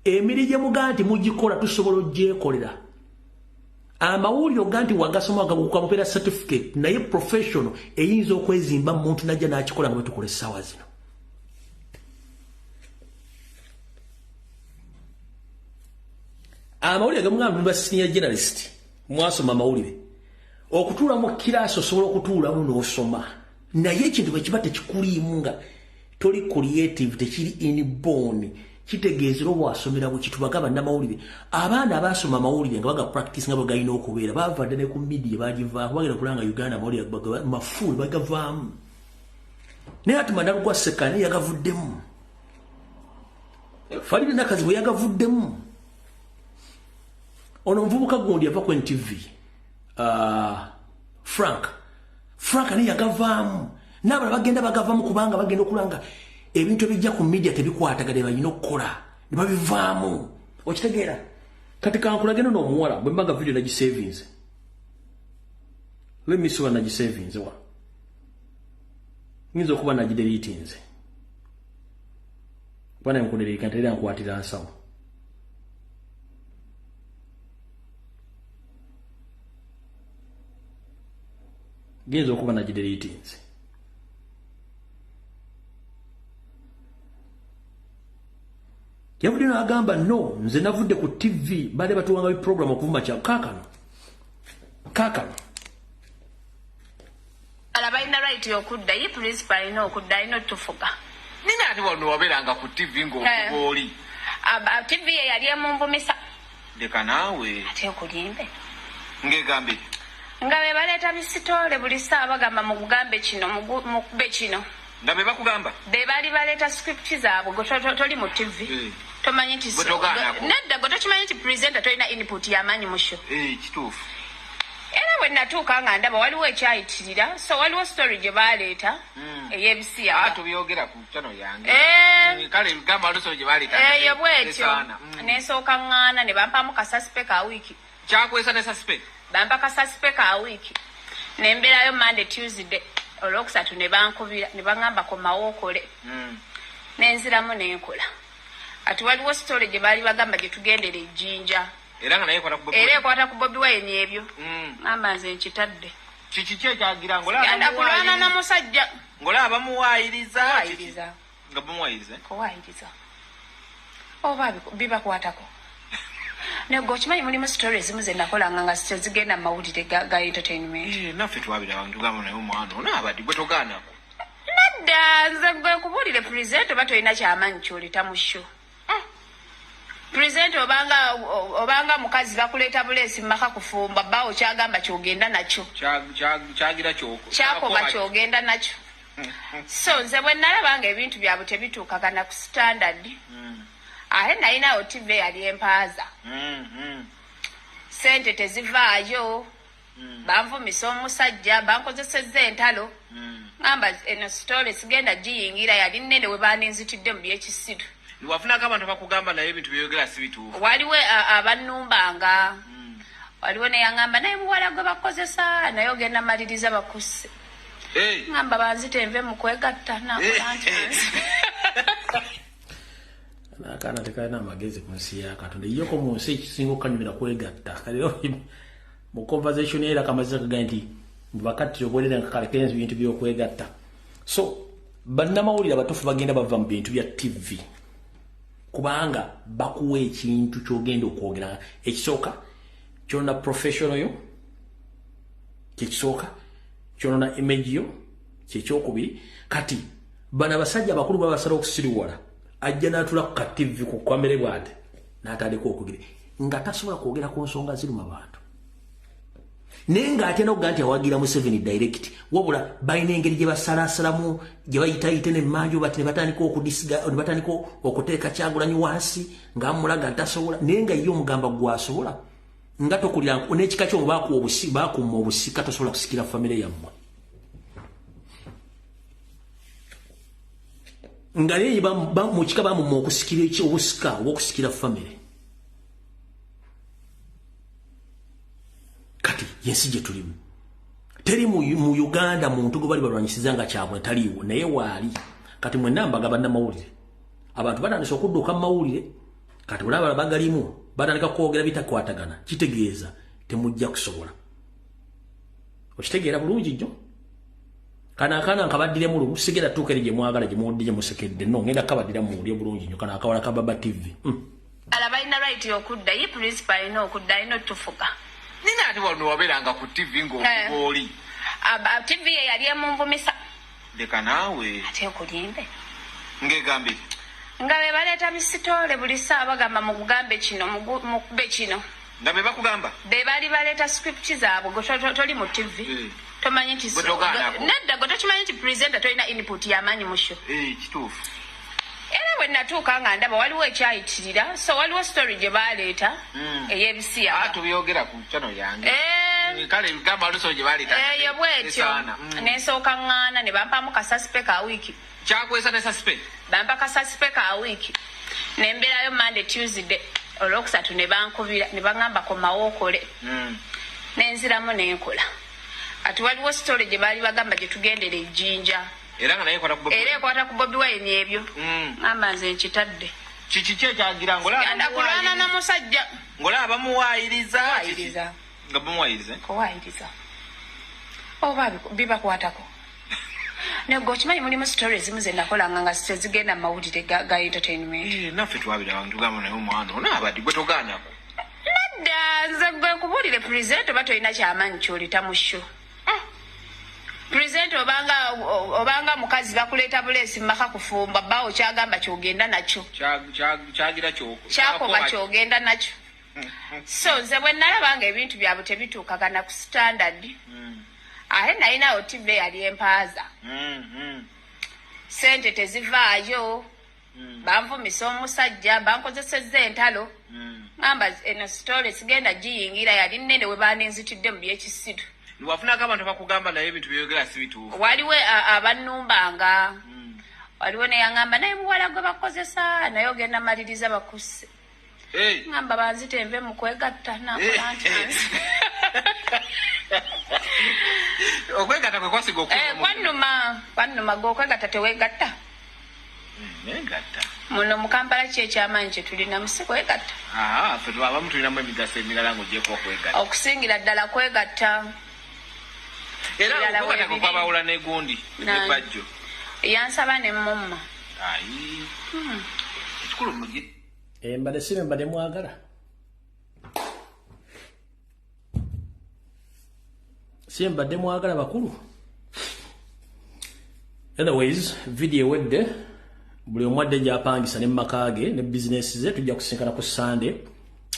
emirije muganti mugikola tusobola ogyekolera amawuliro ganti wagasoma gakukamupera certificate naye professional eyinza okwezimba muntu najja n'akikola nga tukola sawa zino amawulire gamugamba ba senior journalist mwasoma amawulire okutula mu kiraso sobola okutula mu n'osoma naye ekintu bwe kiba tekikuliimu nga toli creative tekiri inborn kitegeezera oba wasomera bwe kitu bagaba n'amawulire abaana abaasoma amawulire nga baga practice nga bagayina okubeera baavadde ne ku media bagivaako bagenda kulanga Uganda amawulire mafuuli bagavaamu naye ati Madalu gwa Sekane yagavuddemu Farid Nakazi bwe yagavuddemu ono omuvubuka gundi yava ku NTV Frank ani yagavaamu n'abalala bagenda bagavaamu kubanga bagenda okulanga ebintu ebijja ku media tebikwatagane balina okukola ne babivaamu okitegeera kati kankulageno n'omuwala bwe mbaga video nagisavings let me see what nagisavings wa ngizo okuba nagidelete nze bwana nkundereka ntera nkwatira nsawo genza okuba na deletinze yabudde n'agamba no nze navudde ku TV bale batuwanga program okuvuma kya kakano alabaina right yokudda ye principal ino okudda ino tufuga nina ati wano waberanga ku TV ng'okuboli TV ye yali emunvumisa leka naawe ate okulimbe ng'egambe nga be baleeta bisitole buli saa bagamba mukugambe kino mukube kino nga be bakugamba be bali baleeta script zaabwe toli mu TV tomanyi nti nedda gwe tokimanyi nti presenter tolina input y'amaanyi mu show kituufu era bwe natuuka nga ndaba waliwo ekyayitirira so waliwo story gye baaleeta ey'ebisiya tubyogera ku channel yange kale gamba waliwo story gye baaleeta eyo bwetyo nensooka ŋŋaana ne bampamu kasaspe ka wiiki kyakwesa ne saspe bampa kasaspe ka wiiki ne mbeerayo Monday Tuesday olwokusatu ne bankubira ne baŋŋamba komawo okole nenziramu nenkola ati waliwo story gye baali bagamba gye tugendera ejjinja era nga naye ekwata ku Bobi Wine ebyo ngamba nze nkitadde kiki ekyagira ngenda kulwana na musajja ng'olaba bamuwaayiriza nga bamuwaayiriza kuwaayiriza oba bibakwatako nego okimanyi mulimu story ezimu ze nakolanga nga zigenda mu mawulire ga entertainment naffe twabiraba ntugamba naye omwana onaabadde gwe togaanako nedda nze gwe kubuulire present oba tolina kyamaanyi kyoleta mu show present obanga mukazi bakuleeta buleesi mumaka kufumba bawo kyagamba kyogenda nakyo kyakoba kyogenda nakyo so nze bwe nalabanga ebintu byabwe tebituukagana ku standard ate nalinawo TV yali empaaza sente tezivaayo banvumisa omusajja bankozesezza entalo ngamba eno story sigenda giyingira yali nnene we baninzitidde mu byekisiru wafunako abantu bakugamba naye ebintu byeyogera si bituufu waliwo abannumbanga waliwo neyaŋŋamba naye muwala gwe bakozesa naye ogenda maliriza bakuse ŋŋamba banzite nve mu kwegatta akaana tekalina amagezi ku nsi ya Katonda yoko mu nsi ekisinga okukanyumira kwegatta kalero mu conversation era kamaze kaga nti bakati obolera nkakalekenzi bintu byokwegatta so bannamawulire abatuufu bagenda bava mu bintu bya TV kubanga bakuwa ekintu kyogenda okwogera ekisooka kyona professional yo kyekisooka kyona image yo kyekyokubiri kati bana basajja abakulu babasala okusiriwala ajja n'atula ku ka TV ku kamere bwate n'atandika okugire nga tasobola kwogera ku nsonga ziruma abantu naye ng'ate n'okuga nti awagira mu 7 direct wabula balina engeri gye basalaasalamu gye bayitayite n'emmanju bati ne batandika okudisiga ne batandika okuteeka Kyagulanyi wansi ng'amulaga ntasobola naye nga ye omugamba gwasobola nga tokulira n'ekika ky'omu bakuuma obusika tosobola kusikira famire yammwe nga naye mu kika bamumma okusikira obusika obw'okusikira famire kati yensi gye tulimu teri mu Uganda muntu gwe bali balwanyisiza nga Kyagulanyi taliiwo naye waali kati mwenna mbaga bannamawulire abantu batandise okudduka mu mawulire kati olaba bagalimu batandika kwogera bitakwatagana kitegeeza temujja kusobola okitegeera bulungi nnyo kana akaana nkabaddire mu lumu sigera tuukere gye mwagala gye muwudde gye musekedde no ngenda kabaddira muwulire bulungi nnyo kana akawala ka Baba TV alabalina right okudda ye principal ino okudda ino tufuga nina ati wano waberanga ku TV ng'okuboli TV ye yali emunvumisa leka naawe ate okulimbe ng'egambe nga be baleeta bisitole buli saa bagamba mukugambe kino mukube kino nga be bakugamba be bali baleeta script zaabwe gwe toli mu TV tomanyi nti nedda gwe tokimanyi nti presenter tolina input y'amaanyi mu show kituufu era bwe natuuka nga ndaba waliwo ekyayitirira so waliwo story gye baaleeta ey'ebisiya tubyogera ku channel yange kale gamba waliwo story gye baaleeta eyo bwetyo nensooka ŋŋaana ne bampamu kasaspe ka wiiki kyakwesa ne saspe bampa kasaspe ka wiiki ne mbeerayo Monday Tuesday olwokusatu ne bankubira ne baŋŋamba komawo okole nenziramu nenkola ati waliwo story gye baali bagamba gye tugendera ejjinja era nga naye ekwata ku Bobi Wine ebyo ngamba nze nkitadde kiki ekyagira ngenda kulwana na musajja ng'olaba bamuwaayiriza nga bamuwaayiriza kuwaayiriza oba bibakwatako nego okimanyi mulimu stories ezimu ze nakolanga nga tezigenda mu mawulire ga entertainment. Naffe twabira abantu tugamba naye omwana onaabadde gwe togaanako. Nedda nze gwe nkubuulire pulezidenti oba tolina kyamaanyi kyolita mu sho. Pulezidenti obanga mukazi bakuleeta buleesi mu maka kufumba bbaawo kyagamba kyogenda nakyo. Kyagira kyakoba kyogenda nakyo. So nze bwe nalabanga ebintu byabwe tebituukagana ku standard. Ate nalinawo TV yali empaaza. Sente tezivaayo. Banvumisa omusajja bankozesezza entalo. Ngamba eno story sigenda giyingira yali nnene we baninzitidde mu byekisiru. Wafunako abantu bakugamba naye ebintu byogera si bituufu. Waliwo abannumbanga. Waliwo neyaŋŋamba naye muwala gwe bakozesa naye ogenda maliriza bakuse. Ngamba banzite enve mu kwegatta nakola nti okwegatta kwe kwasiga kwannuma gwe okwegatta teweegatta. Negatta. Muno mu Kampala ki ekyamaanyi kye tulina musi kwegatta. Ffe abamu tulinamu emigaso emirala ng'ogyeko okwegatta. Okusingira ddala kwegatta. Era okwegatta kwabawula n'egundi ebajjo. Yansaba ne mumma. Ekikulu mugi. Mbadde sibe mbadde mwagala. Sibe mbadde mwagala bakulu. Otherwise, video wedde buli omwadde gyapangisa ne makage ne business ze tujja kusinkana ku Sunday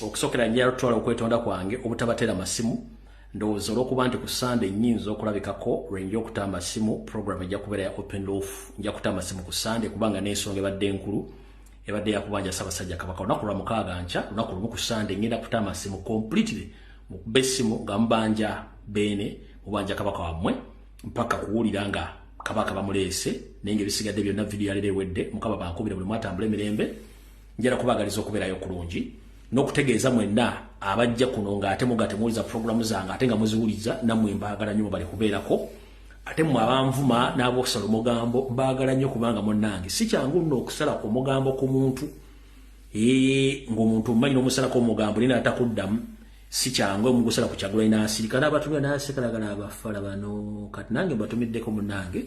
okusokera njalo twala okwetonda kwange obutabatera masimu ndowooza olw'okuba nti ku Sunday nnyinza okulabikako lwenja okutamba simu program ejja kubeera ya open off nja kutamba simu ku Sunday kubanga n'ensonga ebadde enkulu ebadde yakubanja Ssaabasajja Kabaka olunaku lwa mukaaga nkya olunaku lumu ku Sunday ngenda kutamba simu completely mukube essimu nga mubanja Beene mubanja Kabaka wammwe mpaka kuwulira nga Kabaka bamuleese nenge bisigadde byonna video yalere wedde mukaba bankubira buli mwatambula emirembe njera kubagaliza okubeerayo kulungi n'okutegeeza mwenna abajja kuno ng'ate mugate muwuliza programu zange ate nga muziwuliza nammwe mbaagala nnyo bali kubeerako ate mmwe abanvuma n'ab'okusala omugambo mbaagala nnyo kubanga munnange si kyangu nno okusala omugambo ku muntu ng'omuntu mmanyi n'omusalako omugambo nina atakuddamu si kyangu omugusala ku Kyagulanyi n'asirika n'abatumira n'asekalagala abafala bano kati nange mbatumiddeko munnange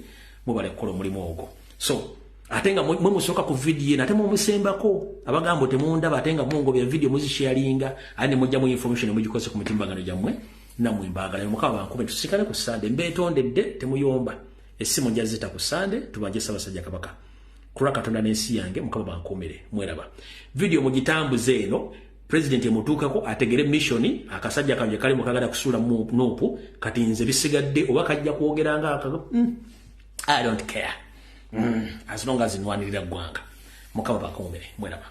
mubale kukola omulimu ogwo so ate nga mwe musooka ku video nate mumusembako abagambo temundaba ate nga mungobya video muzisharinga ane mujja mu information mujikose ku mutimbagano gyammwe nammwe mbaagala mukaba bankube tusikale ku Sunday mbeetondedde temuyomba essimu njazita ku Sunday tubanje Ssaabasajja Kabaka kula Katonda n'ensi yange mukaba bankumire mweraba video mugitambuze eno President emutuukako ategere mission akasajja kanje kali mukagala kusula nopu kati nze bisigadde oba kajja kwogera nga I don't care as long as nwanirira gwanga mukaba bakumire mweraba